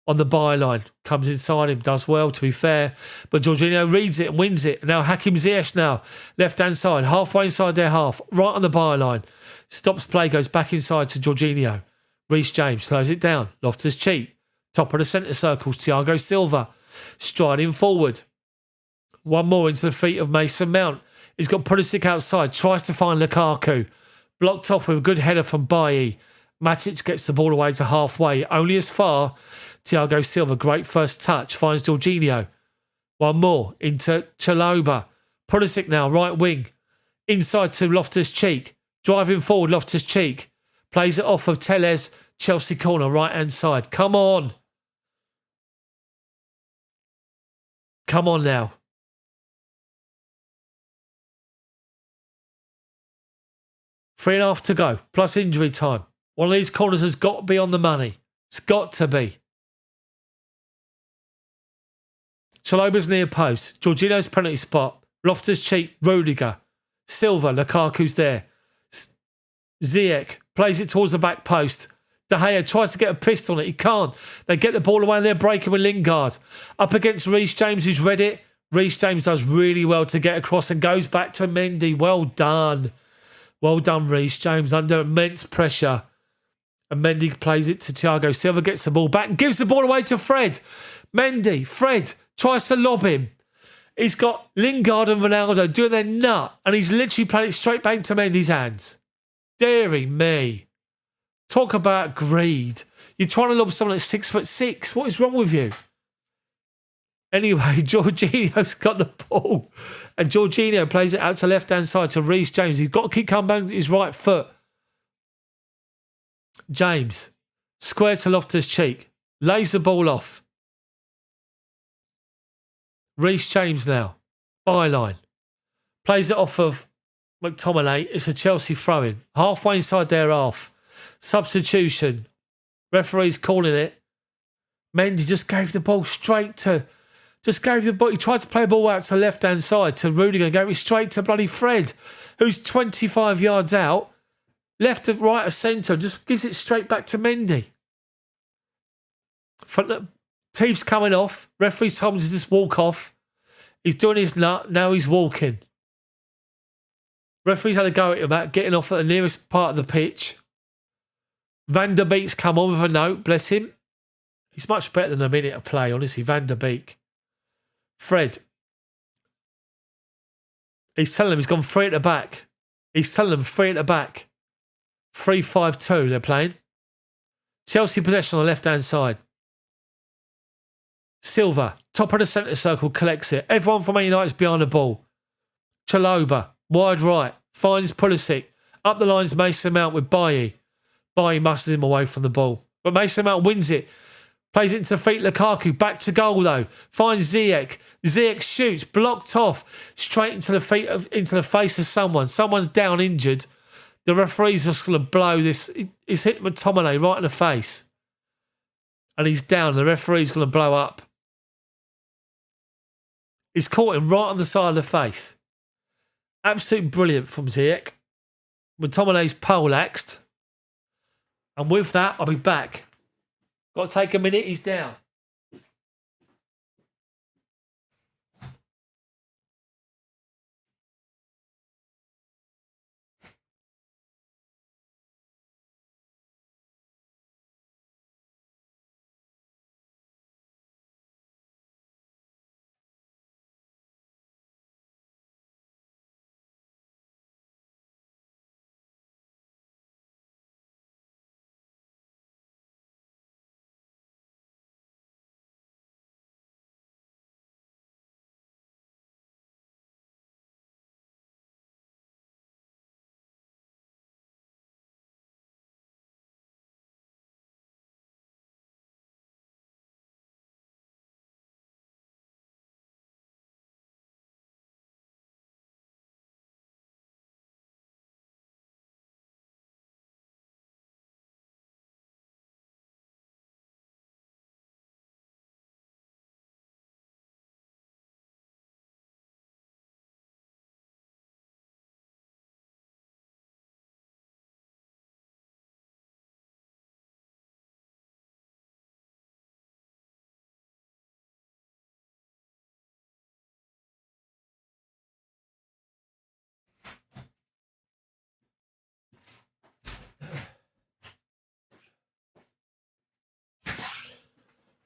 On the byline. Comes inside him, does well to be fair. But Jorginho reads it and wins it. Now Hakim Ziyech now. Left-hand side, halfway inside their half. Right on the byline. Stops play, goes back inside to Jorginho. Reece James slows it down. Loftus-Cheek. Top of the centre circles. Thiago Silva. Striding forward. One more into the feet of Mason Mount. He's got Pulisic outside. Tries to find Lukaku. Blocked off with a good header from Bailly. Matic gets the ball away to halfway. Only as far. Thiago Silva. Great first touch. Finds Jorginho. One more into Chalobah. Pulisic now. Right wing. Inside to Loftus-Cheek. Driving forward. Loftus-Cheek. Plays it off of Telles. Chelsea corner. Right hand side. Come on. Come on now. Three and a half to go, plus injury time. One of these corners has got to be on the money. It's got to be. Chalobah's near post. Jorginho's penalty spot. Loftus-Cheek, Rudiger. Silva, Lukaku's there. Ziyech plays it towards the back post. De Gea tries to get a pistol on it. He can't. They get the ball away and they're breaking with Lingard. Up against Reece James, who's read it. Reece James does really well to get across and goes back to Mendy. Well done. Well done, Reece James, under immense pressure. And Mendy plays it to Thiago Silva, gets the ball back and gives the ball away to Fred. Mendy, Fred, tries to lob him. He's got Lingard and Ronaldo doing their nut, and he's literally played it straight back to Mendy's hands. Deary me. Talk about greed. You're trying to lob someone that's 6'6". What is wrong with you? Anyway, Jorginho's got the ball. And Jorginho plays it out to left-hand side to Reece James. He's got to keep coming back with his right foot. James. Square to Loftus-Cheek. Lays the ball off. Reece James now. Byline. Plays it off of McTominay. It's a Chelsea throw-in. Halfway inside their half. Substitution. Referee's calling it. Mendy just gave the ball straight to... Just gave the ball. He tried to play the ball out to left-hand side to Rudiger and gave it straight to bloody Fred, who's 25 yards out. Left to right of centre. Just gives it straight back to Mendy. Teeth's coming off. Referee's told him to just walk off. He's doing his nut. Now he's walking. Referee's had a go at him, getting off at the nearest part of the pitch. Van der Beek's come on with a note. Bless him. He's much better than a minute of play, honestly. Van der Beek. Fred. He's telling them he's gone 3 at the back. He's telling them 3 at the back. 3-5-2 they're playing. Chelsea possession on the left-hand side. Silva, top of the centre circle, collects it. Everyone from Man United's behind the ball. Chalobah, wide right, finds Pulisic. Up the lines, Mason Mount with Bailly. Bailly musters him away from the ball. But Mason Mount wins it. Plays it into feet Lukaku. Back to goal though. Finds Ziyech. Ziyech shoots. Blocked off. Straight into the face of someone. Someone's down injured. The referee's just going to blow this. He's hit McTominay right in the face. And he's down. The referee's going to blow up. He's caught him right on the side of the face. Absolutely brilliant from Ziyech. McTominay's poleaxed. And with that, I'll be back. Got to take a minute, he's down.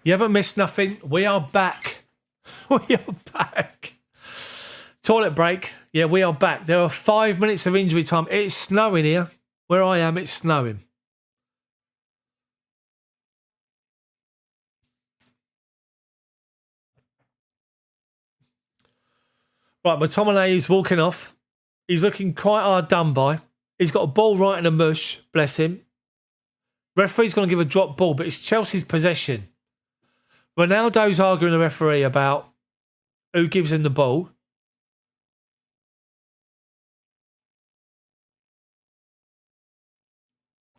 You haven't missed nothing. We are back. We are back. Toilet break. Yeah, we are back. There are 5 minutes of injury time. It's snowing here. Where I am, it's snowing. Right, McTominay is walking off. He's looking quite hard done by. He's got a ball right in the mush. Bless him. Referee's going to give a drop ball, but it's Chelsea's possession. Ronaldo's arguing with the referee about who gives him the ball.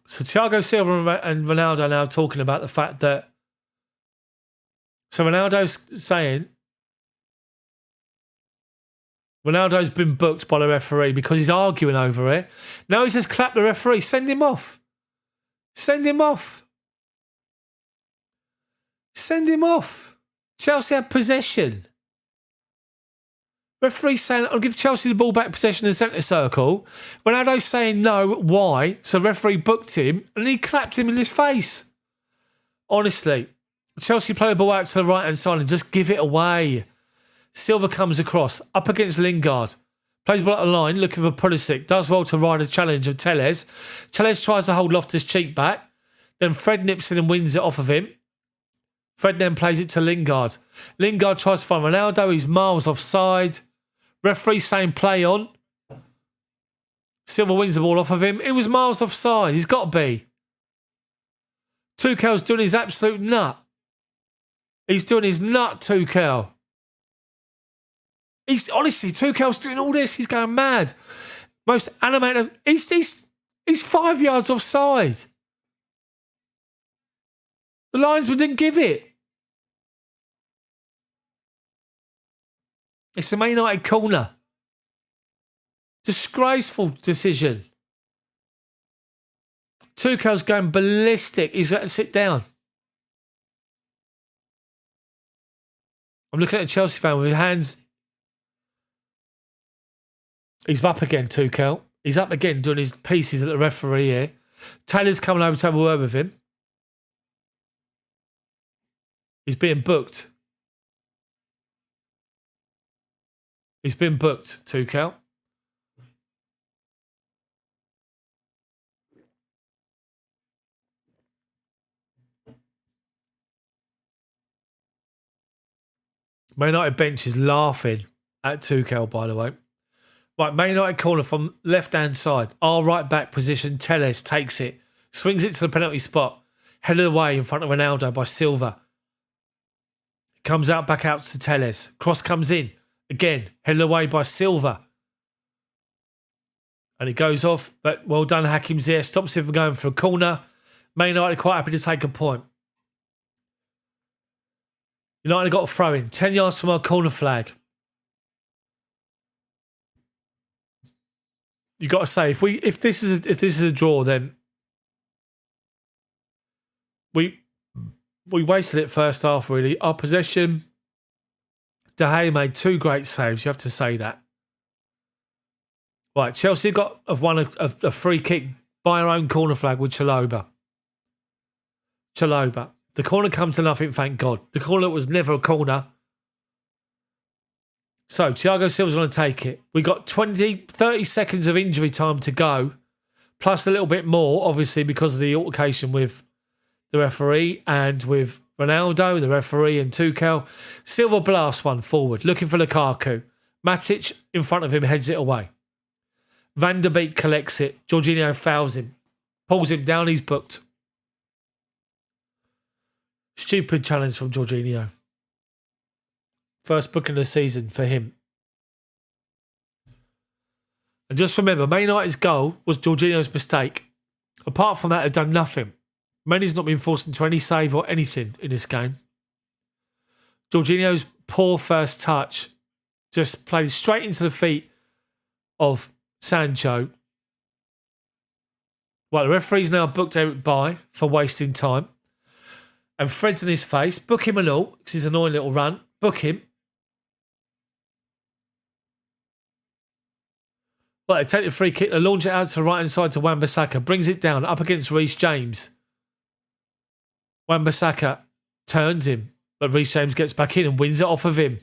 So Thiago Silva and Ronaldo are now talking about the fact that... So Ronaldo's saying... Ronaldo's been booked by the referee because he's arguing over it. Now he says, clap the referee. Send him off. Send him off. Send him off. Chelsea had possession. Referee's saying, I'll give Chelsea the ball back, possession in the centre circle. Ronaldo's saying no, why? So referee booked him and he clapped him in his face. Honestly, Chelsea play the ball out to the right-hand side and just give it away. Silva comes across, up against Lingard. Plays ball at the line, looking for Pulisic. Does well to ride a challenge of Telles. Telles tries to hold Loftus-Cheek back. Then Fred nips in and wins it off of him. Fred then plays it to Lingard. Lingard tries to find Ronaldo. He's miles offside. Referee saying play on. Silva wins the ball off of him. It was miles offside. He's got to be. Tuchel's doing his absolute nut. He's doing his nut, Tuchel. Honestly, Tuchel's doing all this. He's going mad. Most animated. He's 5 yards offside. The linesman didn't give it. It's a Man United corner. Disgraceful decision. Tuchel's going ballistic. He's got to sit down. I'm looking at a Chelsea fan with his hands. He's up again, Tuchel. He's up again doing his pieces at the referee here. Taylor's coming over to have a word with him. He's being booked. He's been booked, Tuchel. Man United bench is laughing at Tuchel, by the way. Right, Man United corner from left-hand side. Our right back position, Telles takes it. Swings it to the penalty spot. Headed away in front of Ronaldo by Silva. Comes out, back out to Telles. Cross comes in. Again, headed away by Silva. And it goes off. But well done, Hakim Ziyech. Stops him from going for a corner. Man United quite happy to take a point. United got a throw in. 10 yards from our corner flag. You got to say, if this is a draw, then we wasted it first half. Really, our possession. De Gea made 2 great saves. You have to say that. Right, Chelsea have won a free kick by our own corner flag with Chalobah. The corner come to nothing, thank God. The corner was never a corner. So, Thiago Silva's going to take it. We got 30 seconds of injury time to go, plus a little bit more, obviously, because of the altercation with the referee and with Ronaldo, the referee, and Tuchel. Silva blasts one forward, looking for Lukaku. Matic, in front of him, heads it away. Van der Beek collects it. Jorginho fouls him. Pulls him down, he's booked. Stupid challenge from Jorginho. First booking of the season for him. And just remember, Man United's goal was Jorginho's mistake. Apart from that, they've done nothing. Manny's not been forced into any save or anything in this game. Jorginho's poor first touch just played straight into the feet of Sancho. Well, the referee's now booked Eric Bailly for wasting time. And Fred's in his face. Book him and all, because he's an annoying little run. Book him. Well, they take the free kick, they launch it out to the right-hand side to Wan-Bissaka. Brings it down, up against Reece James. Wan-Bissaka turns him, but Reece James gets back in and wins it off of him.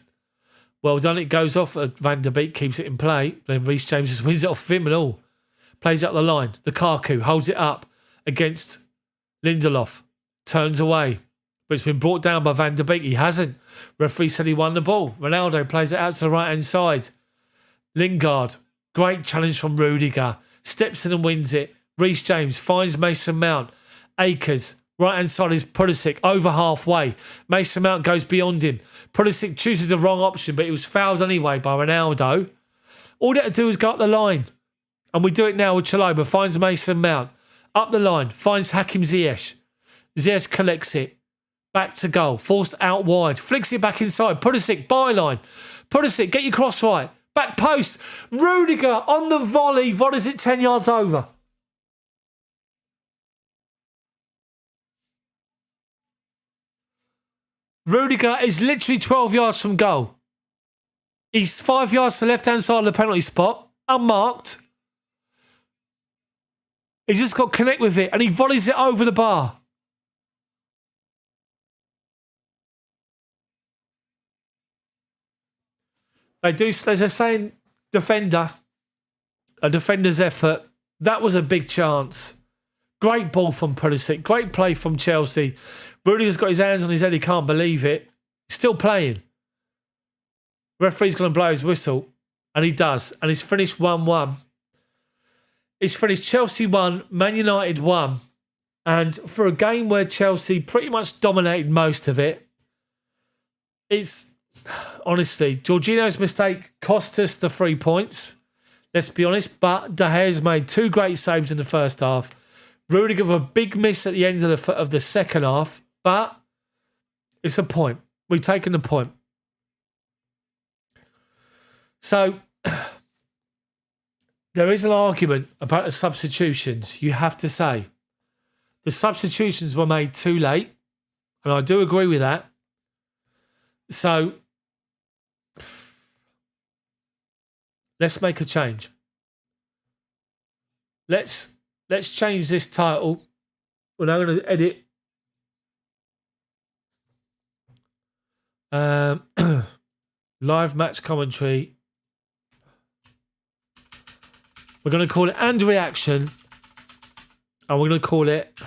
Well done, it goes off. Van der Beek keeps it in play. Then Reece James just wins it off of him and all. Plays up the line. Lukaku holds it up against Lindelof. Turns away. But it's been brought down by Van der Beek. He hasn't. Referee said he won the ball. Ronaldo plays it out to the right-hand side. Lingard. Great challenge from Rudiger. Steps in and wins it. Reece James finds Mason Mount. Akers. Right-hand side is Pulisic. Over halfway. Mason Mount goes beyond him. Pulisic chooses the wrong option, but he was fouled anyway by Ronaldo. All they had to do was go up the line. And we do it now with Chalobah. Finds Mason Mount. Up the line. Finds Hakim Ziyech. Ziyech collects it. Back to goal. Forced out wide. Flicks it back inside. Pulisic, byline. Pulisic, get your cross right. Back post. Rudiger on the volley. Volleys it 10 yards over. Rudiger is literally 12 yards from goal. He's 5 yards to the left-hand side of the penalty spot. Unmarked. He just got to connect with it and he volleys it over the bar. There's a saying, a defender's effort. That was a big chance. Great ball from Pulisic. Great play from Chelsea. Rudiger's got his hands on his head. He can't believe it. Still playing. Referee's going to blow his whistle. And he does. And he's finished 1-1. He's finished Chelsea 1, Man United 1. And for a game where Chelsea pretty much dominated most of it, it's... Honestly, Jorginho's mistake cost us the 3 points. Let's be honest. But De Gea's made 2 great saves in the first half. Rudiger with a big miss at the end of the second half. But it's a point. We've taken the point. So there is an argument about the substitutions. You have to say the substitutions were made too late. And I do agree with that. So let's make a change. Let's change this title. We're now going to edit live match commentary. We're going to call it and reaction, and we're going to call it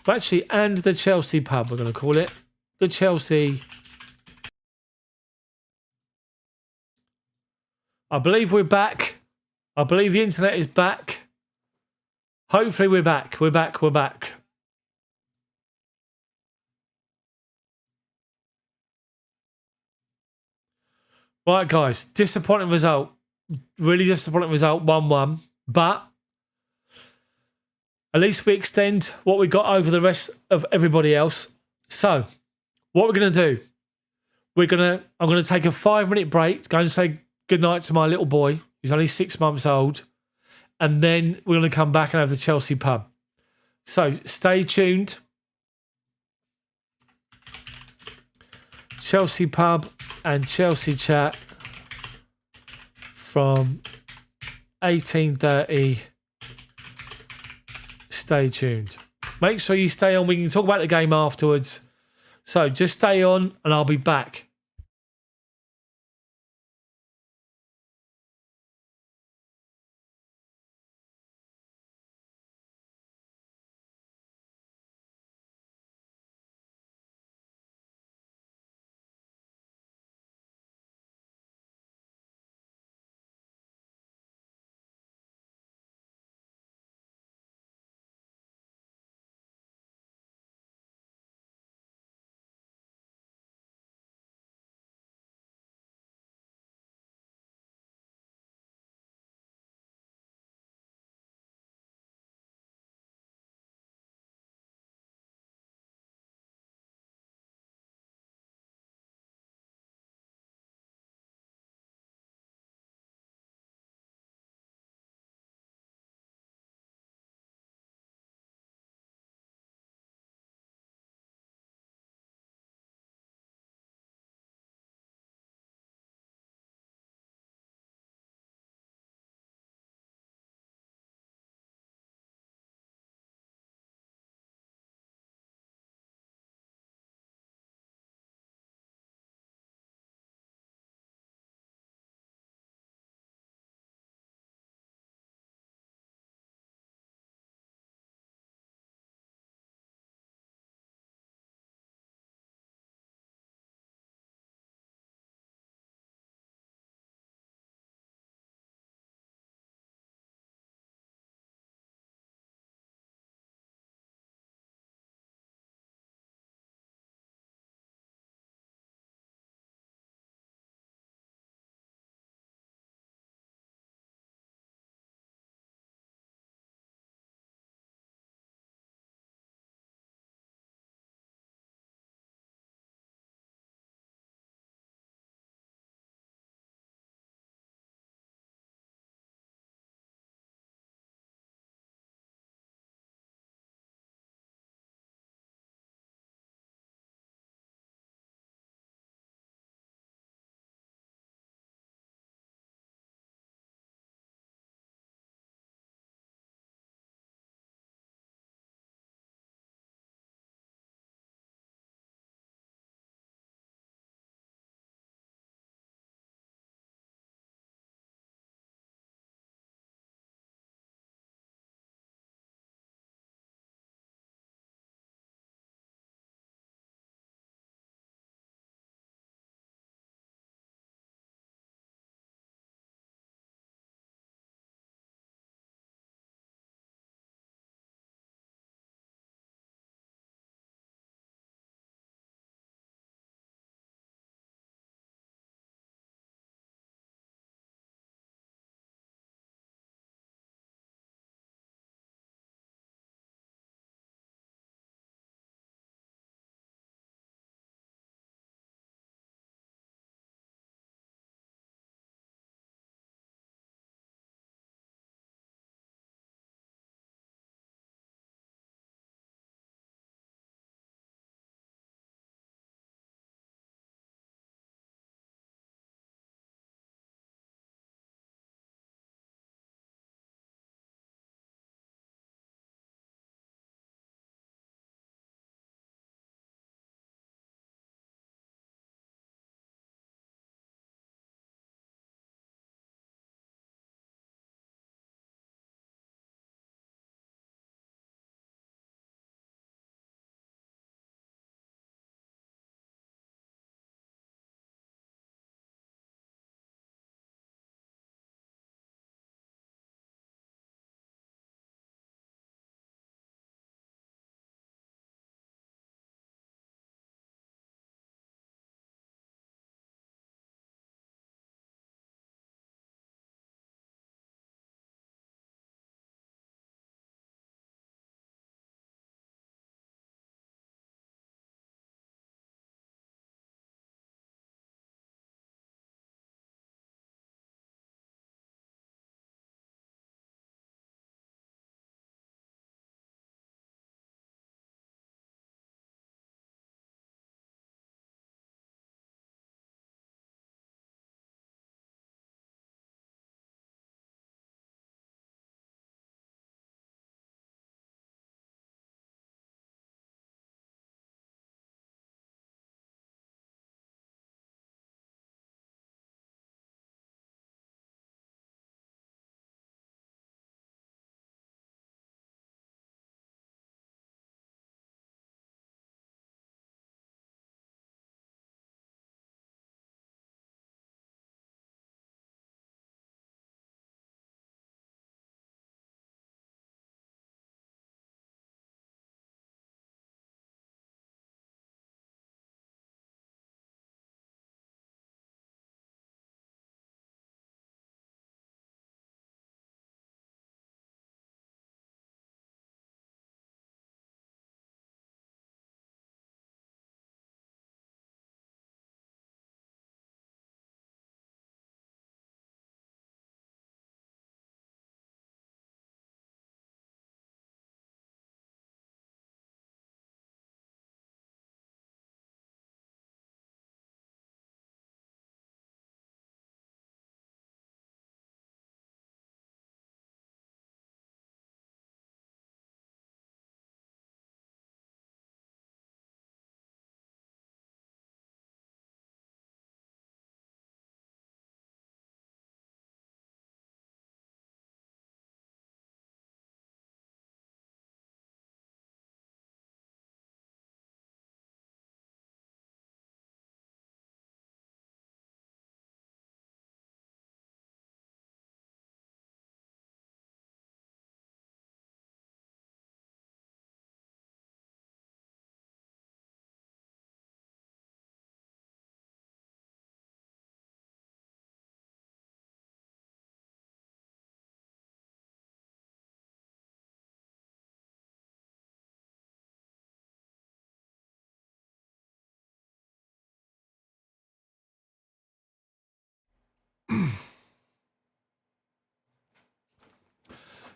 actually and the Chelsea pub. We're going to call it the Chelsea. I believe we're back. I believe the internet is back. Hopefully we're back. We're back. We're back. Right, guys. Disappointing result. Really disappointing result. 1-1. But at least we extend what we got over the rest of everybody else. So what we're going to do, I'm going to take a 5-minute break, go and say good night to my little boy. He's only 6 months old. And then we're going to come back and have the Chelsea pub. So stay tuned. Chelsea pub and Chelsea chat from 18:30. Stay tuned. Make sure you stay on. We can talk about the game afterwards. So just stay on and I'll be back.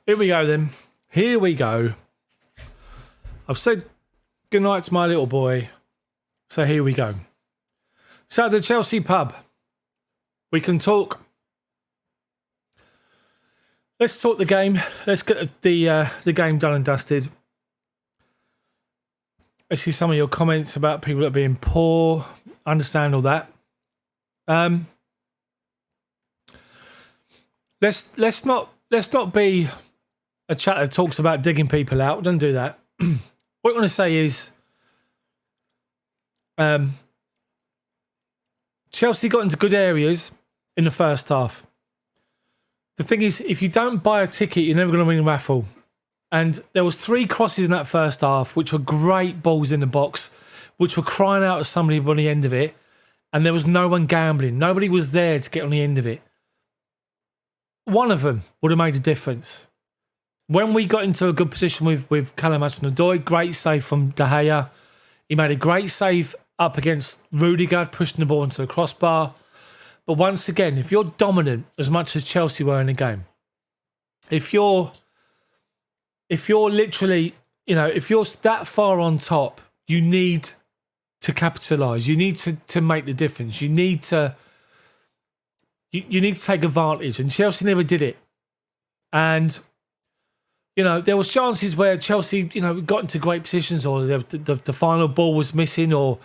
Here we go then. Here we go. I've said goodnight to my little boy. So here we go. So the Chelsea pub. We can talk. Let's talk the game. Let's get the game done and dusted. I see some of your comments about people that are being poor. I understand all that. Let's not be a chat that talks about digging people out. Don't do that. What I want to say is, Chelsea got into good areas in the first half. The thing is, if you don't buy a ticket, you're never going to win a raffle. And there was 3 crosses in that first half, which were great balls in the box, which were crying out at somebody on the end of it. And there was no one gambling. Nobody was there to get on the end of it. One of them would have made a difference. When we got into a good position with Callum Hudson-Odoi, great save from De Gea. He made a great save up against Rudiger, pushing the ball into the crossbar. But once again, if you're dominant as much as Chelsea were in the game, if you're literally, if you're that far on top, you need to capitalise. You need to make the difference. You need to take advantage. And Chelsea never did it. And, there was chances where Chelsea, got into great positions, or the final ball was missing, or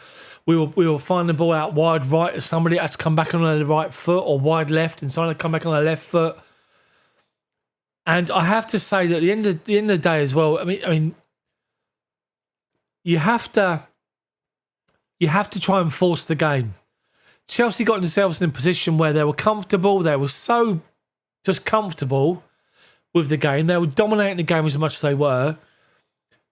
we were finding the ball out wide right, and somebody had to come back on the right foot, or wide left, and someone had to come back on the left foot. And I have to say that at the end of the day as well, I mean, you have to try and force the game. Chelsea got themselves in a position where they were comfortable. They were so just comfortable with the game. They were dominating the game as much as they were.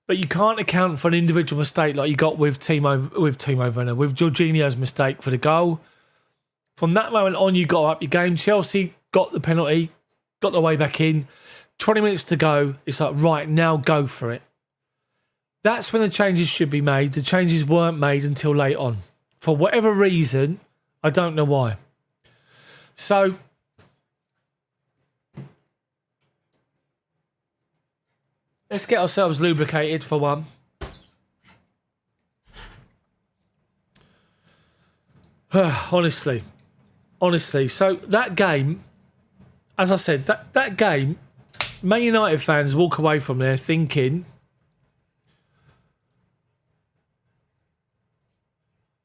But you can't account for an individual mistake like you got with Jorginho's mistake for the goal. From that moment on, you got up your game. Chelsea got the penalty, got the way back in. 20 minutes to go. It's like, right, now go for it. That's when the changes should be made. The changes weren't made until late on. For whatever reason, I don't know why. So, let's get ourselves lubricated for one. Honestly. So that game, as I said, that game, Man United fans walk away from there thinking,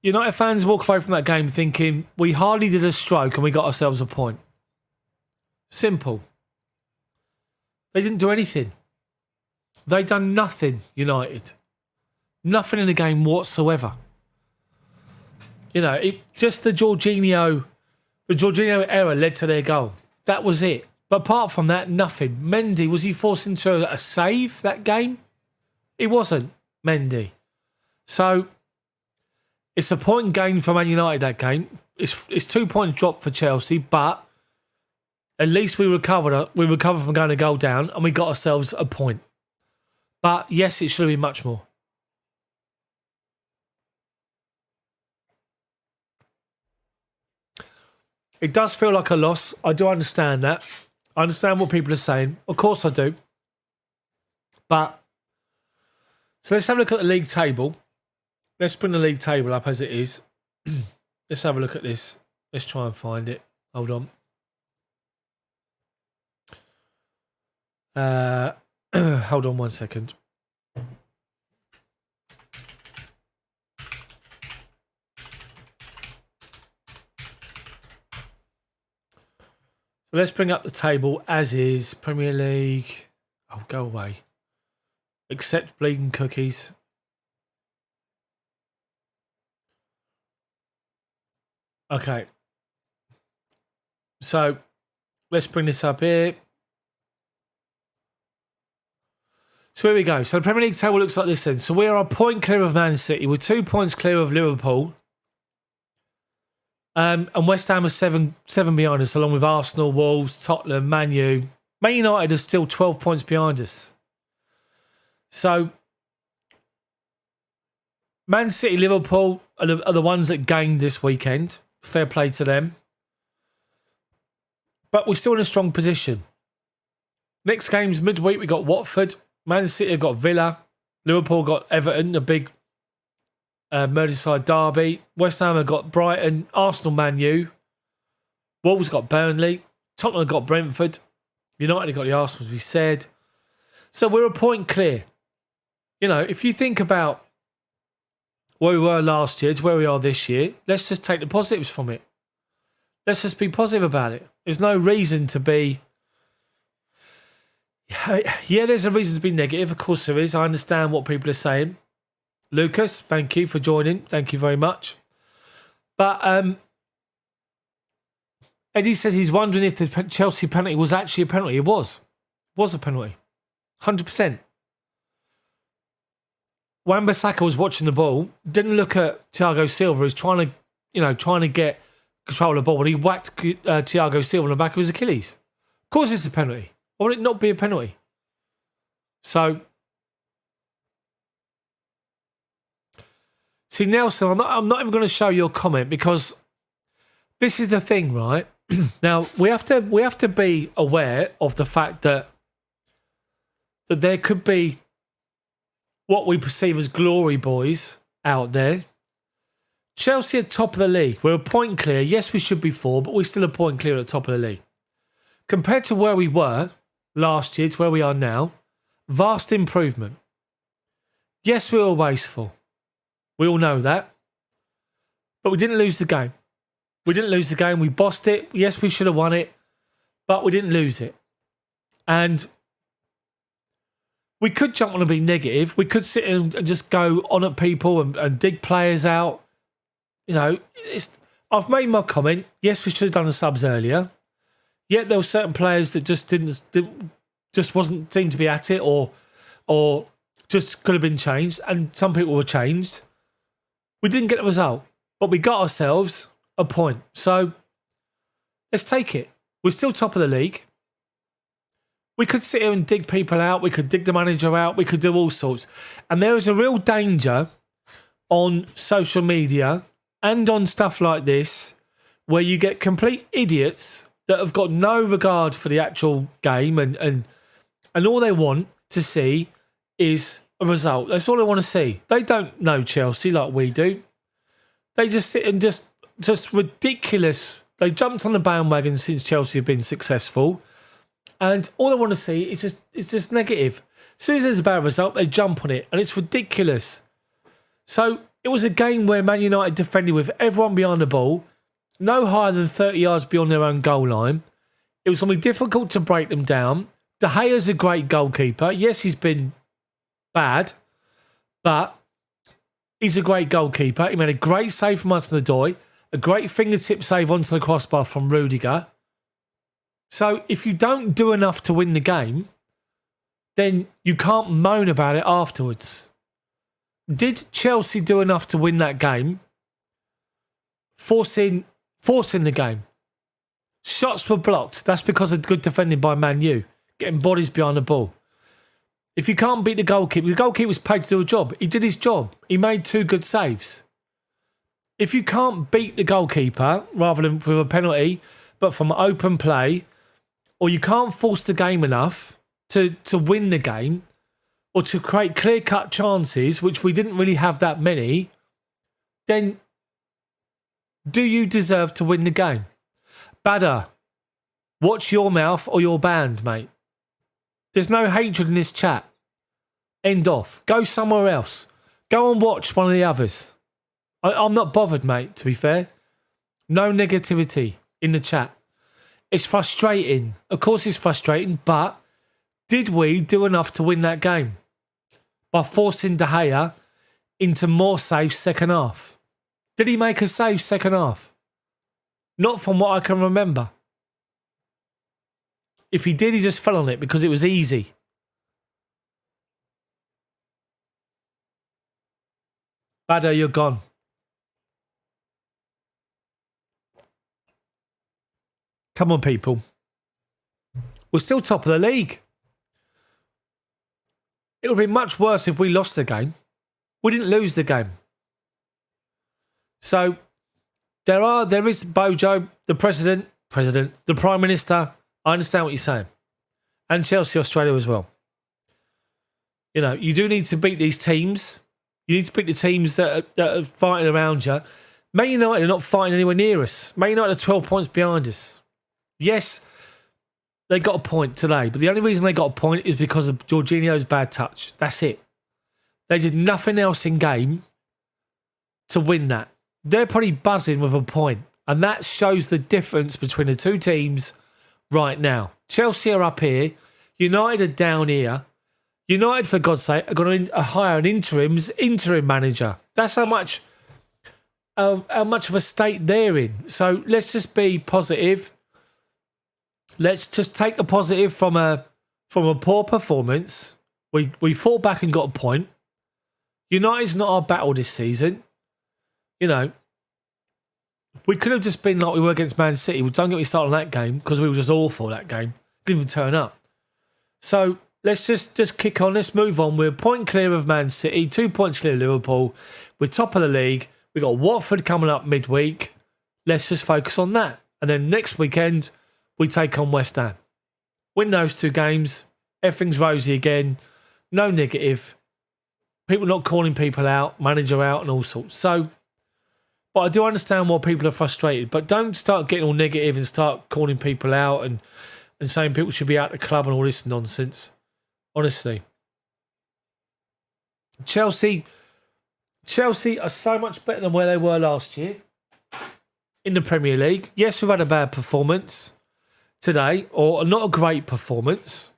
United fans walk away from that game thinking, we hardly did a stroke and we got ourselves a point. Simple. They didn't do anything. They done nothing, United. Nothing in the game whatsoever. Just the Jorginho error led to their goal. That was it. But apart from that, nothing. Mendy, was he forced into a save that game? He wasn't, Mendy. So, it's a point gain for Man United that game. It's 2 points drop for Chelsea, but at least we recovered from going a goal down and we got ourselves a point. But yes, it should have been much more. It does feel like a loss. I do understand that. I understand what people are saying. Of course I do. But, so let's have a look at the league table. Let's bring the league table up as it is. Let's have a look at this. Let's try and find it. Hold on. Hold on 1 second. So let's bring up the table as is. Premier League. Oh, go away. Accept bleeding cookies. Okay. So let's bring this up here. So here we go. So the Premier League table looks like this then. So we are a point clear of Man City. We're 2 points clear of Liverpool. And West Ham are seven behind us, along with Arsenal, Wolves, Tottenham, Man U. Man United are still 12 points behind us. So Man City, Liverpool are the ones that gained this weekend. Fair play to them. But we're still in a strong position. Next game's midweek. We got Watford. Man City have got Villa. Liverpool got Everton, the big Merseyside derby. West Ham have got Brighton. Arsenal, Man U. Wolves got Burnley. Tottenham have got Brentford. United have got the Arsenal, as we said. So we're a point clear. You know, if you think about where we were last year to where we are this year, let's just take the positives from it. Let's just be positive about it. There's no reason to be... Yeah, there's a reason to be negative. Of course there is. I understand what people are saying. Lucas, thank you for joining. Thank you very much. But Eddie says he's wondering if the Chelsea penalty was actually a penalty. It was. It was a penalty. 100%. Wan-Bissaka was watching the ball, didn't look at Thiago Silva, who's trying to get control of the ball, and he whacked Thiago Silva on the back of his Achilles. Of course it's a penalty. Or would it not be a penalty? So, see, Nelson, I'm not even going to show your comment because this is the thing, right? Now we have to be aware of the fact that there could be what we perceive as glory boys out there. Chelsea at top of the league. We're a point clear. Yes, we should be 4, but we're still a point clear at the top of the league. Compared to where we were last year to where we are now, vast improvement. Yes, we were wasteful. We all know that. But we didn't lose the game. We didn't lose the game. We bossed it. Yes, we should have won it, but we didn't lose it. And we could jump on and be negative. We could sit and just go on at people and dig players out. You know, I've made my comment. Yes, we should have done the subs earlier. Yet there were certain players that just wasn't seem to be at it, or just could have been changed. And some people were changed. We didn't get the result, but we got ourselves a point. So let's take it. We're still top of the league. We could sit here and dig people out. We could dig the manager out. We could do all sorts. And there is a real danger on social media and on stuff like this where you get complete idiots that have got no regard for the actual game and all they want to see is a result. That's all they want to see. They don't know Chelsea like we do. They just sit and just ridiculous. They jumped on the bandwagon since Chelsea have been successful. And all they want to see is just negative. As soon as there's a bad result, they jump on it. And it's ridiculous. So it was a game where Man United defended with everyone behind the ball, no higher than 30 yards beyond their own goal line. It was going to be difficult to break them down. De Gea's a great goalkeeper. Yes, he's been bad, but he's a great goalkeeper. He made a great save from Hudson-Odoi, a great fingertip save onto the crossbar from Rudiger. So if you don't do enough to win the game, then you can't moan about it afterwards. Did Chelsea do enough to win that game? Forcing the game. Shots were blocked. That's because of good defending by Man U. Getting bodies behind the ball. If you can't beat the goalkeeper was paid to do a job. He did his job. He made 2 good saves. If you can't beat the goalkeeper, rather than with a penalty, but from open play, or you can't force the game enough to win the game, or to create clear-cut chances, which we didn't really have that many, then do you deserve to win the game? Badder, watch your mouth or you're banned, mate. There's no hatred in this chat. End off. Go somewhere else. Go and watch one of the others. I'm not bothered, mate, to be fair. No negativity in the chat. It's frustrating. Of course it's frustrating, but did we do enough to win that game? By forcing De Gea into more saves second half. Did he make a save second half? Not from what I can remember. If he did, he just fell on it because it was easy. Badder, you're gone. Come on, people. We're still top of the league. It would be much worse if we lost the game. We didn't lose the game. So there is Bojo, the president, the Prime Minister. I understand what you're saying. and Chelsea Australia as well. You know, you do need to beat these teams. You need to beat the teams that are fighting around you. Man United are not fighting anywhere near us. Man United are 12 points behind us. Yes, they got a point today, but the only reason they got a point is because of Jorginho's bad touch. That's it. They did nothing else in game to win that. They're probably buzzing with a point, and that shows the difference between the two teams right now. Chelsea are up here. United are down here. United, for God's sake, are going to hire an interim manager. That's how much of a state they're in. So let's just be positive. Let's just take a positive from a poor performance. We fought back and got a point. United's not our battle this season. You know, we could have just been like we were against Man City. Well, don't get me started on that game because we were just awful that game. Didn't even turn up. So let's just kick on. Let's move on. We're a point clear of Man City, 2 points clear of Liverpool. We're top of the league. We've got Watford coming up midweek. Let's just focus on that. And then next weekend, we take on West Ham. Win those 2 games. Everything's rosy again. No negative. People not calling people out, manager out and all sorts. So, but I do understand why people are frustrated. But don't start getting all negative and start calling people out and saying people should be out of the club and all this nonsense. Honestly. Chelsea are so much better than where they were last year in the Premier League. Yes, we've had a bad performance today, or not a great performance,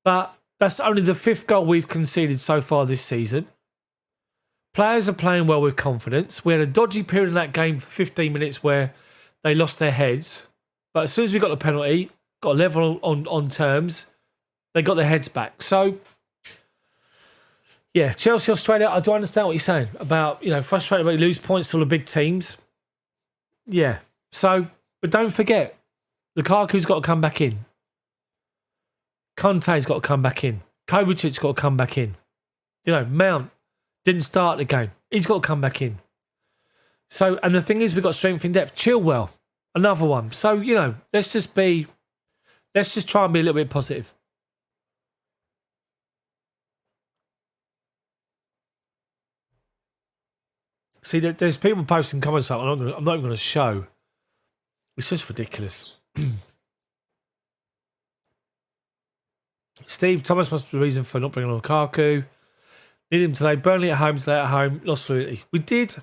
but that's only the 5th goal we've conceded so far this season. Players are playing well with confidence. We had a dodgy period in that game for 15 minutes where they lost their heads, but as soon as we got the penalty, got a level on terms, they got their heads back. So, yeah, Chelsea, Australia, I do understand what you're saying about, you know, frustrated about you lose points to all the big teams. Yeah, so, but don't forget, Lukaku's got to come back in. Conte's got to come back in. Kovacic's got to come back in. You know, Mount didn't start the game. He's got to come back in. So, and the thing is, we've got strength in depth. Chilwell, another one. So, you know, let's just try and be a little bit positive. See, there's people posting comments up. I'm not even going to show. It's just ridiculous. Steve, Thomas must be the reason for not bringing on Lukaku. Need him today. Burnley at home, today at home. Lost fluidity. We did.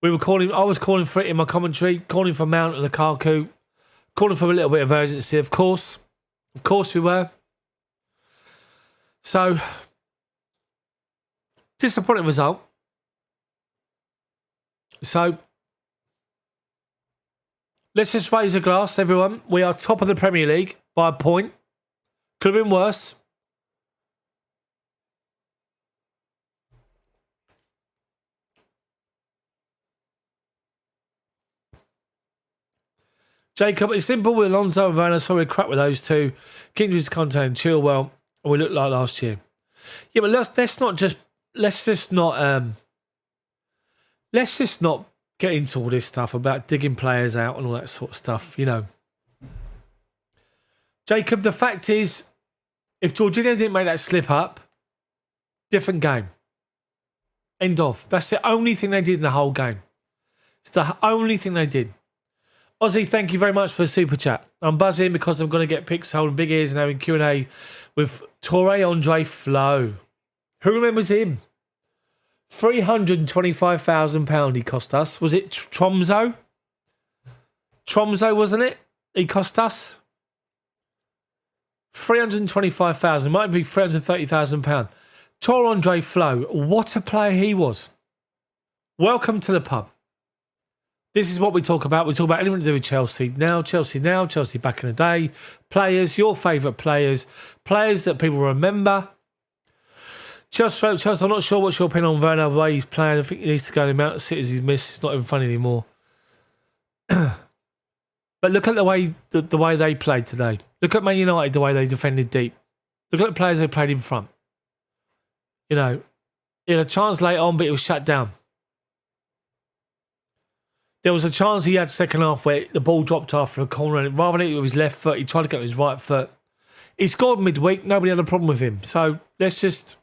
I was calling for it in my commentary, calling for Mount and Lukaku, calling for a little bit of urgency, of course. Of course we were. So, disappointing result. So, let's just raise a glass, everyone. We are top of the Premier League by a point. Could have been worse. Jacob, it's simple with Alonso and Werner, so we're crap with those two. Kindred's content and Chilwell, and we look like last year. Yeah, but let's just not get into all this stuff about digging players out and all that sort of stuff, you know. Jacob, the fact is, if Jorginho didn't make that slip up, different game. End of. That's the only thing they did in the whole game. It's the only thing they did. Ozzy, thank you very much for the super chat. I'm buzzing because I'm going to get pics holding big ears and having Q&A with Torre Andre Flo. Who remembers him? £325,000 he cost us. Was it Tromso? Tromso, wasn't it? He cost us 325,000. Might be £330,000. Torre Andre Flo. What a player he was. Welcome to the pub. This is what we talk about. We talk about anything to do with Chelsea now, Chelsea back in the day, players, your favourite players that people remember. Chelsea, I'm not sure what's your opinion on Werner, the way he's playing. I think he needs to go. The amount of cities he's missed, it's not even funny anymore. But look at the way they played today. Look at Man United, the way they defended deep. Look at the players they played in front. You know, he had a chance late on, but it was shut down. There was a chance he had second half where the ball dropped after a corner, and rather than it with his left foot, he tried to get with his right foot. He scored midweek. Nobody had a problem with him. So let's just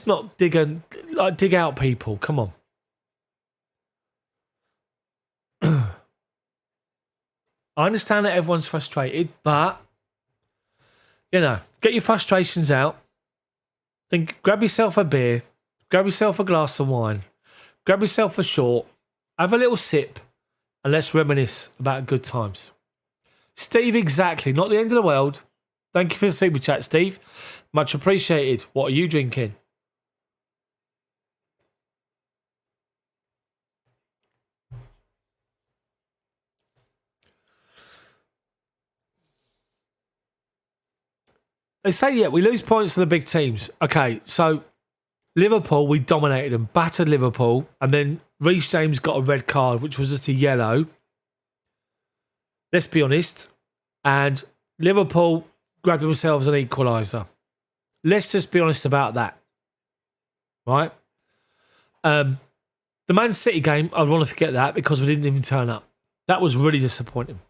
not dig out people. Come on. I understand that everyone's frustrated, but get your frustrations out. Then grab yourself a beer, grab yourself a glass of wine, grab yourself a short, have a little sip, and let's reminisce about good times. Steve, exactly. Not the end of the world. Thank you for the super chat, Steve. Much appreciated. What are you drinking? They say, yeah, we lose points to the big teams. Okay, so Liverpool, we dominated them, battered Liverpool, and then Reece James got a red card, which was just a yellow. Let's be honest. And Liverpool grabbed themselves an equaliser. Let's just be honest about that. Right? The Man City game, I'd want to forget that because we didn't even turn up. That was really disappointing.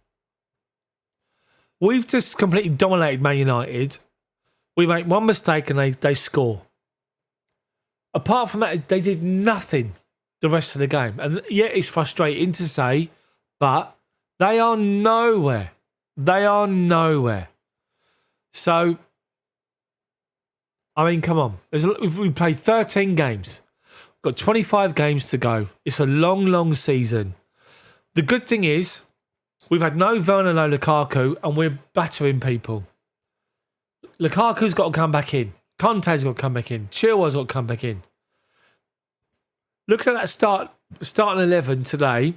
We've just completely dominated Man United. We make one mistake and they score. Apart from that, they did nothing the rest of the game. And yeah, it's frustrating to say, but they are nowhere. They are nowhere. So, I mean, come on. We played 13 games. We've got 25 games to go. It's a long, long season. The good thing is, we've had no Werner, no Lukaku, and we're battering people. Lukaku's got to come back in. Conte's got to come back in. Chilwell's got to come back in. Look at that starting 11 today.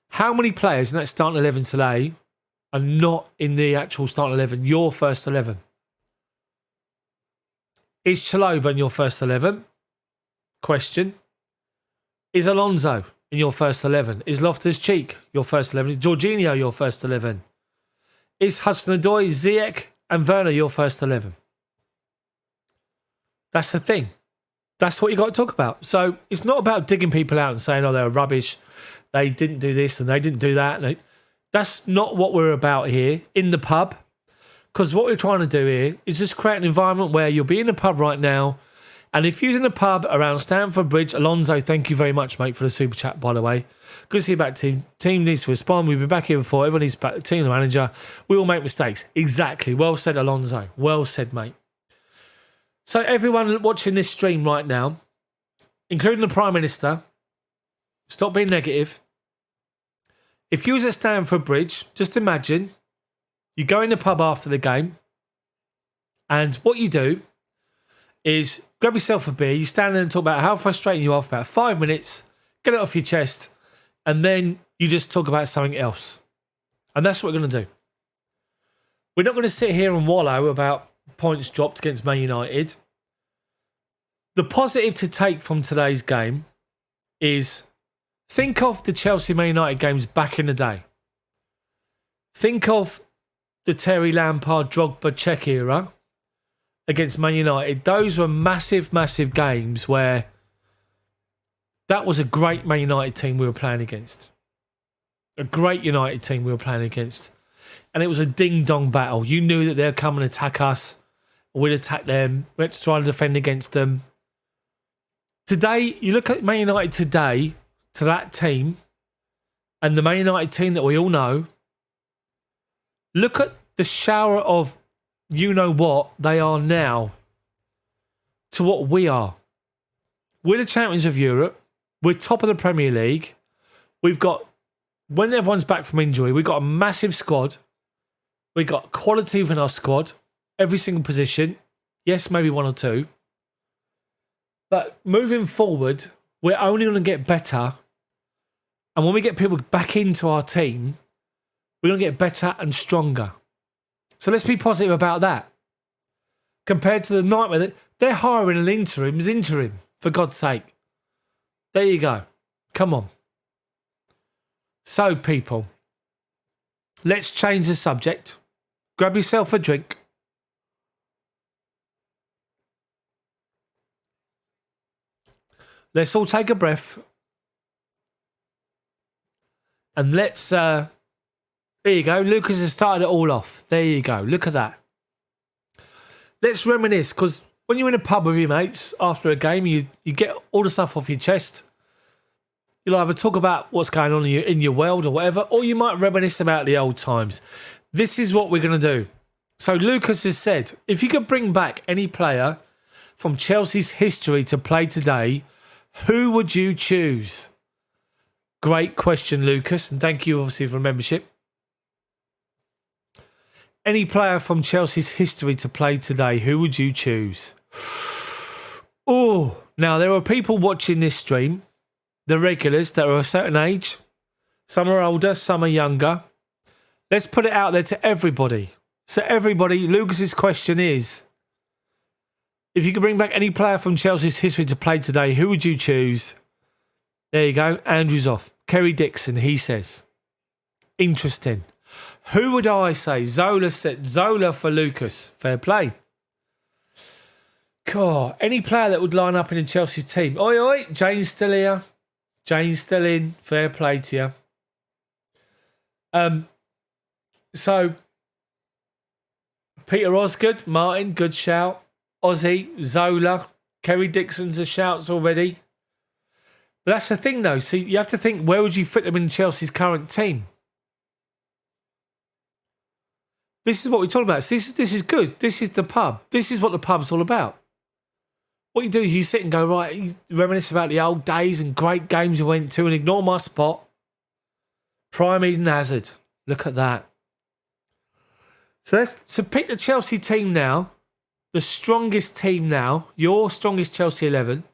How many players in that starting 11 today are not in the actual starting 11, your first 11? Is Chalobah in your first 11? Question. Is Alonso in your first 11? Is Loftus-Cheek your first 11? Is Jorginho your first 11? Is Hudson-Odoi, Ziyech and Werner your first 11? That's the thing. That's what you got to talk about. So it's not about digging people out and saying, oh, they're rubbish. They didn't do this and they didn't do that. That's not what we're about here in the pub. Because what we're trying to do here is just create an environment where you'll be in the pub right now. And if you're in a pub around Stamford Bridge, Alonso, thank you very much, mate, for the super chat, by the way. Good to see you back, team. Team needs to respond. We've been back here before. Everyone needs to back the team, the manager. We all make mistakes. Exactly. Well said, Alonso. Well said, mate. So everyone watching this stream right now, including the Prime Minister, stop being negative. If you was at Stamford Bridge, just imagine you go in the pub after the game, and what you do is grab yourself a beer, you stand there and talk about how frustrating you are for about 5 minutes, get it off your chest, and then you just talk about something else. And that's what we're going to do. We're not going to sit here and wallow about points dropped against Man United. The positive to take from today's game is think of the Chelsea Man United games back in the day. Think of the Terry Lampard, Drogba, Czech era against Man United. Those were massive, massive games where that was a great Man United team we were playing against. A great United team we were playing against. And it was a ding-dong battle. You knew that they'd come and attack us. We'd attack them. We had to try to defend against them. Today, you look at Man United today, to that team, and the Man United team that we all know, look at the shower of you-know-what they are now to what we are. We're the champions of Europe. We're top of the Premier League. We've got, when everyone's back from injury, we've got a massive squad. We've got quality within our squad. Every single position. Yes, maybe one or two. But moving forward, we're only going to get better. And when we get people back into our team, we're going to get better and stronger. So let's be positive about that. Compared to the nightmare that they're hiring an interim, for God's sake. There you go. Come on. So, people, let's change the subject. Grab yourself a drink. Let's all take a breath. And let's... there you go. Lucas has started it all off. There you go. Look at that. Let's reminisce, because when you're in a pub with your mates after a game, you get all the stuff off your chest. You'll either talk about what's going on in your world or whatever, or you might reminisce about the old times. This is what we're going to do. So Lucas has said, if you could bring back any player from Chelsea's history to play today, who would you choose? Great question, Lucas, and thank you obviously for membership. Any player from Chelsea's history to play today, who would you choose? Oh, now there are people watching this stream, the regulars that are a certain age. Some are older, some are younger. Let's put it out there to everybody. So everybody, Lucas's question is, if you could bring back any player from Chelsea's history to play today, who would you choose? There you go. Andrew's off. Kerry Dixon, he says. Interesting. Who would I say? Zola said Zola for Lucas. Fair play. God, any player that would line up in a Chelsea team. Oi, oi. Jane's still here. Jane's still in. Fair play to you. So, Peter Osgood, Martin, good shout. Ozzy, Zola, Kerry Dixon's a shouts already. But that's the thing, though. See, you have to think, where would you fit them in Chelsea's current team? This is what we're talking about. So this is good. This is the pub. This is what the pub's all about. What you do is you sit and go, right, you reminisce about the old days and great games you went to and ignore my spot. Prime Eden Hazard. Look at that. So pick the Chelsea team now. The strongest team now. Your strongest Chelsea 11.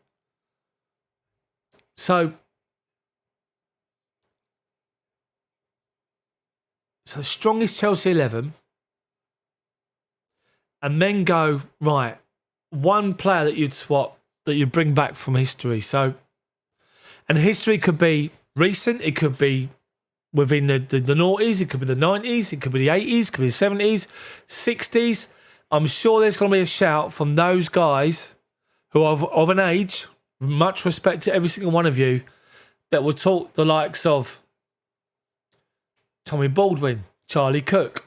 So strongest Chelsea 11. And then go, right, one player that you'd swap, that you'd bring back from history. So, and history could be recent, it could be within the noughties, it could be the 90s, it could be the 80s, it could be the 70s, 60s. I'm sure there's going to be a shout from those guys who are of an age, much respect to every single one of you, that will talk the likes of Tommy Baldwin, Charlie Cook,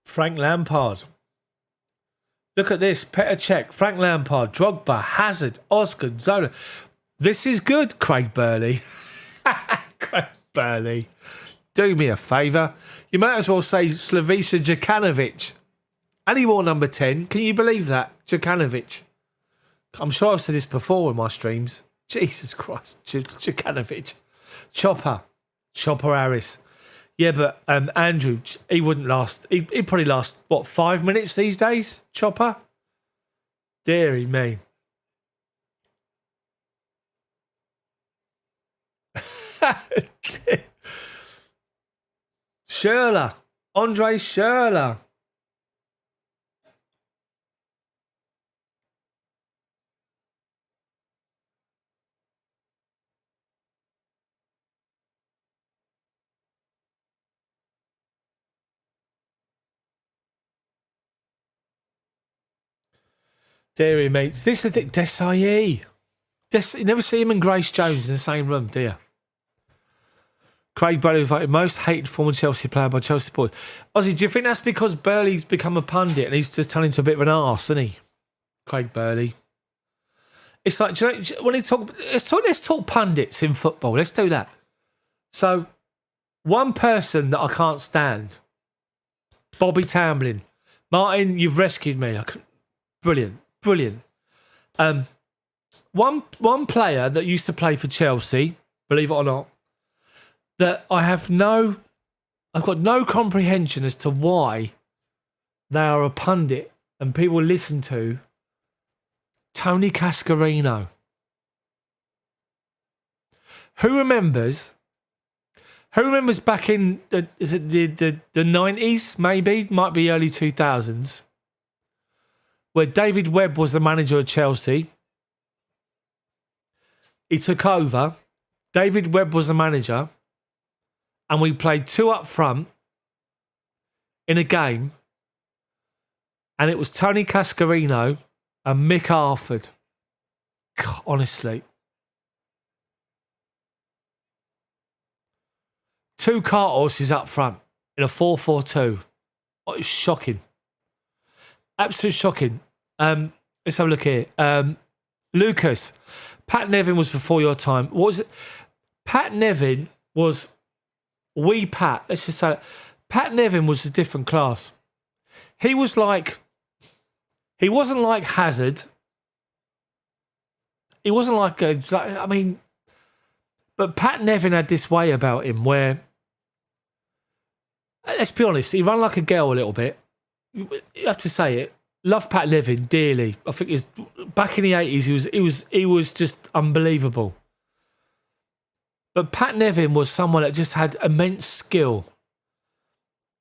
Frank Lampard. Look at this. Petr Cech, Frank Lampard, Drogba, Hazard, Oscar, Zola. This is good, Craig Burley. Craig Burley. Do me a favour. You might as well say Slavica Djukanovic. And he wore number 10. Can you believe that? Djukanovic. I'm sure I've said this before in my streams. Jesus Christ. Djukanovic. Chopper Harris. Yeah, but Andrew, he wouldn't last. He'd probably last, 5 minutes these days? Chopper? Deary me. Schürrle. Andre Schürrle. Deary mates. This is the thing. Desai. You never see him and Grace Jones in the same room, do you? Craig Burley voted most hated former Chelsea player by Chelsea supporters. Ozzy, do you think that's because Burley's become a pundit and he's just turned into a bit of an arse, isn't he? Craig Burley. It's like, do you know, when he let's talk pundits in football. Let's do that. So, one person that I can't stand, Bobby Tamblyn. Martin, you've rescued me. Brilliant. One player that used to play for Chelsea, believe it or not, that I've got no comprehension as to why they are a pundit and people listen to. Tony Cascarino. Who remembers back in the 90s, maybe, might be early 2000s, where David Webb was the manager of Chelsea. He took over. David Webb was the manager. And we played two up front in a game. And it was Tony Cascarino and Mick Arford. God, honestly. 2 cart horses up front in a 4-4-2. Oh, it's shocking. Absolutely shocking. Let's have a look here. Lucas, Pat Nevin was before your time. What was it? Pat Nevin was wee Pat. Let's just say it. Pat Nevin was a different class. He was like, he wasn't like Hazard. He wasn't like, I mean, but Pat Nevin had this way about him where, let's be honest, he ran like a girl a little bit. You have to say it. Love Pat Nevin dearly. I think he's back in the 80s. He was just unbelievable. But Pat Nevin was someone that just had immense skill.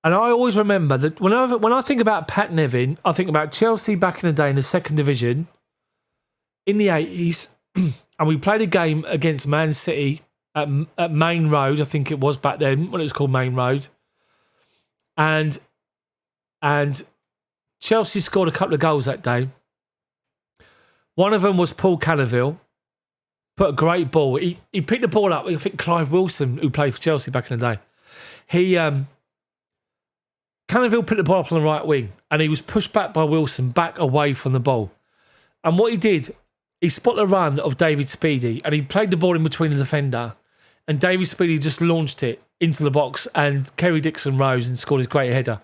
And I always remember that when I think about Pat Nevin, I think about Chelsea back in the day in the second division in the 80s. And we played a game against Man City at Main Road, I think it was back then, when it was called Main Road. And Chelsea scored a couple of goals that day. One of them was Paul Cannaville. Put a great ball. He picked the ball up. I think Clive Wilson, who played for Chelsea back in the day, Cannaville picked the ball up on the right wing and he was pushed back by Wilson, back away from the ball. And what he did, he spotted the run of David Speedie and he played the ball in between the defender and David Speedie just launched it into the box and Kerry Dixon rose and scored his great header.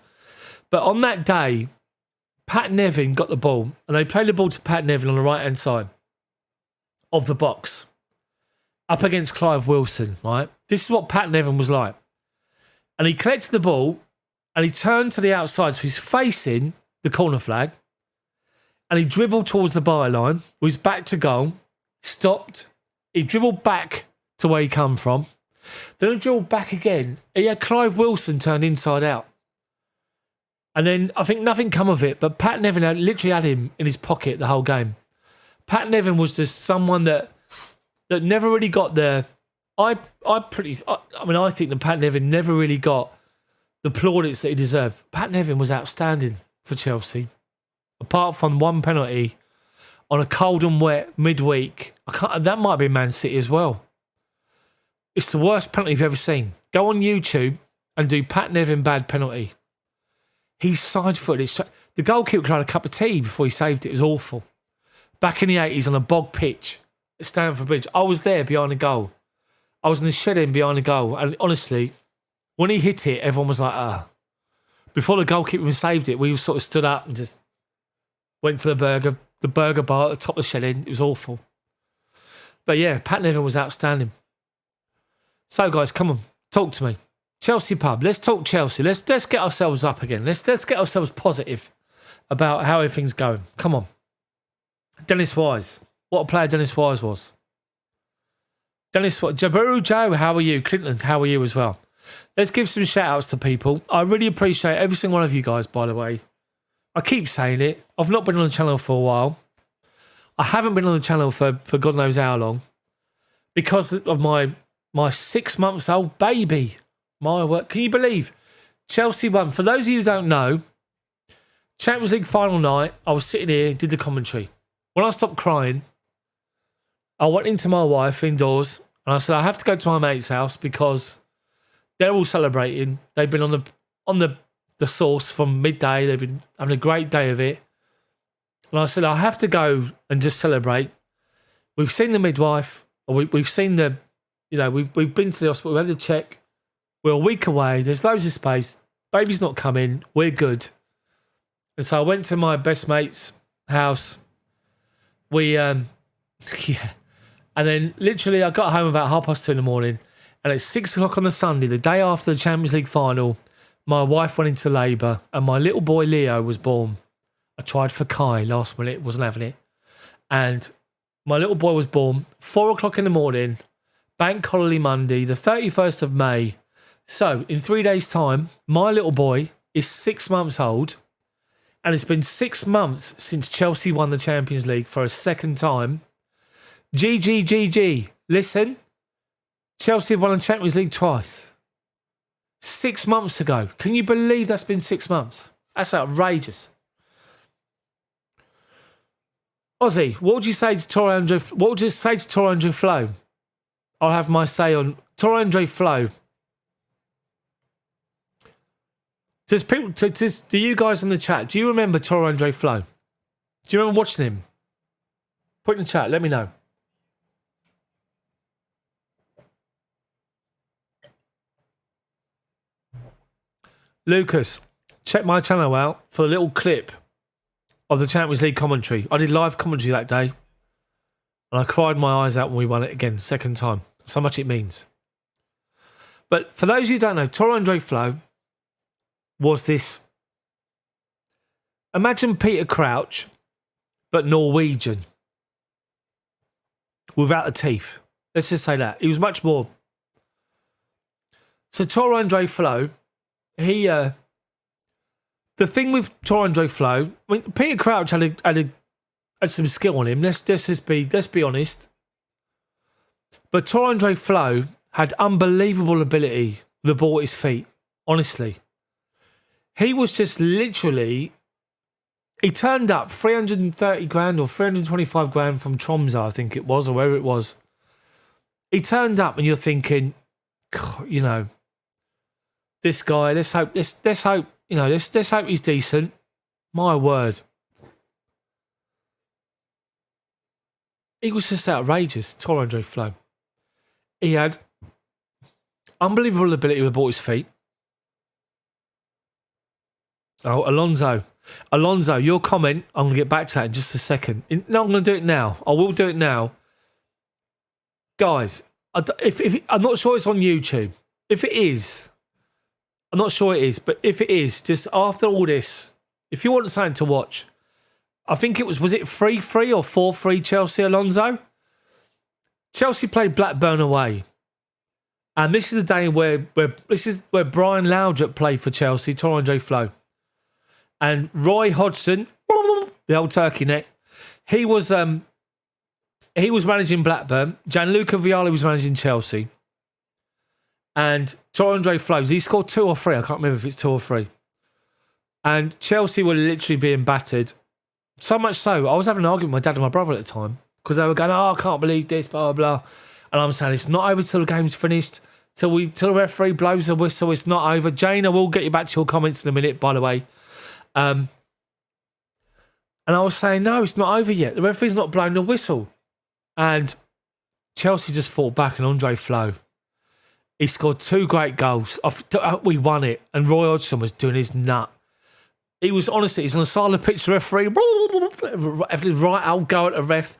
But on that day, Pat Nevin got the ball and they played the ball to Pat Nevin on the right-hand side of the box up against Clive Wilson, right? This is what Pat Nevin was like. And he collected the ball and he turned to the outside, so he's facing the corner flag and he dribbled towards the byline with his back to goal, stopped, he dribbled back to where he come from, then he dribbled back again. He had Clive Wilson turned inside out. And then I think nothing come of it, but Pat Nevin literally had him in his pocket the whole game. Pat Nevin was just someone that never really got there. I think that Pat Nevin never really got the plaudits that he deserved. Pat Nevin was outstanding for Chelsea. Apart from one penalty on a cold and wet midweek. That might be Man City as well. It's the worst penalty you've ever seen. Go on YouTube and do Pat Nevin bad penalty. He's side-footed. The goalkeeper could have had a cup of tea before he saved it. It was awful. Back in the 80s on a bog pitch at Stamford Bridge. I was there behind the goal. I was in the shed end behind the goal. And honestly, when he hit it, everyone was like, ah. Before the goalkeeper even saved it, we sort of stood up and just went to the burger bar at the top of the shed end. It was awful. But yeah, Pat Nevin was outstanding. So guys, come on, talk to me. Chelsea pub. Let's talk Chelsea. Let's get ourselves up again. Let's get ourselves positive about how everything's going. Come on. Dennis Wise. What a player Dennis Wise was. Dennis Wise. Jabiru Joe, how are you? Clinton, how are you as well? Let's give some shout outs to people. I really appreciate every single one of you guys, by the way. I keep saying it. I've not been on the channel for a while. I haven't been on the channel for God knows how long. Because of my 6 months old baby. My word. Can you believe? Chelsea won. For those of you who don't know, Champions League final night, I was sitting here, did the commentary. When I stopped crying, I went into my wife indoors and I said, I have to go to my mate's house because they're all celebrating. They've been on the sauce from midday. They've been having a great day of it. And I said, I have to go and just celebrate. We've seen the midwife. Or we've seen we've been to the hospital. We've had a check. We're a week away. There's loads of space. Baby's not coming. We're good. And so I went to my best mate's house. We, And then literally I got home about 2:30 in the morning. And at 6 o'clock on the Sunday, the day after the Champions League final, my wife went into labour and my little boy Leo was born. I tried for Kai last minute, wasn't having it. And my little boy was born 4 o'clock in the morning, Bank Holiday Monday, the 31st of May. So in 3 days' time, my little boy is 6 months old. And it's been 6 months since Chelsea won the Champions League for a second time. GG. Listen, Chelsea have won the Champions League twice. 6 months ago. Can you believe that's been 6 months? That's outrageous. Ozzy, what would you say to Torandre Flo? I'll have my say on Torandre Flo. Do you guys in the chat, do you remember Torandre Flo? Do you remember watching him? Put in the chat, let me know. Lucas, check my channel out for a little clip of the Champions League commentary. I did live commentary that day, and I cried my eyes out when we won it again, second time. That's how much it means. But for those of you who don't know, Torandre Flo was this... Imagine Peter Crouch, but Norwegian. Without the teeth. Let's just say that. He was much more... So Torandre Flo, he... the thing with Torandre Flo, I mean, Peter Crouch had some skill on him. Let's be honest. But Torandre Flo had unbelievable ability with the ball at his feet. Honestly, he was just literally. He turned up 330 grand or 325 grand from Tromsø, I think it was, or wherever it was. He turned up, and you're thinking, God, you know, this guy. Let's hope. You know, let's hope he's decent. My word. He was just outrageous, Torandre Flo. He had unbelievable ability with the ball at his feet. Oh, Alonso, your comment, I'm going to get back to that in just a second. No, I'm going to do it now. I will do it now. Guys, if I'm not sure it's on YouTube. If it is... I'm not sure it is, but if it is, just after all this, if you want something to watch, I think it was it 3-3 or 4-3 Chelsea Alonso? Chelsea played Blackburn away. And this is the day where Brian Laudrup played for Chelsea, Torandre Flo. And Roy Hodgson, the old turkey neck, he was managing Blackburn. Gianluca Vialli was managing Chelsea. And Torandre Flo, he scored 2 or 3. I can't remember if it's 2 or 3. And Chelsea were literally being battered. So much so, I was having an argument with my dad and my brother at the time because they were going, oh, I can't believe this, blah, blah, blah. And I'm saying, it's not over till the game's finished. Till the referee blows the whistle, it's not over. Jane, I will get you back to your comments in a minute, by the way. And I was saying, no, it's not over yet. The referee's not blowing the whistle. And Chelsea just fought back, and Andre Flo, he scored 2 great goals. We won it. And Roy Hodgson was doing his nut. He was, honestly, he's on the side of the pitch, the referee, right out, go at the ref.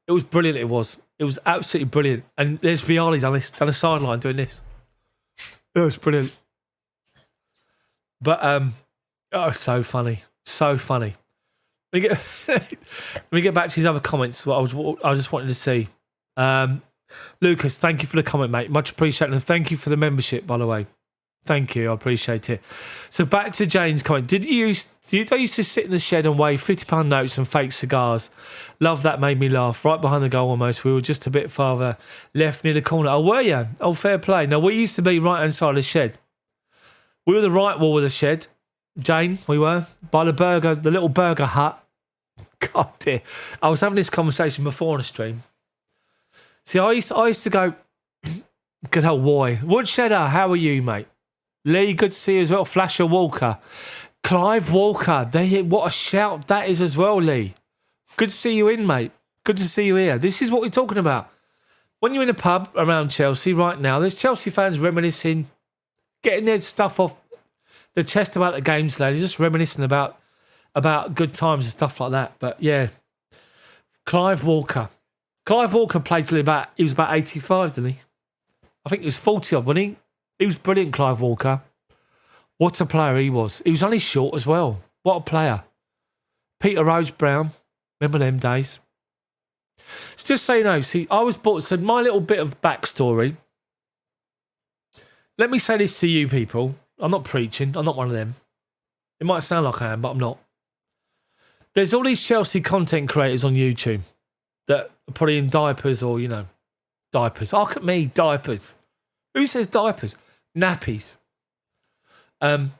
It was brilliant, it was. It was absolutely brilliant. And there's Vialli down the sideline doing this. It was brilliant. But, oh, so funny. So funny. Let me get back to his other comments, what I just wanted to see. Lucas, thank you for the comment, mate. Much appreciated. And thank you for the membership, by the way. Thank you. I appreciate it. So back to Jane's comment. Did you used to sit in the shed and wave £50 notes and fake cigars? Love that, made me laugh. Right behind the goal almost. We were just a bit farther left near the corner. Oh, were you? Oh, fair play. No, we used to be right hand side of the shed. We were the right wall of the shed. Jane, we were. By the little burger hut. God dear. I was having this conversation before on the stream. See, I used to go, good old boy. Woodshedder, how are you, mate? Lee, good to see you as well. Flasher Walker. Clive Walker. What a shout that is as well, Lee. Good to see you in, mate. Good to see you here. This is what we're talking about. When you're in a pub around Chelsea right now, there's Chelsea fans reminiscing, getting their stuff off the chest about the games today. They're just reminiscing about good times and stuff like that. But yeah, Clive Walker. Clive Walker played till he was about 85, didn't he? I think he was 40 odd, wasn't he? He was brilliant, Clive Walker. What a player he was. He was only short as well. What a player. Peter Rose-Brown. Remember them days? So just so you know, see, I was bought, so my little bit of backstory. Let me say this to you people. I'm not preaching. I'm not one of them. It might sound like I am, but I'm not. There's all these Chelsea content creators on YouTube that are probably in diapers or, you know, diapers. Look at me, diapers. Who says diapers? Nappies. I'm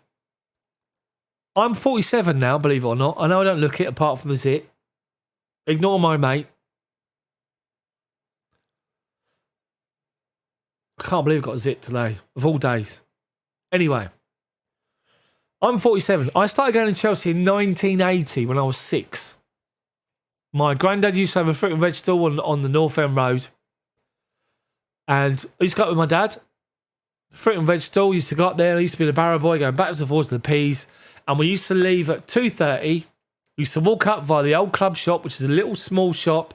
47 now, believe it or not. I know I don't look it apart from the zit. Ignore my mate. I can't believe I got a zit today, of all days. Anyway, I'm 47. I started going to Chelsea in 1980 when I was 6. My granddad used to have a fruit and veg stall on the North End Road. And I used to go up with my dad. Fruit and veg stall, used to go up there. I used to be the barrow boy going backwards and forwards to the peas. And we used to leave at 2:30. We used to walk up via the old club shop, which is a little small shop,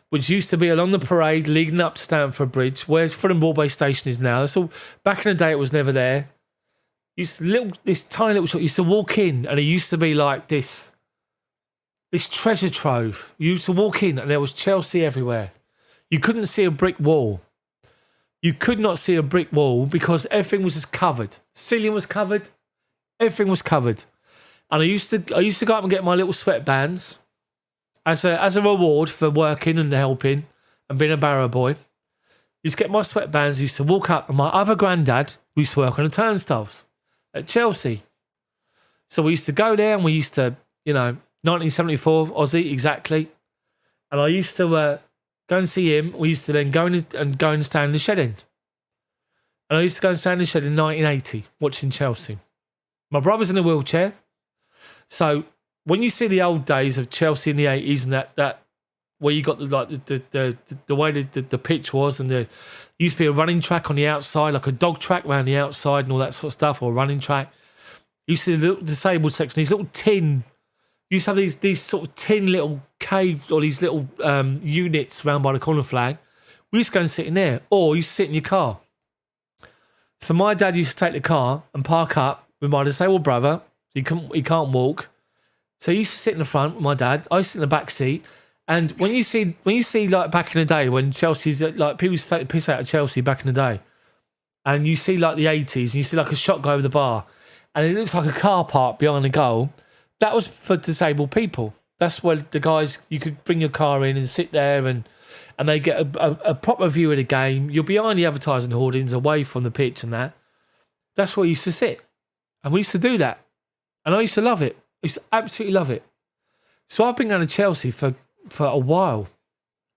which used to be along the parade leading up to Stamford Bridge, where Fulham Broadway Station is now. That's all. Back in the day, it was never there. This tiny little shop. Used to walk in, and it used to be like this treasure trove. You used to walk in, and there was Chelsea everywhere. You couldn't see a brick wall. You could not see a brick wall because everything was just covered. The ceiling was covered. Everything was covered. And I used to go up and get my little sweatbands as a reward for working and helping and being a barrow boy. I used to get my sweatbands. I used to walk up, and my other granddad used to work on the turnstiles at Chelsea. So we used to go there, and we used to, 1974 Aussie exactly. And I used to go and see him. We used to then go and stand in the shed end. And I used to go and stand in the shed in 1980 watching Chelsea. My brother's in a wheelchair. So when you see the old days of Chelsea in the 80s and that where you got the way the pitch was, and there used to be a running track on the outside, like a dog track around the outside and all that sort of stuff, or a running track. You see the little disabled section, these little tin. You used to have these sort of tin little caves or these little units round by the corner flag. We used to go and sit in there, or you used to sit in your car. So my dad used to take the car and park up with my disabled brother. He can't walk. So he used to sit in the front with my dad. I used to sit in the back seat. And when you see like back in the day when Chelsea's like people used to take the piss out of Chelsea back in the day, and you see like the 80s and you see like a shot go over the bar, and it looks like a car park behind the goal. That was for disabled people. That's where the guys, you could bring your car in and sit there and they get a proper view of the game. You're behind the advertising hoardings, away from the pitch and that. That's where you used to sit. And we used to do that. And I used to love it. I used to absolutely love it. So I've been going to Chelsea for a while.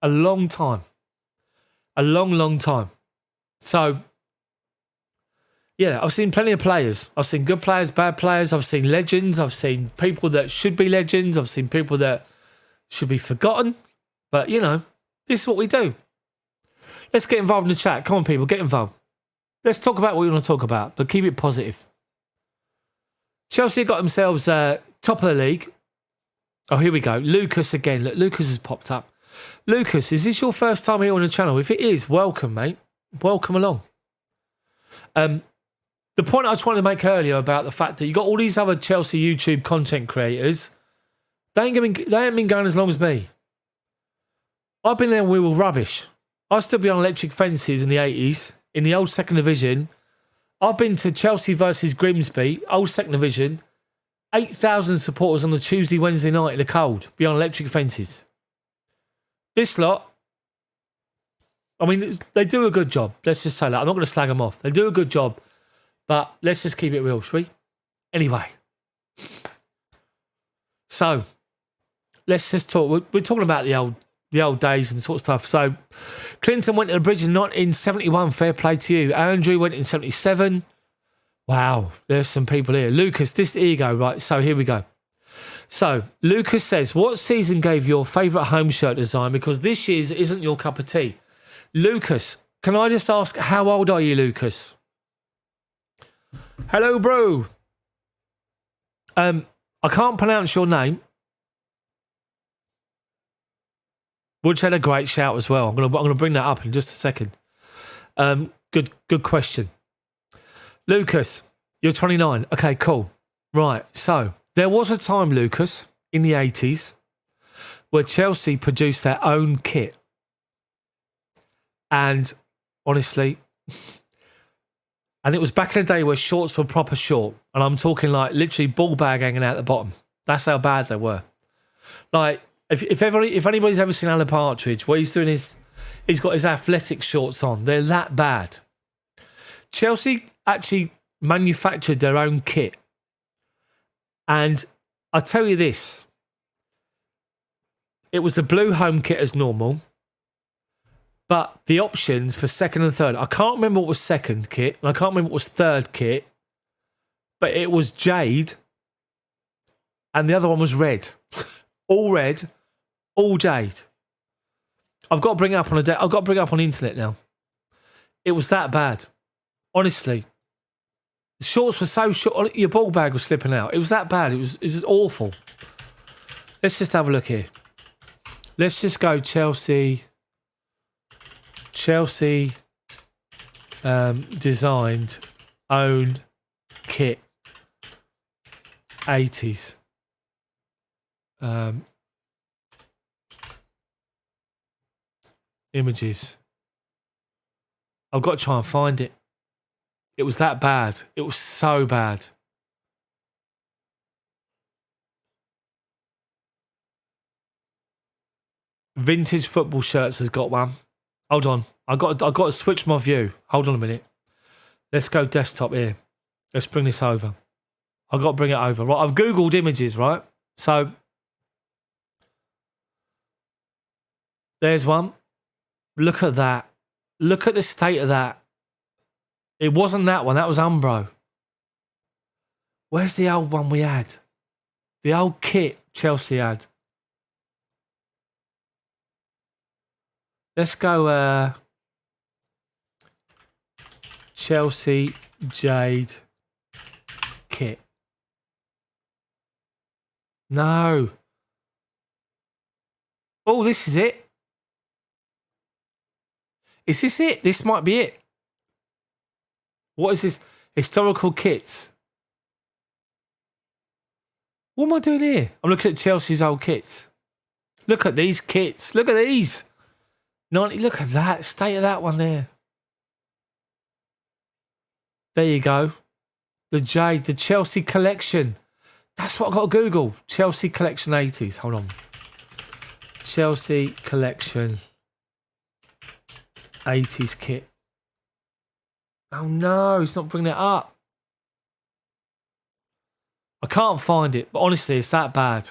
A long time. A long, long time. So, yeah, I've seen plenty of players. I've seen good players, bad players. I've seen legends. I've seen people that should be legends. I've seen people that should be forgotten. But, this is what we do. Let's get involved in the chat. Come on, people, get involved. Let's talk about what we want to talk about, but keep it positive. Chelsea got themselves top of the league. Oh, here we go. Lucas again. Look, Lucas has popped up. Lucas, is this your first time here on the channel? If it is, welcome, mate. Welcome along. The point I was trying to make earlier about the fact that you got all these other Chelsea YouTube content creators, they ain't been going as long as me. I've been there when we were rubbish. I used to be on electric fences in the 80s, in the old second division. I've been to Chelsea versus Grimsby, old second division, 8,000 supporters on the Tuesday, Wednesday night in the cold, beyond electric fences. This lot, I mean, they do a good job. Let's just say that. I'm not going to slag them off. They do a good job. But let's just keep it real, shall we? Anyway. So, let's just talk. We're talking about the old days and sort of stuff. So, Clinton went to the bridge in 1971. Fair play to you. Andrew went in 77. Wow, there's some people here. Lucas, here you go, right? So, here we go. So, Lucas says, what season gave your favourite home shirt design? Because this year's isn't your cup of tea. Lucas, can I just ask, how old are you, Lucas? Hello, bro. I can't pronounce your name. Which had a great shout as well. I'm gonna bring that up in just a second. Good question. Lucas, you're 29. Okay, cool. Right, so there was a time, Lucas, in the 80s where Chelsea produced their own kit. And honestly, and it was back in the day where shorts were proper short. And I'm talking like literally ball bag hanging out the bottom. That's how bad they were. Like, if anybody's ever seen Alan Partridge, what he's doing is he's got his athletic shorts on. They're that bad. Chelsea actually manufactured their own kit. And I tell you this, It was the blue home kit as normal, but the options for second and third, I can't remember what was second kit, and I can't remember what was third kit, but it was jade, and the other one was red. All red, all jade. I've got to bring it up on I've got to bring it up on the internet now. It was that bad. Honestly. The shorts were so short, your ball bag was slipping out. It was that bad. It was just awful. Let's just have a look here. Let's just go Chelsea designed own kit 80s. Images. I've got to try and find it. It was that bad. It was so bad. Vintage Football Shirts has got one. Hold on. I got to switch my view. Hold on a minute. Let's go desktop here. Let's bring this over. I've got to bring it over. Right, I've Googled images, right? So there's one. Look at that. Look at the state of that. It wasn't that one. That was Umbro. Where's the old one we had? The old kit Chelsea had. Let's go Chelsea Jade kit. No. Oh, this is it. Is this it? This might be it. What is this? Historical kits. What am I doing here? I'm looking at Chelsea's old kits. Look at these kits. Look at these. 90. Look at that. State of that one there. There you go. The Jade. The Chelsea collection. That's what I've got to Google. Chelsea collection 80s. Hold on. Chelsea collection 80s kit. Oh no, it's not bringing it up. I can't find it, but honestly, it's that bad.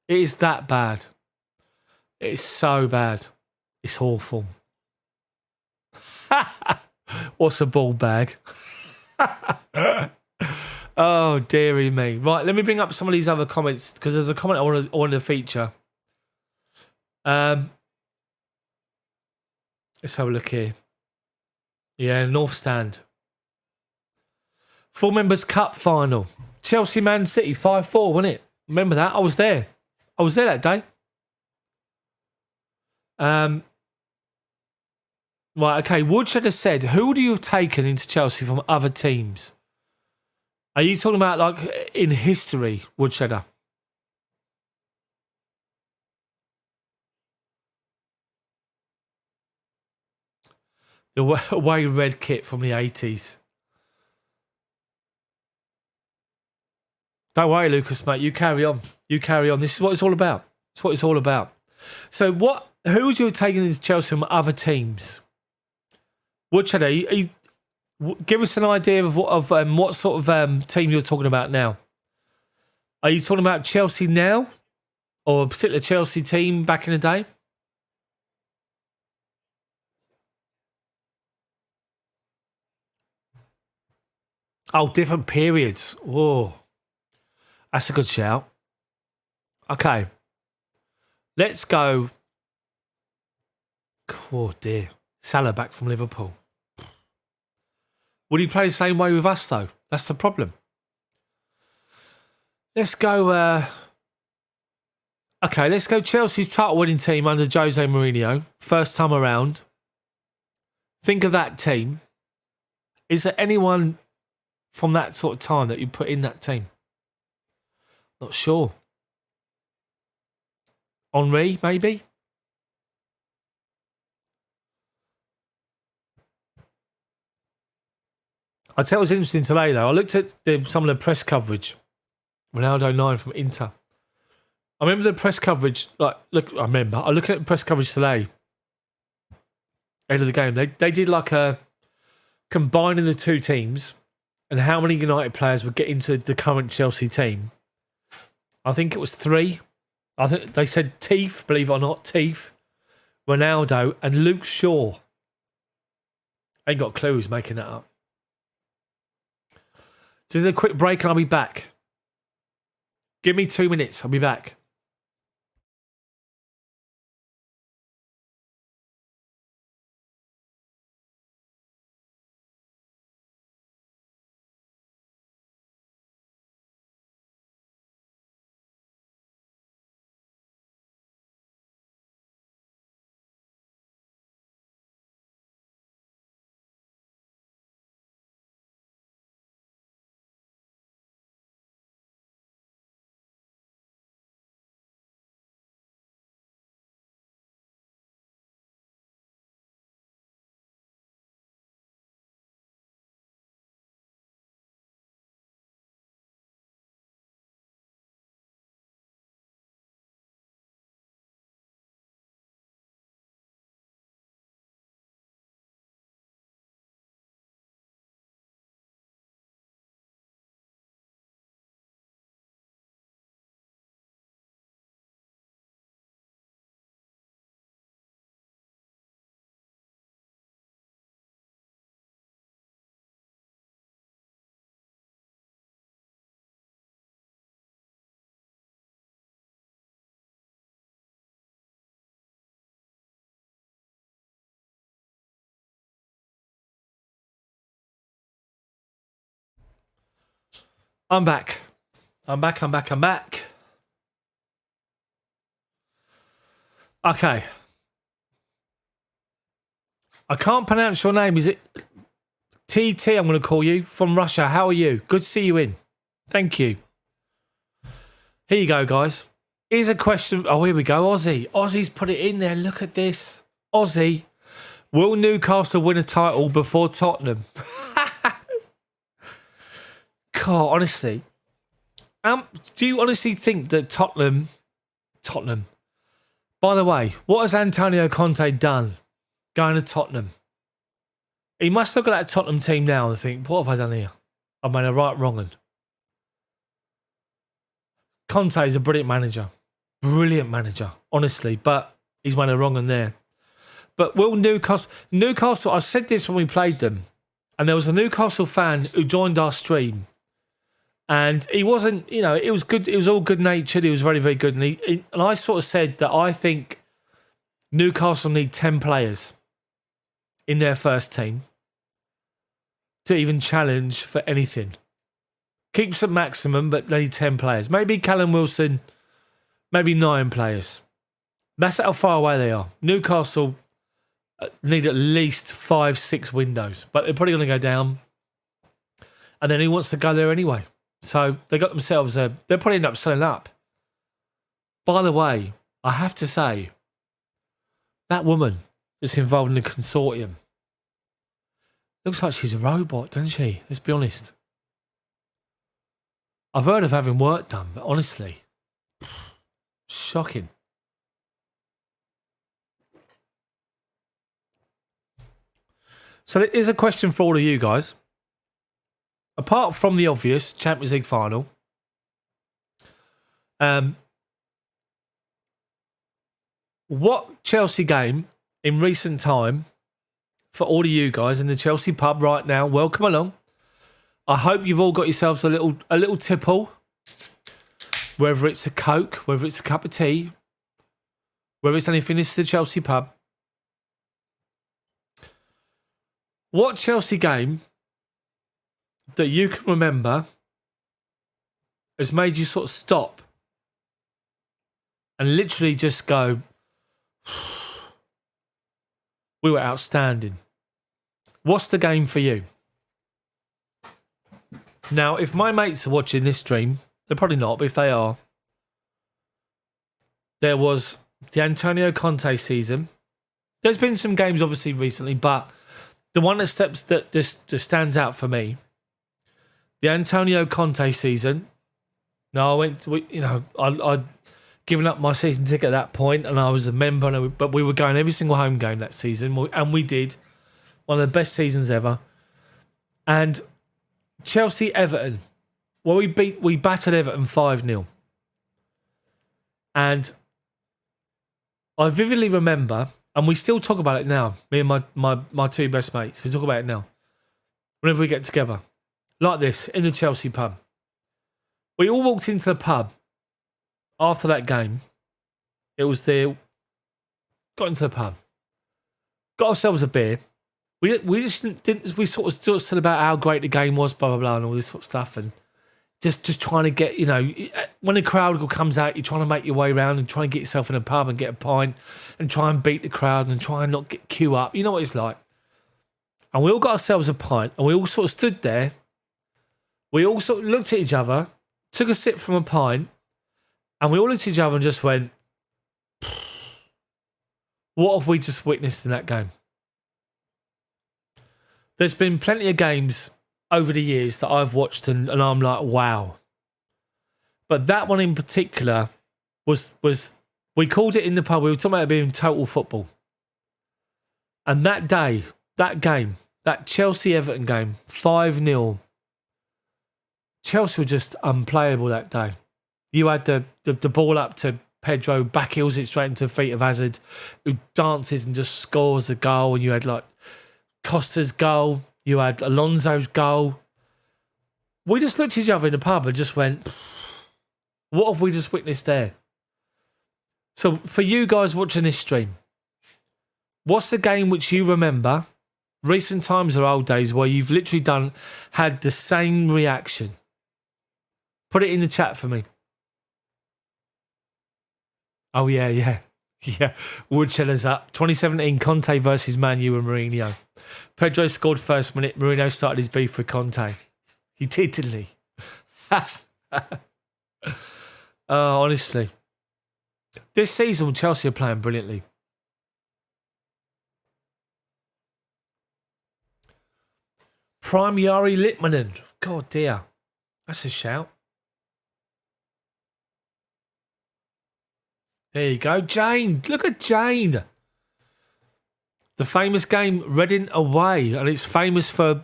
It is that bad. It is so bad. It's awful. What's a ball bag? Oh, dearie me. Right, let me bring up some of these other comments because there's a comment I wanted to feature. Let's have a look here. Yeah, North Stand. Full Members Cup final. Chelsea Man City 5-4, wasn't it? Remember that? I was there. I was there that day. Right, okay. Woodshed has said, who would you have taken into Chelsea from other teams? Are you talking about like in history, Woodshed? The away red kit from the 80s. Don't worry, Lucas, mate. You carry on. You carry on. This is what it's all about. It's what it's all about. So who would you have taken into Chelsea from other teams? Woodshed, give us an idea of what sort of team you're talking about now. Are you talking about Chelsea now? Or a particular Chelsea team back in the day? Oh, different periods. Whoa. That's a good shout. Okay. Let's go. Oh, dear. Salah back from Liverpool. Would he play the same way with us, though? That's the problem. Let's go. Okay, let's go Chelsea's title winning team under Jose Mourinho. First time around. Think of that team. Is there anyone from that sort of time that you put in that team? Not sure. Henry, maybe? I tell you what's interesting today, though. I looked at some of the press coverage. Ronaldo 9 from Inter. I remember the press coverage. I looked at the press coverage today. End of the game. They did like a combining the two teams and how many United players would get into the current Chelsea team. I think it was 3. I think they said Teeth, believe it or not, Teeth, Ronaldo, and Luke Shaw. Ain't got a clue who's making that up. Just a quick break and I'll be back. Give me 2 minutes, I'll be back. I'm back. I'm back. Okay. I can't pronounce your name. Is it TT? I'm going to call you from Russia. How are you? Good to see you in. Thank you. Here you go, guys. Here's a question. Oh, here we go. Aussie. Aussie's put it in there. Look at this. Aussie. Will Newcastle win a title before Tottenham? God, honestly. Do you honestly think that Tottenham... By the way, what has Antonio Conte done going to Tottenham? He must look at that Tottenham team now and think, what have I done here? I've made a right wrong one. Conte is a brilliant manager. Brilliant manager, honestly. But he's made a wrong one there. But will Newcastle, I said this when we played them, and there was a Newcastle fan who joined our stream, and he wasn't, it was good. It was all good natured. He was very, very good. And I sort of said that I think Newcastle need 10 players in their first team to even challenge for anything. Keeps at maximum, but they need 10 players. Maybe Callum Wilson, maybe 9 players. That's how far away they are. Newcastle need at least 5-6 windows, but they're probably going to go down. And then he wants to go there anyway. So they got themselves they'll probably end up selling up. By the way, I have to say, that woman that's involved in the consortium looks like she's a robot, doesn't she? Let's be honest. I've heard of having work done, but honestly, shocking. So here's a question for all of you guys. Apart from the obvious Champions League final, what Chelsea game in recent time, for all of you guys in the Chelsea pub right now, welcome along. I hope you've all got yourselves a little tipple, whether it's a Coke, whether it's a cup of tea, whether it's anything. This is the Chelsea pub. What Chelsea game that you can remember has made you sort of stop and literally just go, we were outstanding? What's the game for you? Now, if my mates are watching this stream, they're probably not, but if they are, there was the Antonio Conte season. There's been some games obviously recently, but the one that just stands out for me, the Antonio Conte season. Now, I'd given up my season ticket at that point, and I was a member, but we were going every single home game that season, and we did. One of the best seasons ever. And Chelsea-Everton, well, we battered Everton 5-0. And I vividly remember, and we still talk about it now, me and my two best mates, we talk about it now. Whenever we get together. Like this, in the Chelsea pub. We all walked into the pub after that game. It was got into the pub. Got ourselves a beer. We just didn't, we sort of said about how great the game was, blah, blah, blah, and all this sort of stuff. And just trying to get, when the crowd comes out, you're trying to make your way around and try and get yourself in a pub and get a pint and try and beat the crowd and try and not get queue up. You know what it's like. And we all got ourselves a pint and we all sort of stood there. We all sort of looked at each other, took a sip from a pint, and we all looked at each other and just went, what have we just witnessed in that game? There's been plenty of games over the years that I've watched and I'm like, wow. But that one in particular was we called it in the pub, we were talking about it being total football. And that day, that game, that Chelsea-Everton game, 5-0, Chelsea were just unplayable that day. You had the ball up to Pedro, back heels it straight into the feet of Hazard, who dances and just scores a goal. And you had like Costa's goal, you had Alonso's goal. We just looked at each other in the pub and just went, what have we just witnessed there? So for you guys watching this stream, what's the game which you remember, recent times or old days, where you've literally had the same reaction? Put it in the chat for me. Oh, yeah. Woodchiller's up. 2017, Conte versus Man U and Mourinho. Pedro scored first minute. Mourinho started his beef with Conte. He did, didn't he? Honestly. This season, Chelsea are playing brilliantly. Prime Yari Litmanen. God dear. That's a shout. There you go. Jane. Look at Jane. The famous game, Reading away. And it's famous for,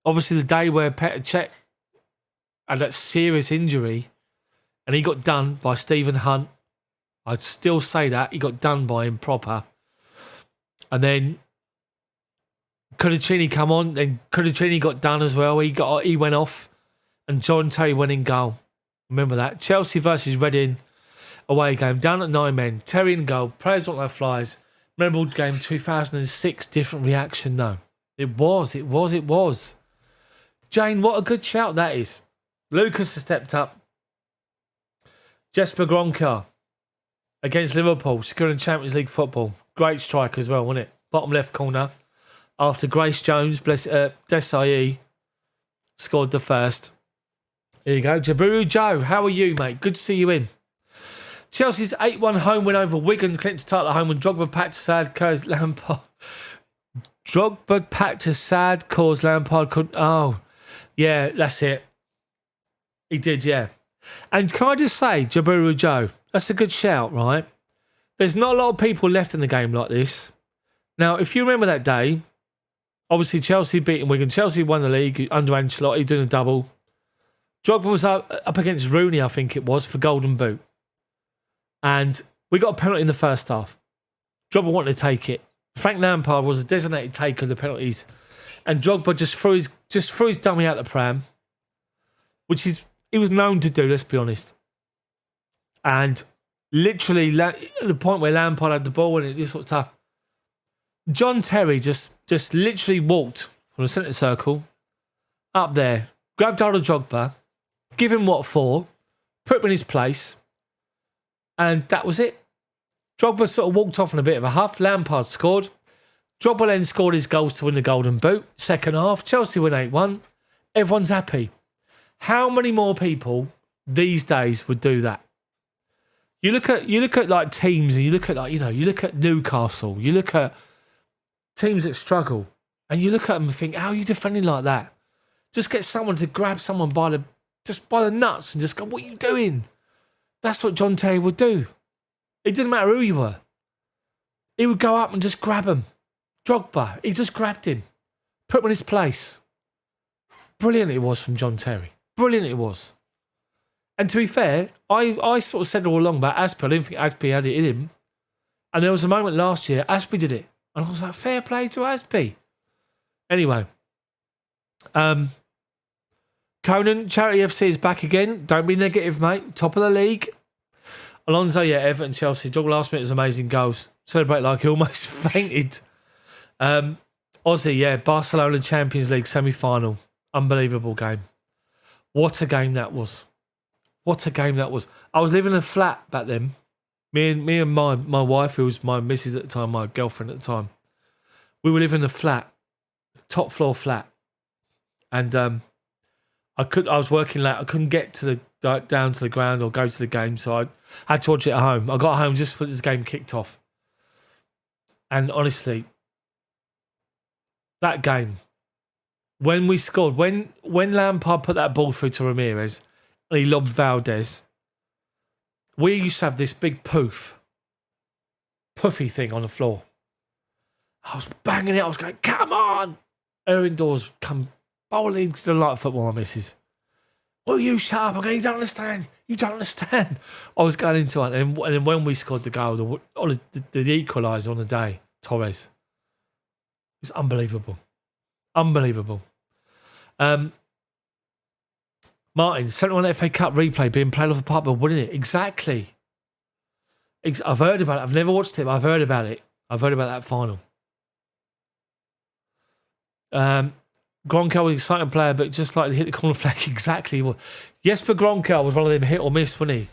obviously, the day where Petr Cech had that serious injury and he got done by Stephen Hunt. I'd still say that. He got done by him proper. And then Cudicini come on. Then Cudicini got done as well. He went off. And John Terry went in goal. Remember that. Chelsea versus Reading. Away game, down at 9 men, Terry in goal, players look like flies. Memorable game 2006, different reaction though. It was. Jane, what a good shout that is. Lucas has stepped up. Jesper Gronka against Liverpool, securing Champions League football. Great strike as well, wasn't it? Bottom left corner. After Grace Jones, Desai scored the first. There you go. Jabiru Joe, how are you, mate? Good to see you in. Chelsea's 8-1 home win over Wigan clinched the title at home when Drogba packed to sad caused Lampard. Drogba packed to sad caused Lampard could. Oh, yeah, that's it. He did, yeah. And can I just say, Jabiru Joe, that's a good shout, right? There's not a lot of people left in the game like this. Now, if you remember that day, obviously Chelsea beating Wigan. Chelsea won the league under Ancelotti, doing a double. Drogba was up against Rooney, I think it was, for Golden Boot. And we got a penalty in the first half. Drogba wanted to take it. Frank Lampard was a designated taker of the penalties. And Drogba just threw his dummy out the pram. Which he was known to do, let's be honest. And literally, at the point where Lampard had the ball and it just sort of tough. John Terry just literally walked from the centre circle up there, grabbed hold of Drogba, give him what for, put him in his place. And that was it. Drogba sort of walked off in a bit of a huff. Lampard scored. Drogba then scored his goals to win the Golden Boot. Second half, Chelsea win 8-1. Everyone's happy. How many more people these days would do that? You look at like teams, and you look at Newcastle. You look at teams that struggle, and you look at them and think, how are you defending like that? Just get someone to grab someone by the nuts and just go, what are you doing? That's what John Terry would do. It didn't matter who you were. He would go up and just grab him. Drogba, he just grabbed him. Put him in his place. Brilliant it was from John Terry. Brilliant it was. And to be fair, I sort of said all along about Aspie. I didn't think Aspie had it in him. And there was a moment last year, Aspie did it. And I was like, fair play to Aspie. Anyway. Conan, Charity FC is back again. Don't be negative, mate. Top of the league. Alonso, yeah, Everton, Chelsea. Dog last minute was amazing goals. Celebrate like he almost fainted. Aussie, yeah, Barcelona Champions League semi-final. Unbelievable game. What a game that was. What a game that was. I was living in a flat back then. Me and my wife, who was my missus at the time, my girlfriend at the time, we were living in a flat, top floor flat. And I was working late. I couldn't get to the down to the ground or go to the game, so I had to watch it at home. I got home just before this game kicked off. And honestly, that game, when we scored, when Lampard put that ball through to Ramirez and he lobbed Valdez, we used to have this big puffy thing on the floor. I was banging it. I was going, come on. Her indoors come bowling to the light of football, my missus. Will you shut up? I'm going, you don't understand. You don't understand. I was going into it. And then when we scored the goal, the equaliser on the day, Torres, it was unbelievable. Unbelievable. Martin, 71 FA Cup replay being played off a park, but winning it. Exactly. I've heard about it. I've never watched it, but I've heard about it. I've heard about that final. Gronkel was an exciting player, but just like to hit the corner flag exactly. Jesper Gronkel was one of them hit or miss, wasn't he?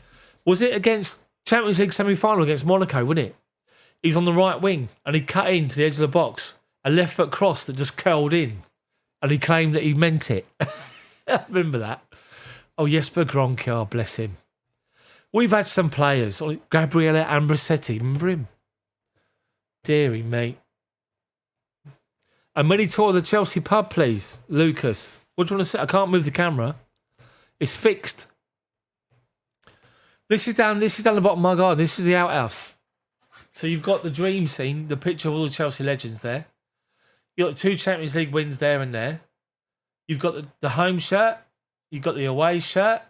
Was it against Champions League semi-final against Monaco, wasn't it? He's on the right wing and he cut into the edge of the box. A left foot cross that just curled in. And he claimed that he meant it. I remember that. Oh, Jesper Gronkel, bless him. We've had some players, like Gabriele Ambrosetti, remember him? Deary mate. And when he toured the Chelsea pub, please, Lucas. What do you want to say? I can't move the camera. It's fixed. This is down the bottom of my garden. This is the outhouse. So you've got the dream scene, the picture of all the Chelsea legends there. You've got 2 Champions League wins there and there. You've got the home shirt. You've got the away shirt.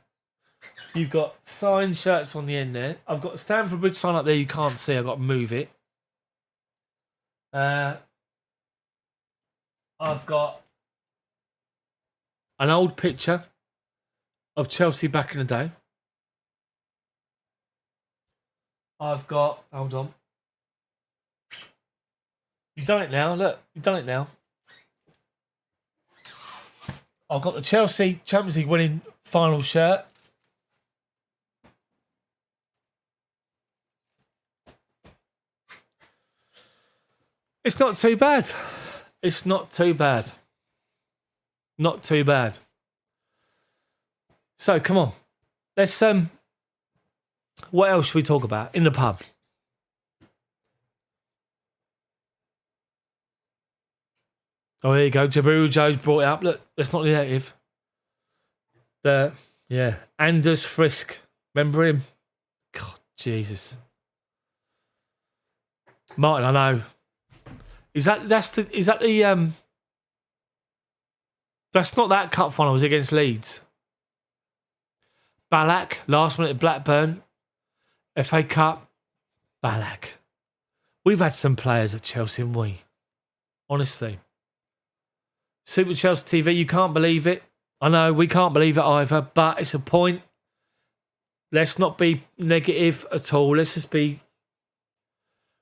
You've got signed shirts on the end there. I've got a Stamford Bridge sign up there you can't see. I've got to move it. I've got an old picture of Chelsea back in the day. I've got... Hold on. You've done it now. Look, you've done it now. I've got the Chelsea Champions League winning final shirt. It's not too bad. It's not too bad. Not too bad. So, come on. Let's... What else should we talk about in the pub? Oh, there you go. Jabiru Joe's brought it up. Look, that's not negative. Anders Frisk. Remember him? God, Jesus. Martin, I know. Is that the that's not that cup final, was it against Leeds? Ballack, last minute at Blackburn. FA Cup. Ballack. We've had some players at Chelsea, haven't we? Honestly. Super Chelsea TV, you can't believe it. I know, we can't believe it either, but it's a point. Let's not be negative at all. Let's just be...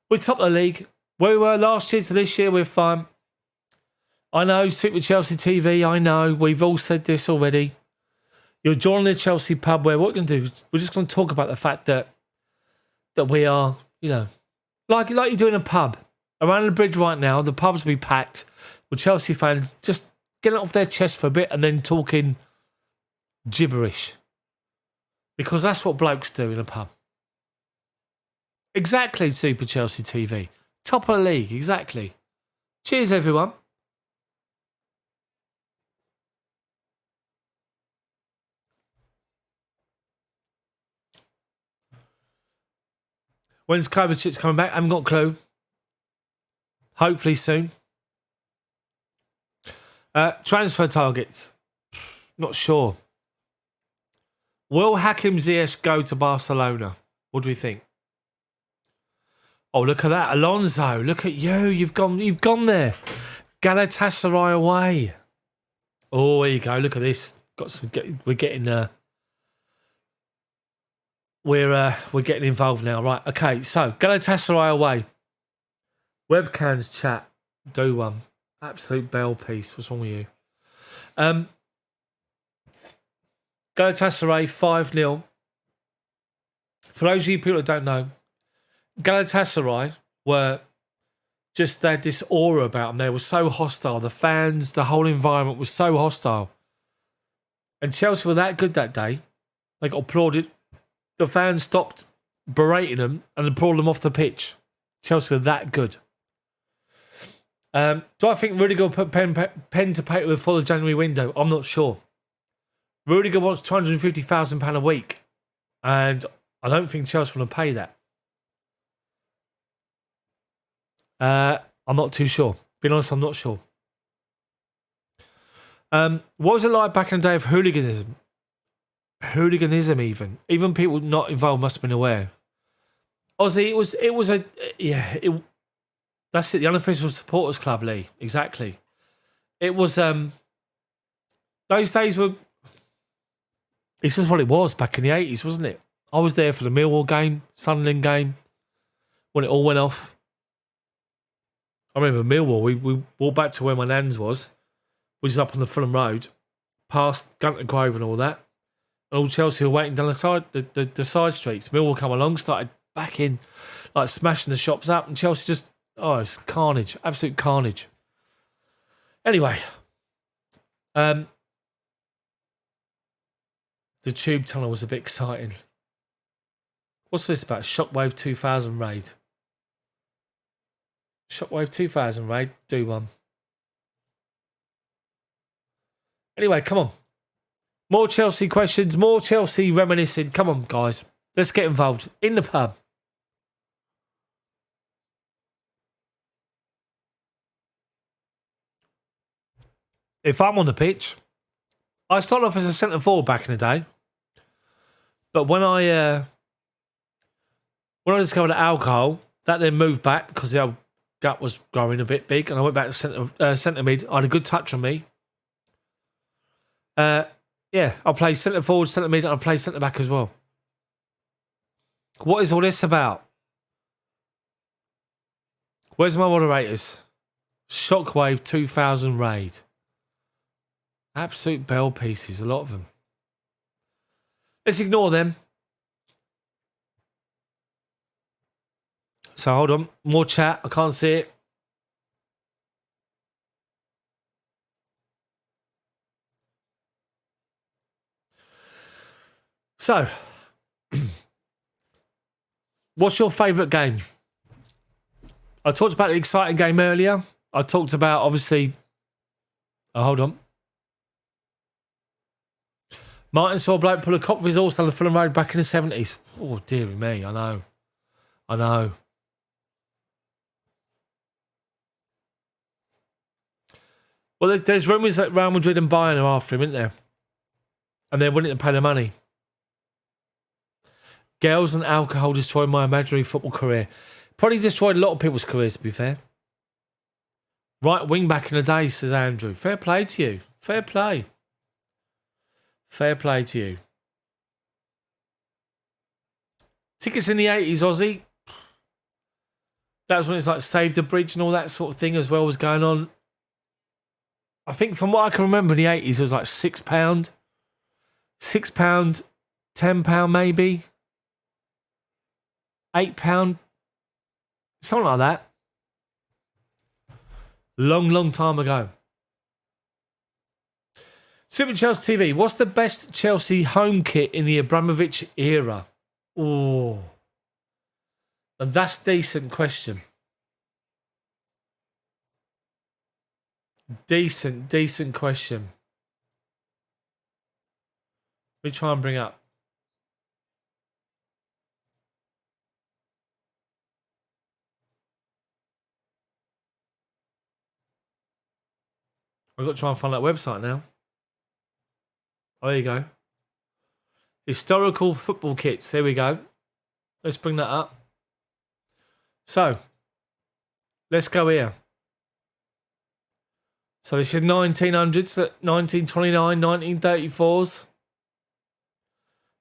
We're top of the league. Where we were last year to this year, we're fine. I know, Super Chelsea TV, I know. We've all said this already. You're joining the Chelsea pub where what we're going to do is we're just going to talk about the fact that we are, you know, like you do in a pub. Around the bridge right now, the pubs will be packed with Chelsea fans just getting it off their chest for a bit and then talking gibberish. Because that's what blokes do in a pub. Exactly, Super Chelsea TV. Top of the league, exactly. Cheers, everyone. When's Kovacic coming back? I haven't got a clue. Hopefully soon. Transfer targets. Not sure. Will Hakim Ziyech go to Barcelona? What do we think? Oh, look at that, Alonso! Look at you. You've gone there. Galatasaray away. Oh, there you go. Look at this. We're getting we're getting involved now, right? Okay, so Galatasaray away. Webcams chat. Do one. Absolute bell piece. What's wrong with you? Galatasaray 5-0. For those of you people that don't know, Galatasaray they had this aura about them. They were so hostile. The fans, the whole environment was so hostile. And Chelsea were that good that day. They got applauded. The fans stopped berating them and applauded them off the pitch. Chelsea were that good. Do I think Rudiger will put pen to paper before the January window? I'm not sure. Rudiger wants £250,000 a week. And I don't think Chelsea want to pay that. I'm not too sure. Being honest, I'm not sure. What was it like back in the day of hooliganism? Hooliganism, even people not involved must have been aware. Obviously, that's it. The unofficial supporters club, Lee. Exactly. It was those days were. It's just what it was back in the 80s, wasn't it? I was there for the Millwall game, Sunderland game, when it all went off. I remember Millwall. We walked back to where my nan's was, which is up on the Fulham Road, past Gunter Grove and all that. And all Chelsea were waiting down the side streets. Millwall come along, started back in, like smashing the shops up, and Chelsea just, it's carnage, absolute carnage. Anyway, the tube tunnel was a bit exciting. What's this about? Shockwave 2000 raid. Shockwave 2000 raid. Do one. Anyway, come on. More Chelsea questions. More Chelsea reminiscing. Come on, guys. Let's get involved. In the pub. If I'm on the pitch, I started off as a centre forward back in the day. But when I discovered alcohol, that then moved back because the old gut was growing a bit big, and I went back to centre mid. I had a good touch on me. I'll play centre forward, centre mid, and I'll play centre back as well. What is all this about? Where's my moderators? Shockwave 2000 raid. Absolute bell pieces, a lot of them. Let's ignore them. So hold on, more chat. I can't see it. So, what's your favourite game? I talked about the exciting game earlier. I talked about, obviously... Oh, hold on. Martin saw a bloke pull a cop of his horse down the Fulham Road back in the 70s. Oh, dearie me, I know. Well, there's rumours that Real Madrid and Bayern are after him, isn't there? And they're willing to pay the money. Girls and alcohol destroyed my imaginary football career. Probably destroyed a lot of people's careers, to be fair. Right wing back in the day, says Andrew. Fair play to you. Fair play. Fair play to you. Tickets in the 80s, Aussie. That was when it's like Save the Bridge and all that sort of thing as well was going on. I think from what I can remember in the 80s, it was like £6. £6, £10 maybe. £8. Something like that. Long time ago. Super Chelsea TV. What's the best Chelsea home kit in the Abramovich era? Oh. And that's a decent question. Decent question. Let me try and bring up. I've got to try and find that website now. Oh, there you go. Historical football kits. There we go. Let's bring that up. So, let's go here. So this is 1900s, 1929, 1934s.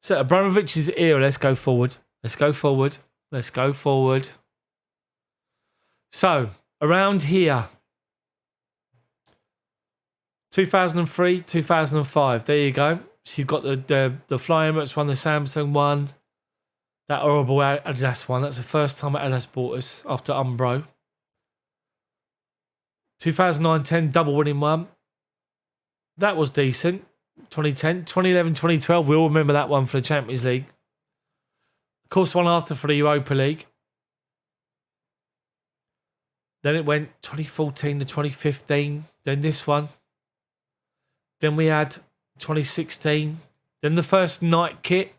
So Abramovich's era, let's go forward. Let's go forward. Let's go forward. So, around here. 2003, 2005. There you go. So you've got the Fly Emirates one, the Samsung one. That horrible Adidas one. That's the first time Adidas bought us after Umbro. 2009-10 double winning one. That was decent. 2010, 2011, 2012. We all remember that one for the Champions League. Of course, one after for the Europa League. Then it went 2014 to 2015. Then this one. Then we had 2016. Then the first night kit.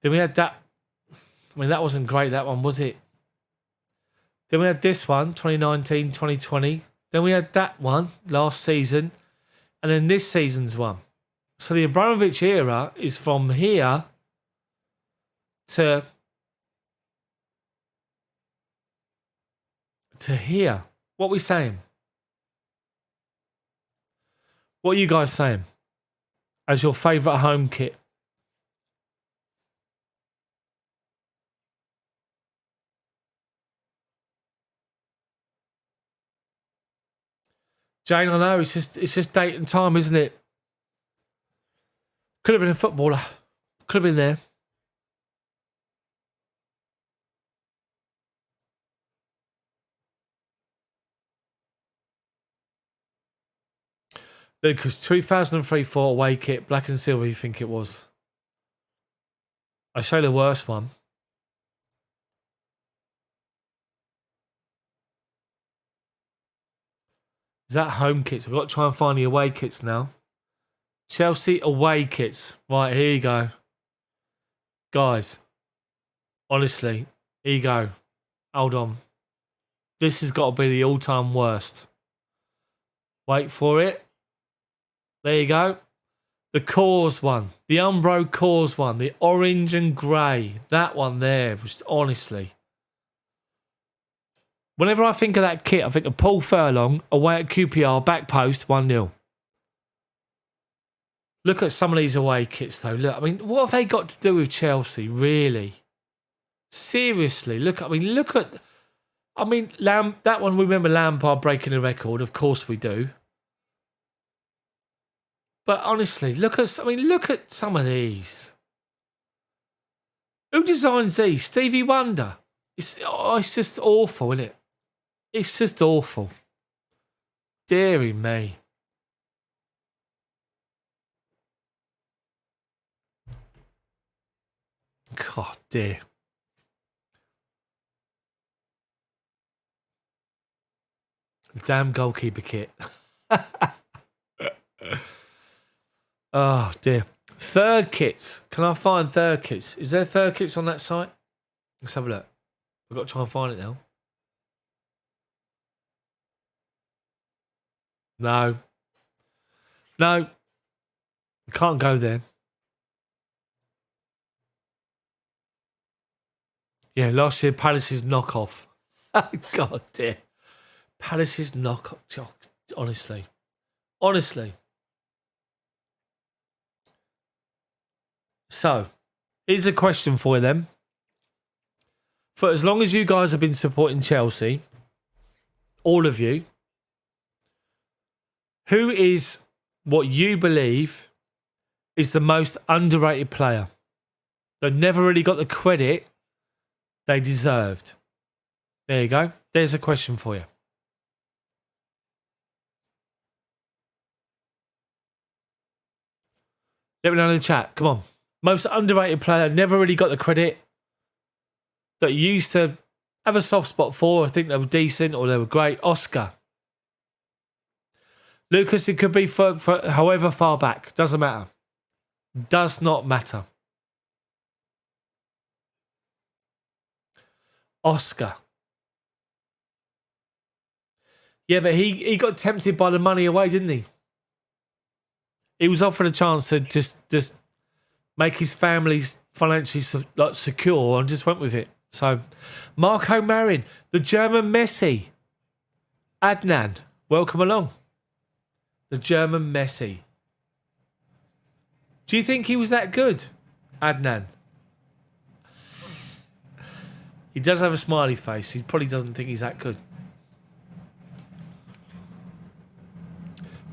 Then we had that. I mean, that wasn't great, that one, was it? Then we had this one, 2019, 2020. Then we had that one last season. And then this season's one. So the Abramovich era is from here to here. What are we saying? What are you guys saying as your favourite home kit? Jane, I know, it's just date and time, isn't it? Could have been a footballer. Could have been there. Lucas, 2003-4 away kit, black and silver, you think it was? I show the worst one. Is that home kits? I've got to try and find the away kits now. Chelsea away kits. Right, here you go. Guys, honestly, here you go. Hold on. This has got to be the all-time worst. Wait for it. There you go. The Cause one. The Umbro Cause one. The orange and grey. That one there was honestly... Whenever I think of that kit, I think of Paul Furlong away at QPR, back post, 1-0. Look at some of these away kits, though. Look, I mean, what have they got to do with Chelsea, really? Seriously, look at... that one, remember Lampard breaking the record? Of course we do. But honestly, look at some of these. Who designs these? Stevie Wonder. It's just awful, isn't it? It's just awful. Deary me. God dear. Damn goalkeeper kit. Oh dear. Third kits. Can I find third kits? Is there third kits on that site? Let's have a look. I've got to try and find it now. No. No. You can't go there. Yeah, last year Palace's knockoff. God dear. Palace's knockoff. Honestly. Honestly. So, here's a question for them. For as long as you guys have been supporting Chelsea, all of you, who is what you believe is the most underrated player that never really got the credit they deserved? There you go. There's a question for you. Let me know in the chat. Come on. Most underrated player, never really got the credit that you used to have a soft spot for. I think they were decent or they were great. Oscar. Lucas, it could be for however far back. Doesn't matter. Does not matter. Oscar. Yeah, but he got tempted by the money away, didn't he? He was offered a chance to just make his family financially secure, and just went with it. So, Marco Marin, the German Messi. Adnan, welcome along. The German Messi. Do you think he was that good, Adnan? He does have a smiley face. He probably doesn't think he's that good.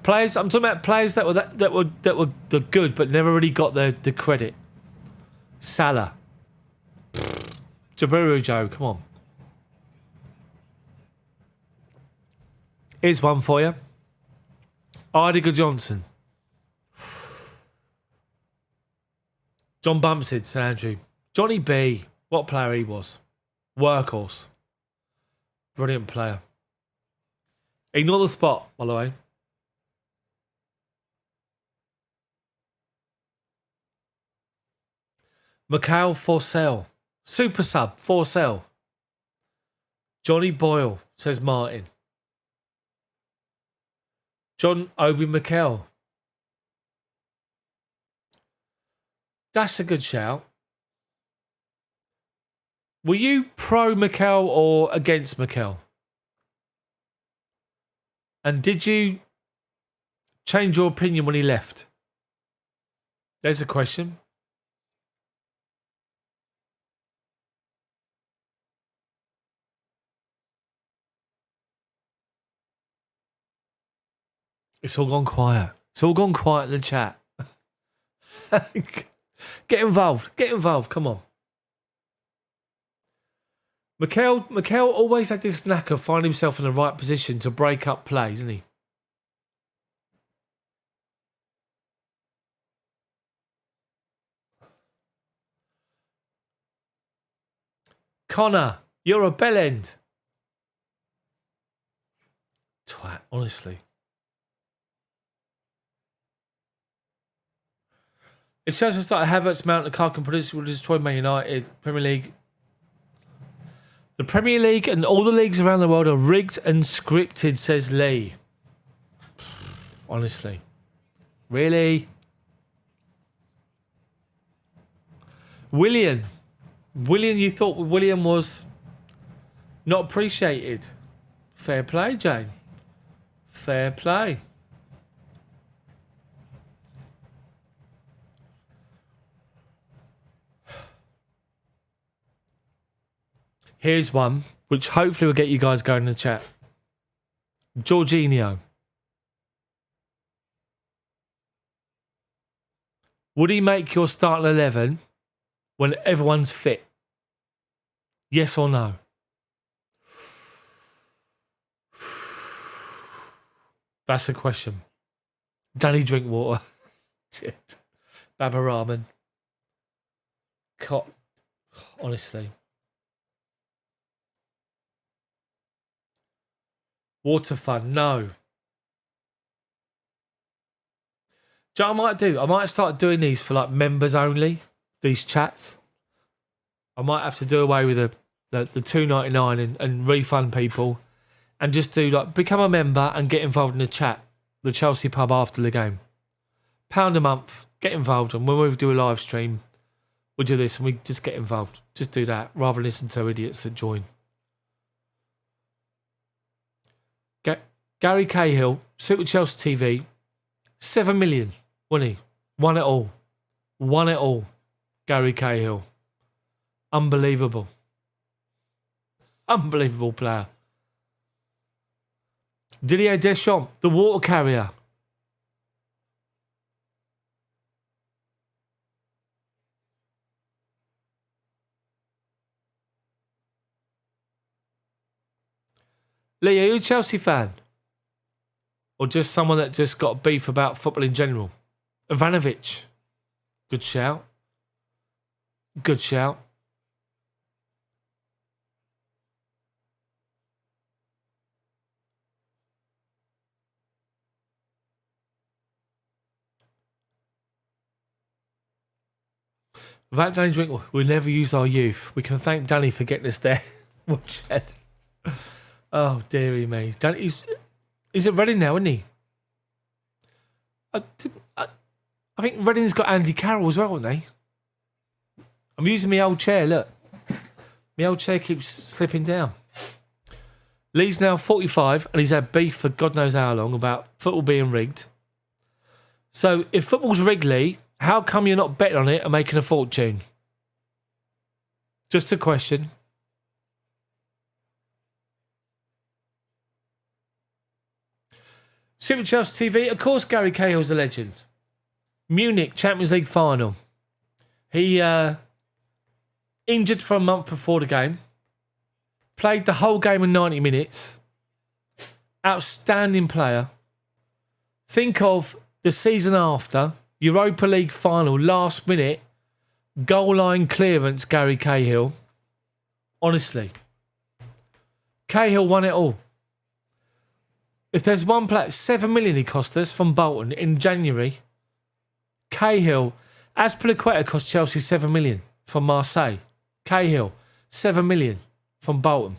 Players, I'm talking about players that were good, but never really got the credit. Salah, Jabiru Joe, come on. Here's one for you. Idiger Johnson. John Bumpstead, St Andrew. Johnny B. What player he was. Workhorse. Brilliant player. Ignore the spot, by the way. Mikhail Forsell. Super sub, Forsell. Johnny Boyle, says Martin. John Obi Mikel. That's a good shout. Were you pro Mikel or against Mikel? And did you change your opinion when he left? There's a question. It's all gone quiet. It's all gone quiet in the chat. Get involved. Get involved. Come on. Mikel always had this knack of finding himself in the right position to break up plays, isn't he? Connor, you're a bellend. Twat, honestly. If Chelsea started Havertz, Mount, Lukaku, and produce will destroy Man United, Premier League. The Premier League and all the leagues around the world are rigged and scripted, says Lee. Honestly. Really? William, you thought William was not appreciated. Fair play, Jane. Fair play. Here's one, which hopefully will get you guys going in the chat. Jorginho. Would he make your starting 11 when everyone's fit? Yes or no? That's the question. Danny Drinkwater. Baba Ramen. Honestly. Water fun, no. Do you know what I might do? I might start doing these for like members only. These chats. I might have to do away with the $2.99 and refund people, and just do like become a member and get involved in the chat, the Chelsea pub after the game. £1 a month, get involved, and when we do a live stream, we'll do this and we just get involved. Just do that rather than listen to idiots that join. Gary Cahill, Super Chelsea TV, 7 million, wasn't he? Won it all. Won it all. Gary Cahill. Unbelievable. Unbelievable player. Didier Deschamps, the water carrier. Lee, are you a Chelsea fan? Or just someone that just got beef about football in general? Ivanovic. Good shout. Good shout. Without Danny Drinkwater, we'll never use our youth. We can thank Danny for getting us there. Oh, dearie me. Danny, he's at Reading now, isn't he? I I think Reading's got Andy Carroll as well, haven't they? I'm using my old chair, look. My old chair keeps slipping down. Lee's now 45 and he's had beef for God knows how long about football being rigged. So if football's rigged, Lee, how come you're not betting on it and making a fortune? Just a question. Super Chelsea TV, of course Gary Cahill's a legend. Munich Champions League final. He injured for a month before the game. Played the whole game in 90 minutes. Outstanding player. Think of the season after, Europa League final, last minute, goal line clearance, Gary Cahill. Honestly. Cahill won it all. If there's one player, 7 million he cost us from Bolton in January. Cahill, Azpilicueta cost Chelsea 7 million from Marseille. Cahill, 7 million from Bolton.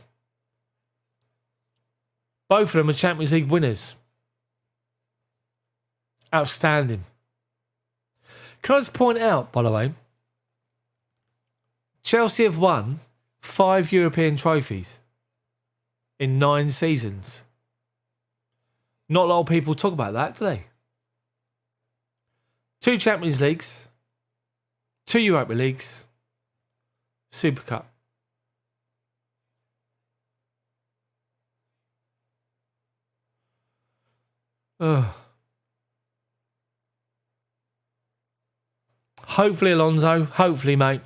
Both of them are Champions League winners. Outstanding. Can I just point out, by the way, Chelsea have won 5 European trophies in 9 seasons. Not a lot of people talk about that, do they? 2 Champions Leagues, 2 Europa Leagues, Super Cup. Ugh. Hopefully, Alonso. Hopefully, mate.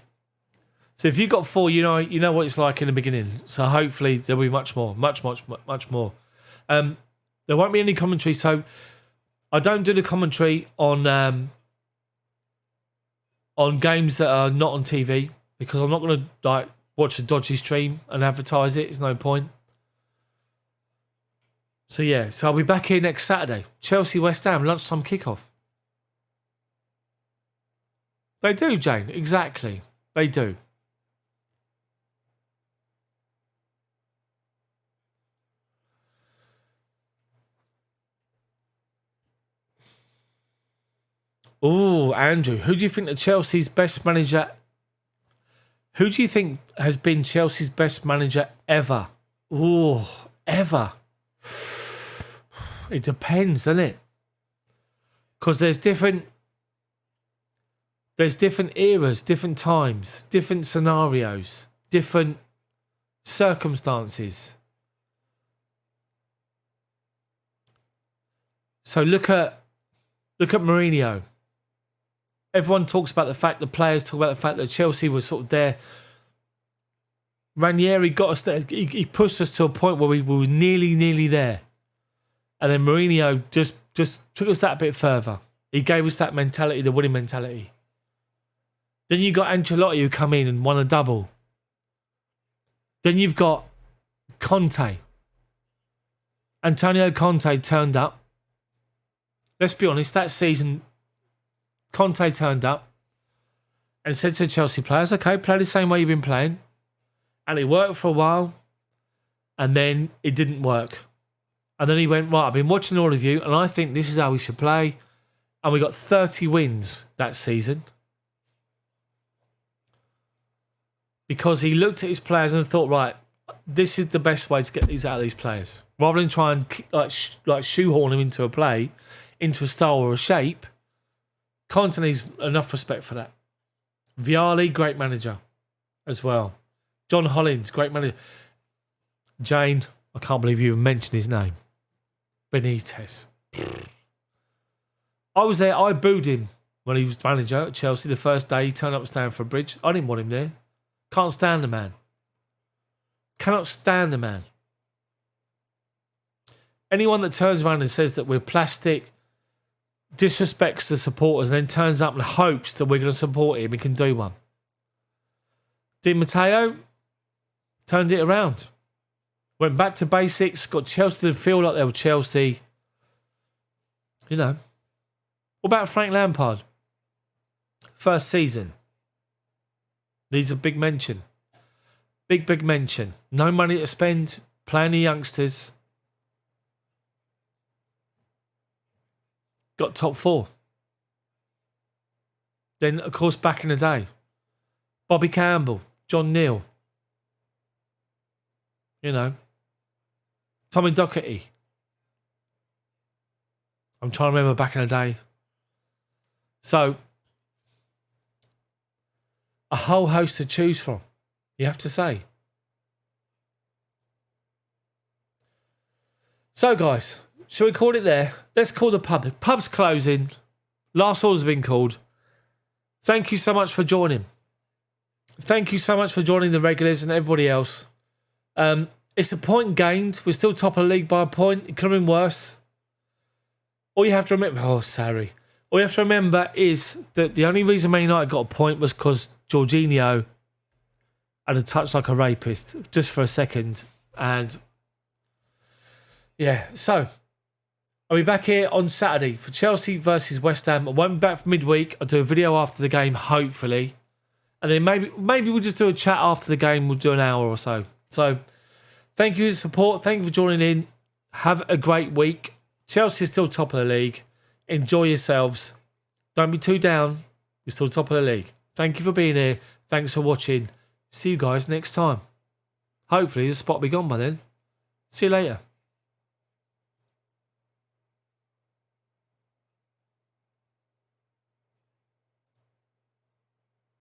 So if you got 4, you know what it's like in the beginning. So hopefully there'll be much more, much more. There won't be any commentary. So I don't do the commentary on games that are not on TV because I'm not going to watch a dodgy stream and advertise it. It's no point. So yeah, so I'll be back here next Saturday. Chelsea West Ham lunchtime kickoff. They do, Jane. Exactly. They do. Oh, Andrew, who do you think Chelsea's best manager? Who do you think has been Chelsea's best manager ever? Oh, ever. It depends, doesn't it? Because there's different eras, different times, different scenarios, different circumstances. So look at Mourinho. Everyone talks about the fact, the players talk about the fact that Chelsea was sort of there. Ranieri got us there. He pushed us to a point where we were nearly there. And then Mourinho just took us that bit further. He gave us that mentality, the winning mentality. Then you got Ancelotti who come in and won a double. Then you've got Conte. Antonio Conte turned up. Let's be honest, that season, Conte turned up and said to the Chelsea players, okay, play the same way you've been playing. And it worked for a while. And then it didn't work. And then he went, right, I've been watching all of you and I think this is how we should play. And we got 30 wins that season. Because he looked at his players and thought, right, this is the best way to get these out of these players. Rather than try and like shoehorn them into a play, into a style or a shape, Conte needs enough respect for that. Vialli, great manager as well. John Hollins, great manager. Jane, I can't believe you even mentioned his name. Benitez. I was there, I booed him when he was manager at Chelsea the first day he turned up at Stamford Bridge. I didn't want him there. Can't stand the man. Cannot stand the man. Anyone that turns around and says that we're plastic, disrespects the supporters, and then turns up and hopes that we're going to support him and can do one. Di Matteo turned it around. Went back to basics, got Chelsea to feel like they were Chelsea. You know. What about Frank Lampard? First season. These are big mention. Big mention. No money to spend, playing the youngsters. Got top 4. Then, of course, back in the day, Bobby Campbell, John Neal, you know, Tommy Docherty. I'm trying to remember back in the day. So, a whole host to choose from, you have to say. So, guys, shall we call it there? Let's call the pub. The pub's closing. Last order's been called. Thank you so much for joining. Thank you so much for joining the regulars and everybody else. It's a point gained. We're still top of the league by a point. It could have been worse. All you have to remember... Oh, sorry. All you have to remember is that the only reason Man United got a point was because Jorginho had a touch like a rapist just for a second. And... yeah, so... I'll be back here on Saturday for Chelsea versus West Ham. I won't be back for midweek. I'll do a video after the game, hopefully. And then maybe we'll just do a chat after the game. We'll do an hour or so. So, thank you for the support. Thank you for joining in. Have a great week. Chelsea is still top of the league. Enjoy yourselves. Don't be too down. You're still top of the league. Thank you for being here. Thanks for watching. See you guys next time. Hopefully the spot will be gone by then. See you later.